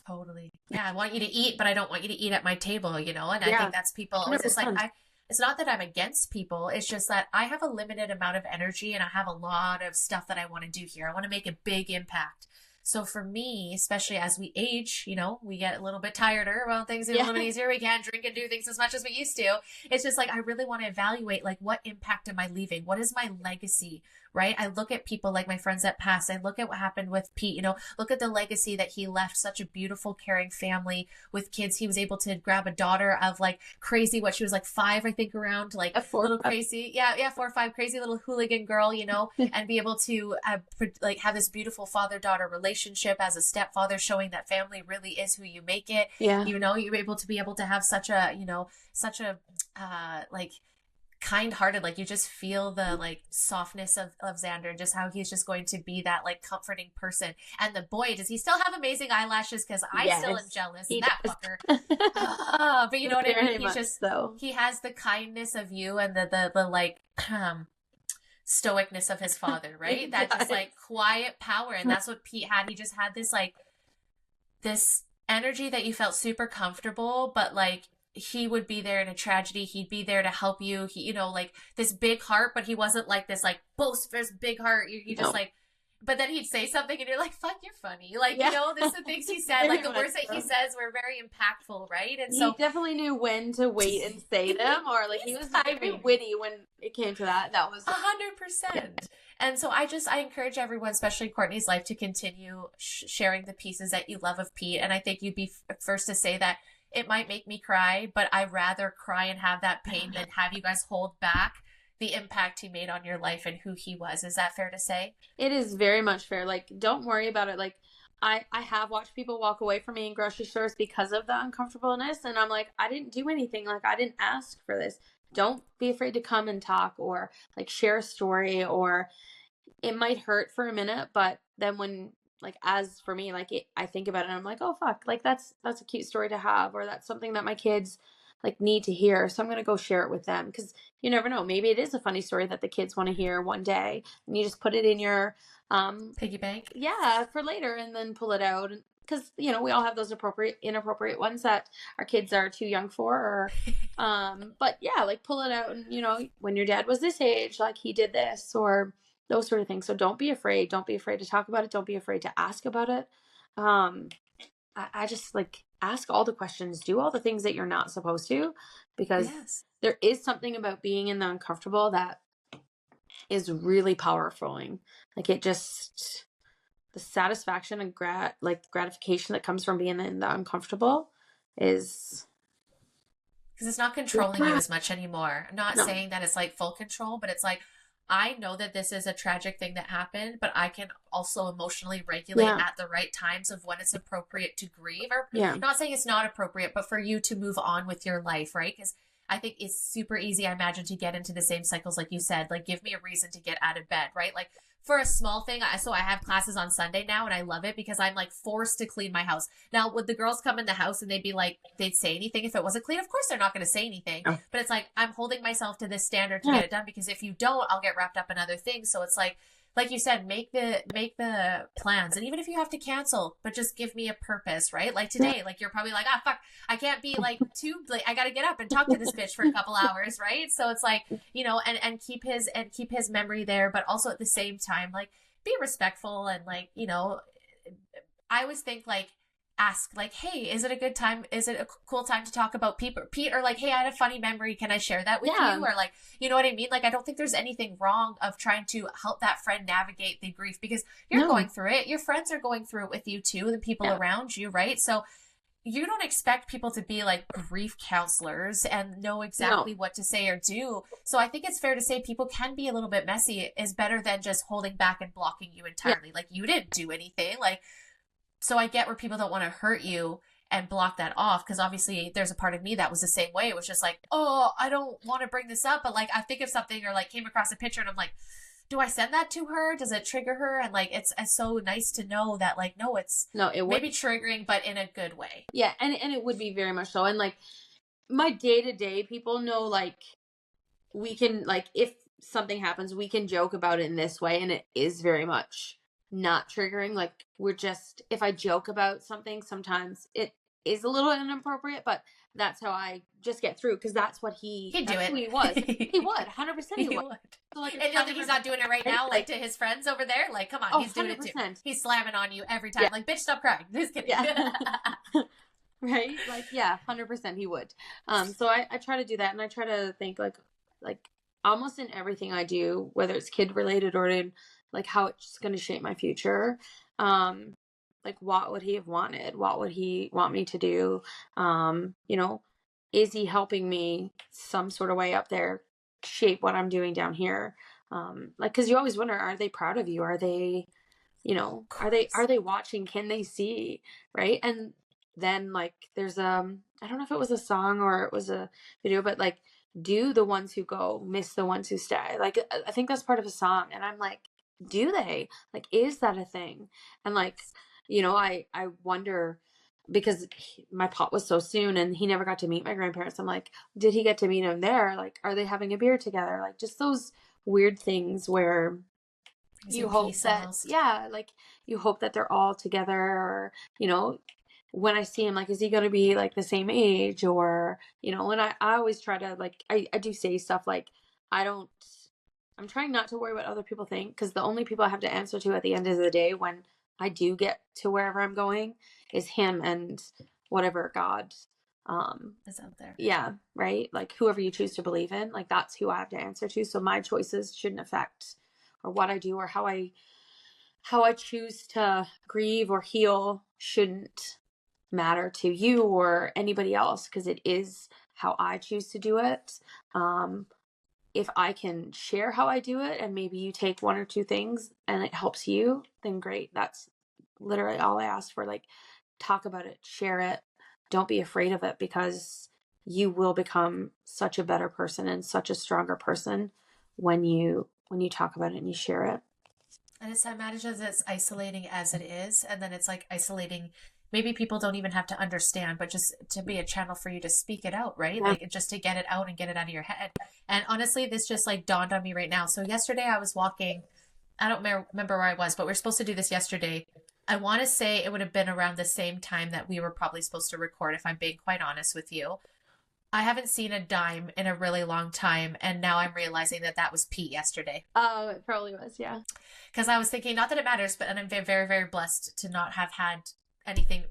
Totally. Yeah, I want you to eat, but I don't want you to eat at my table, you know? And I think that's people. It's just like, it's not that I'm against people. It's just that I have a limited amount of energy, and I have a lot of stuff that I want to do here. I want to make a big impact. So for me, especially as we age, you know, we get a little bit tireder. Well, things are a little bit easier. We can't drink and do things as much as we used to. It's just like, I really want to evaluate, like, what impact am I leaving? What is my legacy? Right? I look at people like my friends that passed. I look at what happened with Pete, you know, look at the legacy that he left, such a beautiful, caring family with kids. He was able to grab a daughter of like crazy, what she was like 5, I think, around, like a little crazy. Yeah. 4 or 5, crazy little hooligan girl, you know, and be able to like have this beautiful father-daughter relationship. relationship as a stepfather, showing that family really is who you make it. Yeah. You know, you're able to have such a, such a, like, kind-hearted, like you just feel the like softness of Xander, just how he's just going to be that like comforting person. And the boy, does he still have amazing eyelashes? Because I still am jealous. He That does. fucker. But you know what I Very mean? He's much just so. he has the kindness of you and the like stoicness of his father, right? That just like quiet power. And that's what Pete had. He just had this like this energy that you felt super comfortable, but like he would be there in a tragedy. He'd be there to help you. He, like this big heart, but he wasn't like this like boisterous big heart. You just like, but then he'd say something and you're like, fuck, you're funny. Like, this is the things he said, like the words that he says were very impactful, right? And so he definitely knew when to wait and say them, or like he was very witty when it came to that. That was 100%. And so I encourage everyone, especially Courtney's life, to continue sharing the pieces that you love of Pete. And I think you'd be first to say that it might make me cry, but I'd rather cry and have that pain than have you guys hold back the impact he made on your life and who he was. Is that fair to say? It is very much fair. Like, don't worry about it. Like, I have watched people walk away from me in grocery stores because of the uncomfortableness. And I'm like, I didn't do anything. Like, I didn't ask for this. Don't be afraid to come and talk or like share a story, or it might hurt for a minute. But then when, like, as for me, like I think about it and I'm like, oh, fuck, like that's a cute story to have, or that's something that my kids like need to hear. So I'm going to go share it with them, because you never know. Maybe it is a funny story that the kids want to hear one day, and you just put it in your piggy bank. Yeah, for later, and then pull it out. Because, we all have those inappropriate ones that our kids are too young for, or, but yeah, like pull it out and, when your dad was this age, like he did this, or those sort of things. So don't be afraid. Don't be afraid to talk about it. Don't be afraid to ask about it. I just like ask all the questions, do all the things that you're not supposed to, because there is something about being in the uncomfortable that is really powerful. Like it just, the satisfaction and gratification that comes from being in the uncomfortable is, because it's not controlling you as much anymore. I'm not saying that it's like full control, but it's like, I know that this is a tragic thing that happened, but I can also emotionally regulate at the right times of when it's appropriate to grieve, or not saying it's not appropriate, but for you to move on with your life, right? Because I think it's super easy, I imagine, to get into the same cycles, like you said, like give me a reason to get out of bed, right? Like for a small thing, so I have classes on Sunday now, and I love it because I'm like forced to clean my house. Now, would the girls come in the house and they'd be like, they'd say anything if it wasn't clean? Of course they're not going to say anything, but it's like, I'm holding myself to this standard to get it done, because if you don't, I'll get wrapped up in other things. So it's like you said, make the plans. And even if you have to cancel, but just give me a purpose, right? Like today, like you're probably like, fuck, I can't be like too like, I got to get up and talk to this bitch for a couple hours, right? So it's like, and keep his memory there, but also at the same time, like be respectful and like, I always think like, ask like, hey, is it a good time? Is it a cool time to talk about Pete? Or like, hey, I had a funny memory. Can I share that with you? Or like, you know what I mean? Like, I don't think there's anything wrong of trying to help that friend navigate the grief, because you're going through it. Your friends are going through it with you too, the people around you, right? So you don't expect people to be like grief counselors and know exactly what to say or do. So I think it's fair to say people can be a little bit messy is better than just holding back and blocking you entirely. Like you didn't do anything. Like, so I get where people don't want to hurt you and block that off, because obviously there's a part of me that was the same way. It was just like, oh, I don't want to bring this up, but like I think of something or like came across a picture and I'm like, do I send that to her? Does it trigger her? And like it's so nice to know that like, no, it maybe triggering, but in a good way. Yeah, and it would be very much so. And like my day-to-day people know, like we can, like if something happens, we can joke about it in this way, and it is very much not triggering. Like we're just, if I joke about something, sometimes it is a little inappropriate, but that's how I just get through, because that's what he'd do it. Who he was. He would 100% he would. So like, and you don't think he's not doing it right now, like to his friends over there? Like, come on, he's doing 100%. It too. He's slamming on you every time. Like, bitch, stop crying. Just kidding. Right? Like, 100% he would. So I try to do that, and I try to think like almost in everything I do, whether it's kid related or in like how it's going to shape my future. Like what would he have wanted? What would he want me to do? Is he helping me some sort of way up there shape what I'm doing down here? Like, cause you always wonder, are they proud of you? Are they You know, Of are course. they watching? Can they see? Right. And then like there's I don't know if it was a song or it was a video, but like, do the ones who go, miss the ones who stay. Like I think that's part of a song. And I'm like, do they? Like, is that a thing? And like, I wonder because my pop was so soon and he never got to meet my grandparents. I'm like, did he get to meet them there? Like, are they having a beer together? Like, just those weird things where Brings you you hope peace that, almost. yeah, like you hope that they're all together, or, when I see him, like, is he going to be like the same age? Or, and I always try to, like, I do say stuff like, I don't, I'm trying not to worry what other people think, because the only people I have to answer to at the end of the day when I do get to wherever I'm going is him and whatever God, Is out there. yeah, right? Like whoever you choose to believe in, like that's who I have to answer to. So my choices shouldn't affect or what I do or how I choose to grieve or heal shouldn't matter to you or anybody else, because it is how I choose to do it. If I can share how I do it and maybe you take one or two things and it helps you, then great. That's literally all I ask for. Like, talk about it, share it. Don't be afraid of it, because you will become such a better person and such a stronger person when you talk about it and you share it. And it's, I imagine as isolating as it is, and then it's like isolating. Maybe people don't even have to understand, but just to be a channel for you to speak it out, right? Yeah. Like just to get it out and get it out of your head. And honestly, this just like dawned on me right now. So yesterday I was walking. I don't remember where I was, but we are supposed to do this yesterday. I want to say it would have been around the same time that we were probably supposed to record, if I'm being quite honest with you. I haven't seen a dime in a really long time, and now I'm realizing that that was Pete yesterday. Oh, it probably was, yeah. Because I was thinking, not that it matters, but and I'm very, very, very blessed to not have had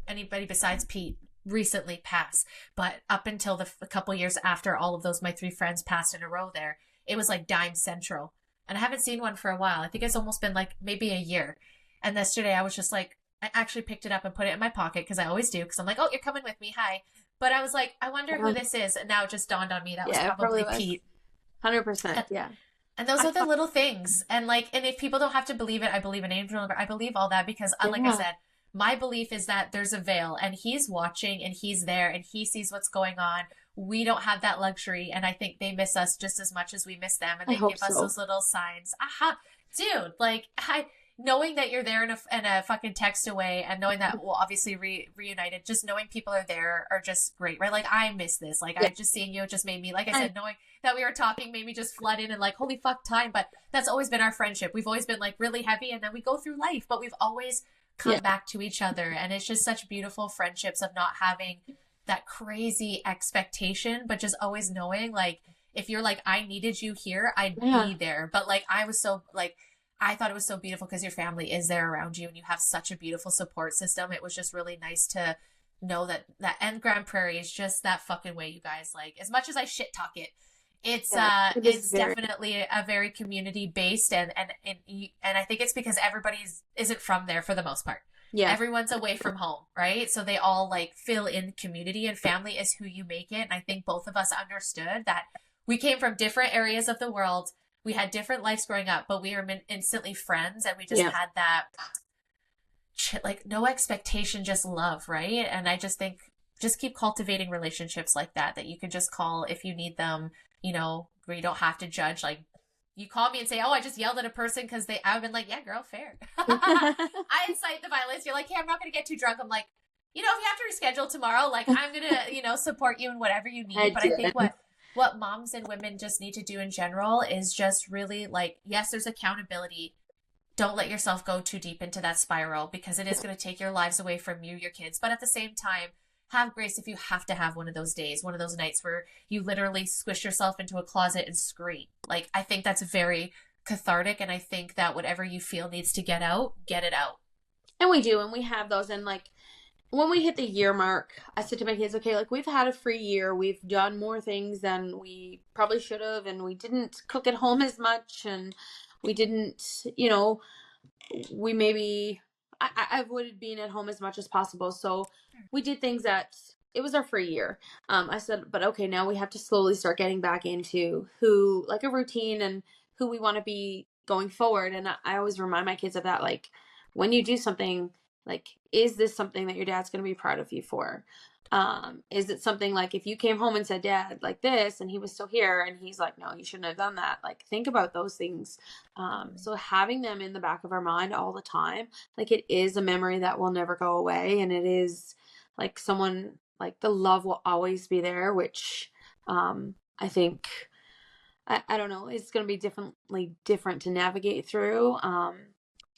anybody besides Pete recently pass. But up until a couple years after all of those, my three friends passed in a row there, it was like dime central. And I haven't seen one for a while. I think it's almost been like maybe a year. And yesterday I was just like, I actually picked it up and put it in my pocket because I always do. Because I'm like, oh, you're coming with me. Hi. But I was like, I wonder who Yeah, this is. And now it just dawned on me that was yeah, it probably probably was. Pete. 100%. Yeah. And those I are the thought, little things. And like, and if people don't have to believe it, I believe in angel number. I believe all that because, like I yeah. said, my belief is that there's a veil and he's watching and he's there and he sees what's going on. We don't have that luxury. And I think they miss us just as much as we miss them. And I they hope give us so. those little signs. Aha, dude, like, knowing that you're there in a fucking text away and knowing that we'll obviously reunited, just knowing people are there are just great, right? Like, I miss this. Like, Yeah. I just seeing you, it just made me, like I I, said, knowing that we were talking made me just flood in and like, holy fuck time. But that's always been our friendship. We've always been like really heavy and then we go through life, but we've always yeah. come back to each other. And it's just such beautiful friendships of not having that crazy expectation, but just always knowing like, if you're like, I needed you here, I'd Yeah. be there. But like, I was so like, I thought it was so beautiful because your family is there around you and you have such a beautiful support system. It was just really nice to know that and Grand Prairie is just that fucking way, you guys. Like, as much as I shit talk it, Yeah. It is it's very, definitely a very community based, and I think it's because everybody's isn't from there for the most part. yeah. Everyone's away from home, right? So they all like fill in community, and family is who you make it. And I think both of us understood that we came from different areas of the world. We had different lives growing up, but we were instantly friends, and we just Yeah. had that like no expectation, just love, right? And I just think just keep cultivating relationships like that you can just call if you need them, where you don't have to judge. Like, you call me and say, oh, I just yelled at a person because I've been like, yeah, girl, fair. I incite the violence. You're like, hey, I'm not going to get too drunk. I'm like, if you have to reschedule tomorrow, like, I'm going to, support you in whatever you I need. But I think did. what moms and women just need to do in general is just really like, yes, there's accountability. Don't let yourself go too deep into that spiral because it is going to take your lives away from you, your kids. But at the same time, have grace if you have to have one of those days, one of those nights where you literally squish yourself into a closet and scream. Like, I think that's very cathartic. And I think that whatever you feel needs to get out, get it out. And we do, and we have those. And like, when we hit the year mark, I said to my kids, okay, like we've had a free year. We've done more things than we probably should have. And we didn't cook at home as much. And we didn't, we maybe, I avoided being at home as much as possible. So we did things that it was our free year. I said, but okay, now we have to slowly start getting back into like a routine and who we want to be going forward. And I always remind my kids of that. Like, when you do something, like, is this something that your dad's going to be proud of you for? Is it something like if you came home and said, Dad, like this, and he was still here and he's like, no, you shouldn't have done that. Like, think about those things. So having them in the back of our mind all the time, like, it is a memory that will never go away. And it is like someone, like, the love will always be there, which, I think, I don't know, it's going to be different to navigate through,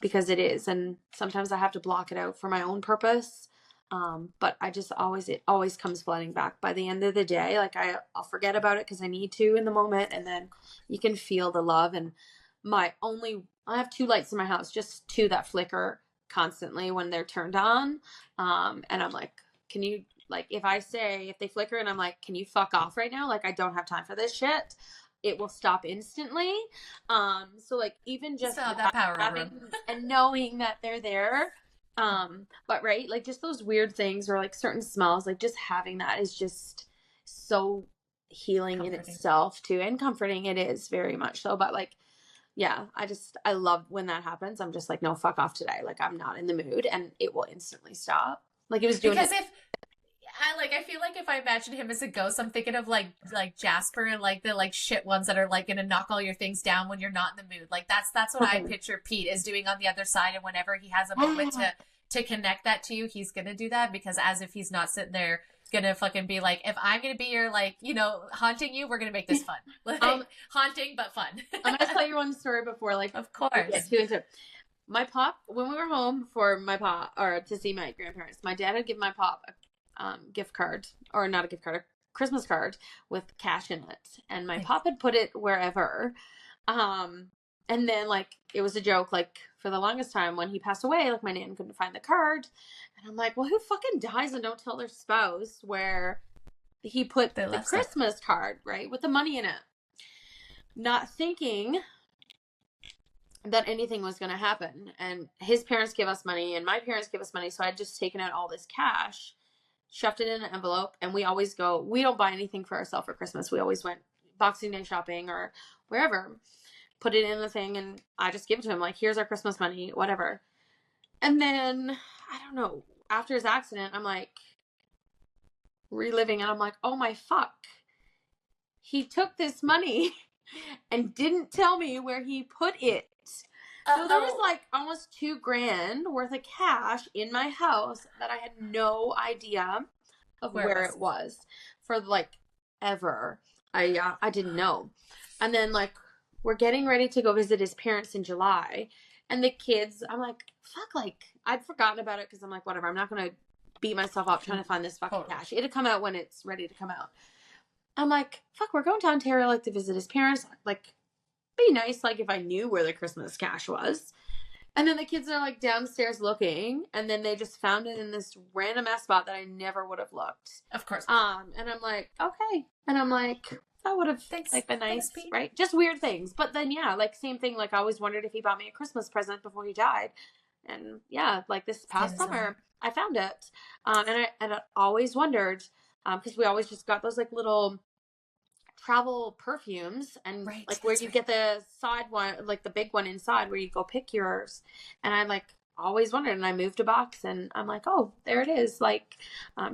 because it is. And sometimes I have to block it out for my own purpose. But it always comes flooding back by the end of the day. Like, I'll forget about it because I need to in the moment. And then you can feel the love. And I have 2 lights in my house, just 2 that flicker constantly when they're turned on. And I'm like, can you, like, if they flicker and I'm like, can you fuck off right now? Like, I don't have time for this shit. It will stop instantly. So, like, even just that power having and knowing that they're there. But right, like, just those weird things or like certain smells, like, just having that is just so healing in itself too, and comforting. It is very much so. But like, yeah, I love when that happens. I'm just like, no, fuck off today. Like, I'm not in the mood, and it will instantly stop. Like, it was doing because I feel like if I imagine him as a ghost, I'm thinking of like Jasper and like the like shit ones that are like gonna knock all your things down when you're not in the mood. Like, that's what I picture Pete is doing on the other side, and whenever he has a moment to connect that to you, he's gonna do that, because as if he's not sitting there gonna fucking be like, if I'm gonna be your, like, you know, haunting you, we're gonna make this fun. Like, haunting but fun. I'm gonna tell you one story before, like, of course. My pop, when we were home for my pop, or to see my grandparents, my dad had given my pop a gift card, or not a gift card, a Christmas card with cash in it, and my pop had put it wherever, and then, like, it was a joke, like, for the longest time when he passed away, like, my nan couldn't find the card, and I'm like, well, who fucking dies and don't tell their spouse where he put the Christmas card, right, with the money in it, not thinking that anything was going to happen. And his parents give us money and my parents give us money, so I'd just taken out all this cash, shoved it in an envelope, and we don't buy anything for ourselves for Christmas. We always went Boxing Day shopping or wherever, put it in the thing, and I just give it to him, like, here's our Christmas money, whatever. And then, I don't know, after his accident, I'm like reliving, and I'm like, oh my fuck, he took this money and didn't tell me where he put it. So there was like almost $2,000 worth of cash in my house that I had no idea of where it was for, like, ever. I didn't know. And then, like, we're getting ready to go visit his parents in July, and the kids, I'm like, fuck, like, I'd forgotten about it because I'm like, whatever, I'm not going to beat myself up trying to find this fucking cash. It'll come out when it's ready to come out. I'm like, fuck, we're going to Ontario, like, to visit his parents. Like, be nice, like, if I knew where the Christmas cash was. And then the kids are, like, downstairs looking, and then they just found it in this random ass spot that I never would have looked. Of course. And I'm like, okay. And I'm like, that would have, like, been nice, right? Just weird things. But then, yeah, like, same thing. Like, I always wondered if he bought me a Christmas present before he died. And yeah, like, this past summer, I found it. And I always wondered, because we always just got those, like, little travel perfumes, and like, where you get the side one, like the big one inside where you go pick yours. And I, like, always wondered, and I moved a box, and I'm like, oh, there it is. Like,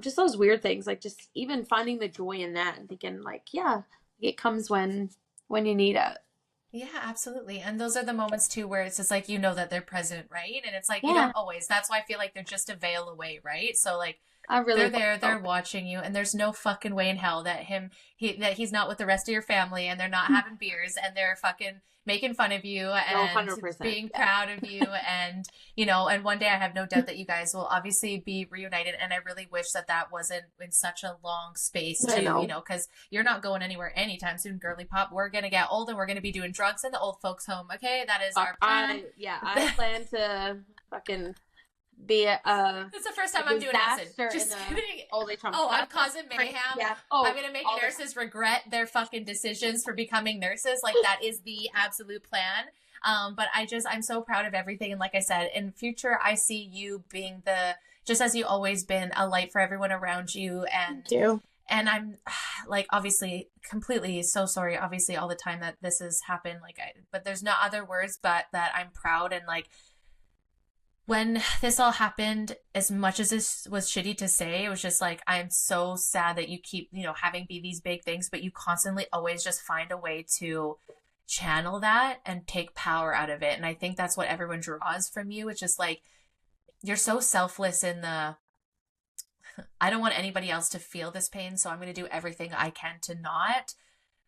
just those weird things, like, just even finding the joy in that and thinking, like, yeah, it comes when you need it. Yeah, absolutely. And those are the moments too where it's just like, you know that they're present, right? And it's like, you don't always. That's why I feel like they're just a veil away, right? So, like, they're there, they're watching you, and there's no fucking way in hell that he's not with the rest of your family, and they're not having beers, and they're fucking making fun of you and 100%, being proud of you. And, you know, and one day I have no doubt that you guys will obviously be reunited. And I really wish that wasn't in such a long space too, you know, because you're not going anywhere anytime soon, girly pop. We're going to get old, and we're going to be doing drugs in the old folks home. Okay. That is our plan. I plan to fucking be it's the first time I'm doing acid. Just kidding. I'm causing mayhem. Yeah. I'm gonna make nurses regret their fucking decisions for becoming nurses. Like, that is the absolute plan. But I'm so proud of everything. And like I said, in future, I see you being just as you always been, a light for everyone around you. And Thank you. And I'm, like, obviously completely so sorry, obviously, all the time that this has happened. Like, but there's no other words but that I'm proud, and, like, when this all happened, as much as this was shitty to say, it was just like, I'm so sad that you keep, having be these big things, but you constantly always just find a way to channel that and take power out of it. And I think that's what everyone draws from you. It's just like, you're so selfless in the, I don't want anybody else to feel this pain, so I'm going to do everything I can to not,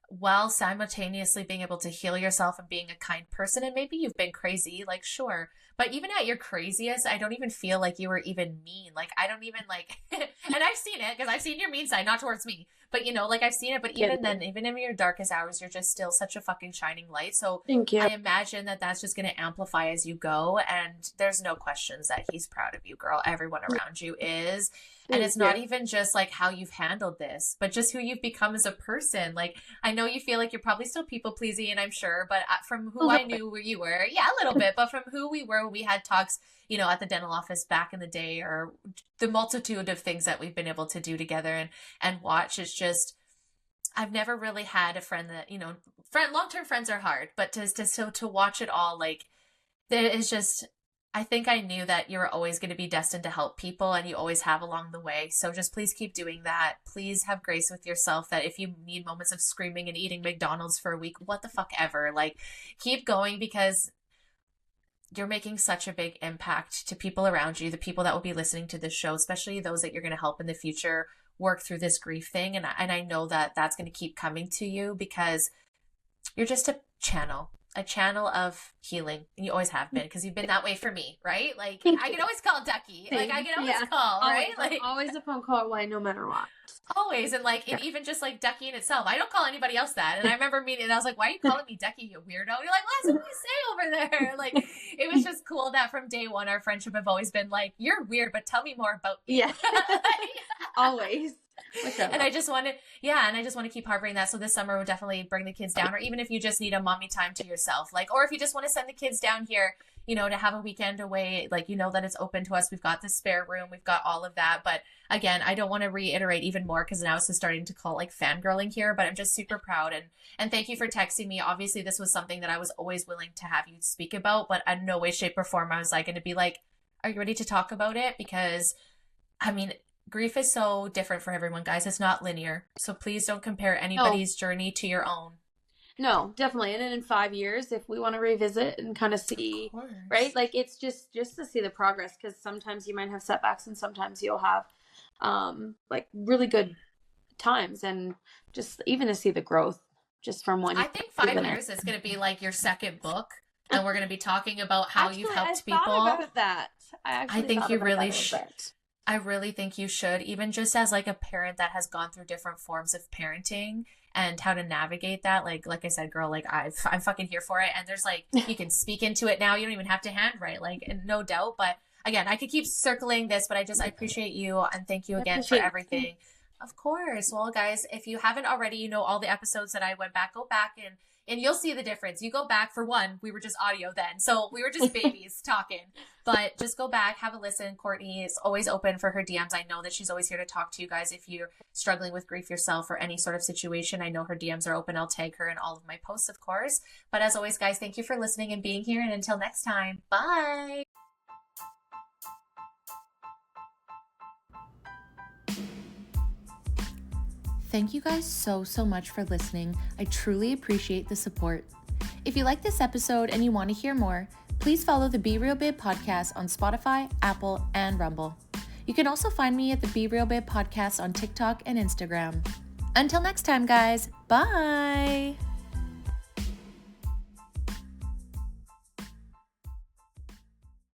while simultaneously being able to heal yourself and being a kind person. And maybe you've been crazy, like, sure. But even at your craziest, I don't even feel like you were even mean. Like, I don't even like, and I've seen it because I've seen your mean side, not towards me, but like I've seen it. But even then, even in your darkest hours, you're just still such a fucking shining light. So Thank you. I imagine that that's just going to amplify as you go. And there's no questions that he's proud of you, girl. Everyone around you is. And it's not even just like how you've handled this, but just who you've become as a person. Like, I know you feel like you're probably still people pleasing, and I'm sure, but from who I knew where you were, yeah, a little bit, but from who we were when we had talks, at the dental office back in the day, or the multitude of things that we've been able to do together and watch, it's just, I've never really had a friend that, long-term friends are hard, but to watch it all, like, there is just, I think I knew that you were always going to be destined to help people, and you always have along the way. So just please keep doing that. Please have grace with yourself, that if you need moments of screaming and eating McDonald's for a week, what the fuck ever, like, keep going, because you're making such a big impact to people around you, the people that will be listening to this show, especially those that you're going to help in the future work through this grief thing. And I know that that's going to keep coming to you, because you're just a channel of healing, and you always have been, because you've been that way for me, right? Like, I can always call Ducky. Like, I can always call, right? Like, always a phone call away, no matter what. Always. And like, and even just like Ducky in itself, I don't call anybody else that. And I remember meeting, and I was like, why are you calling me Ducky, you weirdo? And you're like, well, that's what we say over there. Like, it was just cool that from day one, our friendship have always been like, you're weird, but tell me more about you. Yeah. Always. And I just want to keep harboring that. So this summer we'll definitely bring the kids down, or even if you just need a mommy time to yourself, like, or if you just want to send the kids down here, to have a weekend away, like, that it's open to us. We've got the spare room, we've got all of that. But again, I don't want to reiterate even more, because now it's just starting to call like fangirling here, but I'm just super proud. And thank you for texting me. Obviously this was something that I was always willing to have you speak about, but in no way, shape or form I was like going to be like, are you ready to talk about it? Because I mean, grief is so different for everyone, guys. It's not linear. So please don't compare anybody's journey to your own. No, definitely. And then in 5 years, if we want to revisit and kind of see, right? Like, it's just to see the progress, because sometimes you might have setbacks and sometimes you'll have like really good times, and just even to see the growth just from one. I think 5 years is going to be like your second book, and we're going to be talking about how you've helped people. Thought about that. I think you really should. I really think you should, even just as like a parent that has gone through different forms of parenting and how to navigate that. Like I said, girl, like I'm fucking here for it. And there's like, you can speak into it now. You don't even have to handwrite, like, and no doubt. But again, I could keep circling this, but I appreciate you, and thank you again for everything. Of course. Well, guys, if you haven't already, all the episodes that I went back, go back and you'll see the difference. You go back, for one, we were just audio then. So we were just babies talking. But just go back, have a listen. Courtney is always open for her DMs. I know that she's always here to talk to you guys if you're struggling with grief yourself or any sort of situation. I know her DMs are open. I'll tag her in all of my posts, of course. But as always, guys, thank you for listening and being here. And until next time, bye. Thank you guys so much for listening. I truly appreciate the support. If you like this episode and you want to hear more, please follow the Be Real Babe podcast on Spotify, Apple, and Rumble. You can also find me at the Be Real Babe podcast on TikTok and Instagram. Until next time, guys. Bye.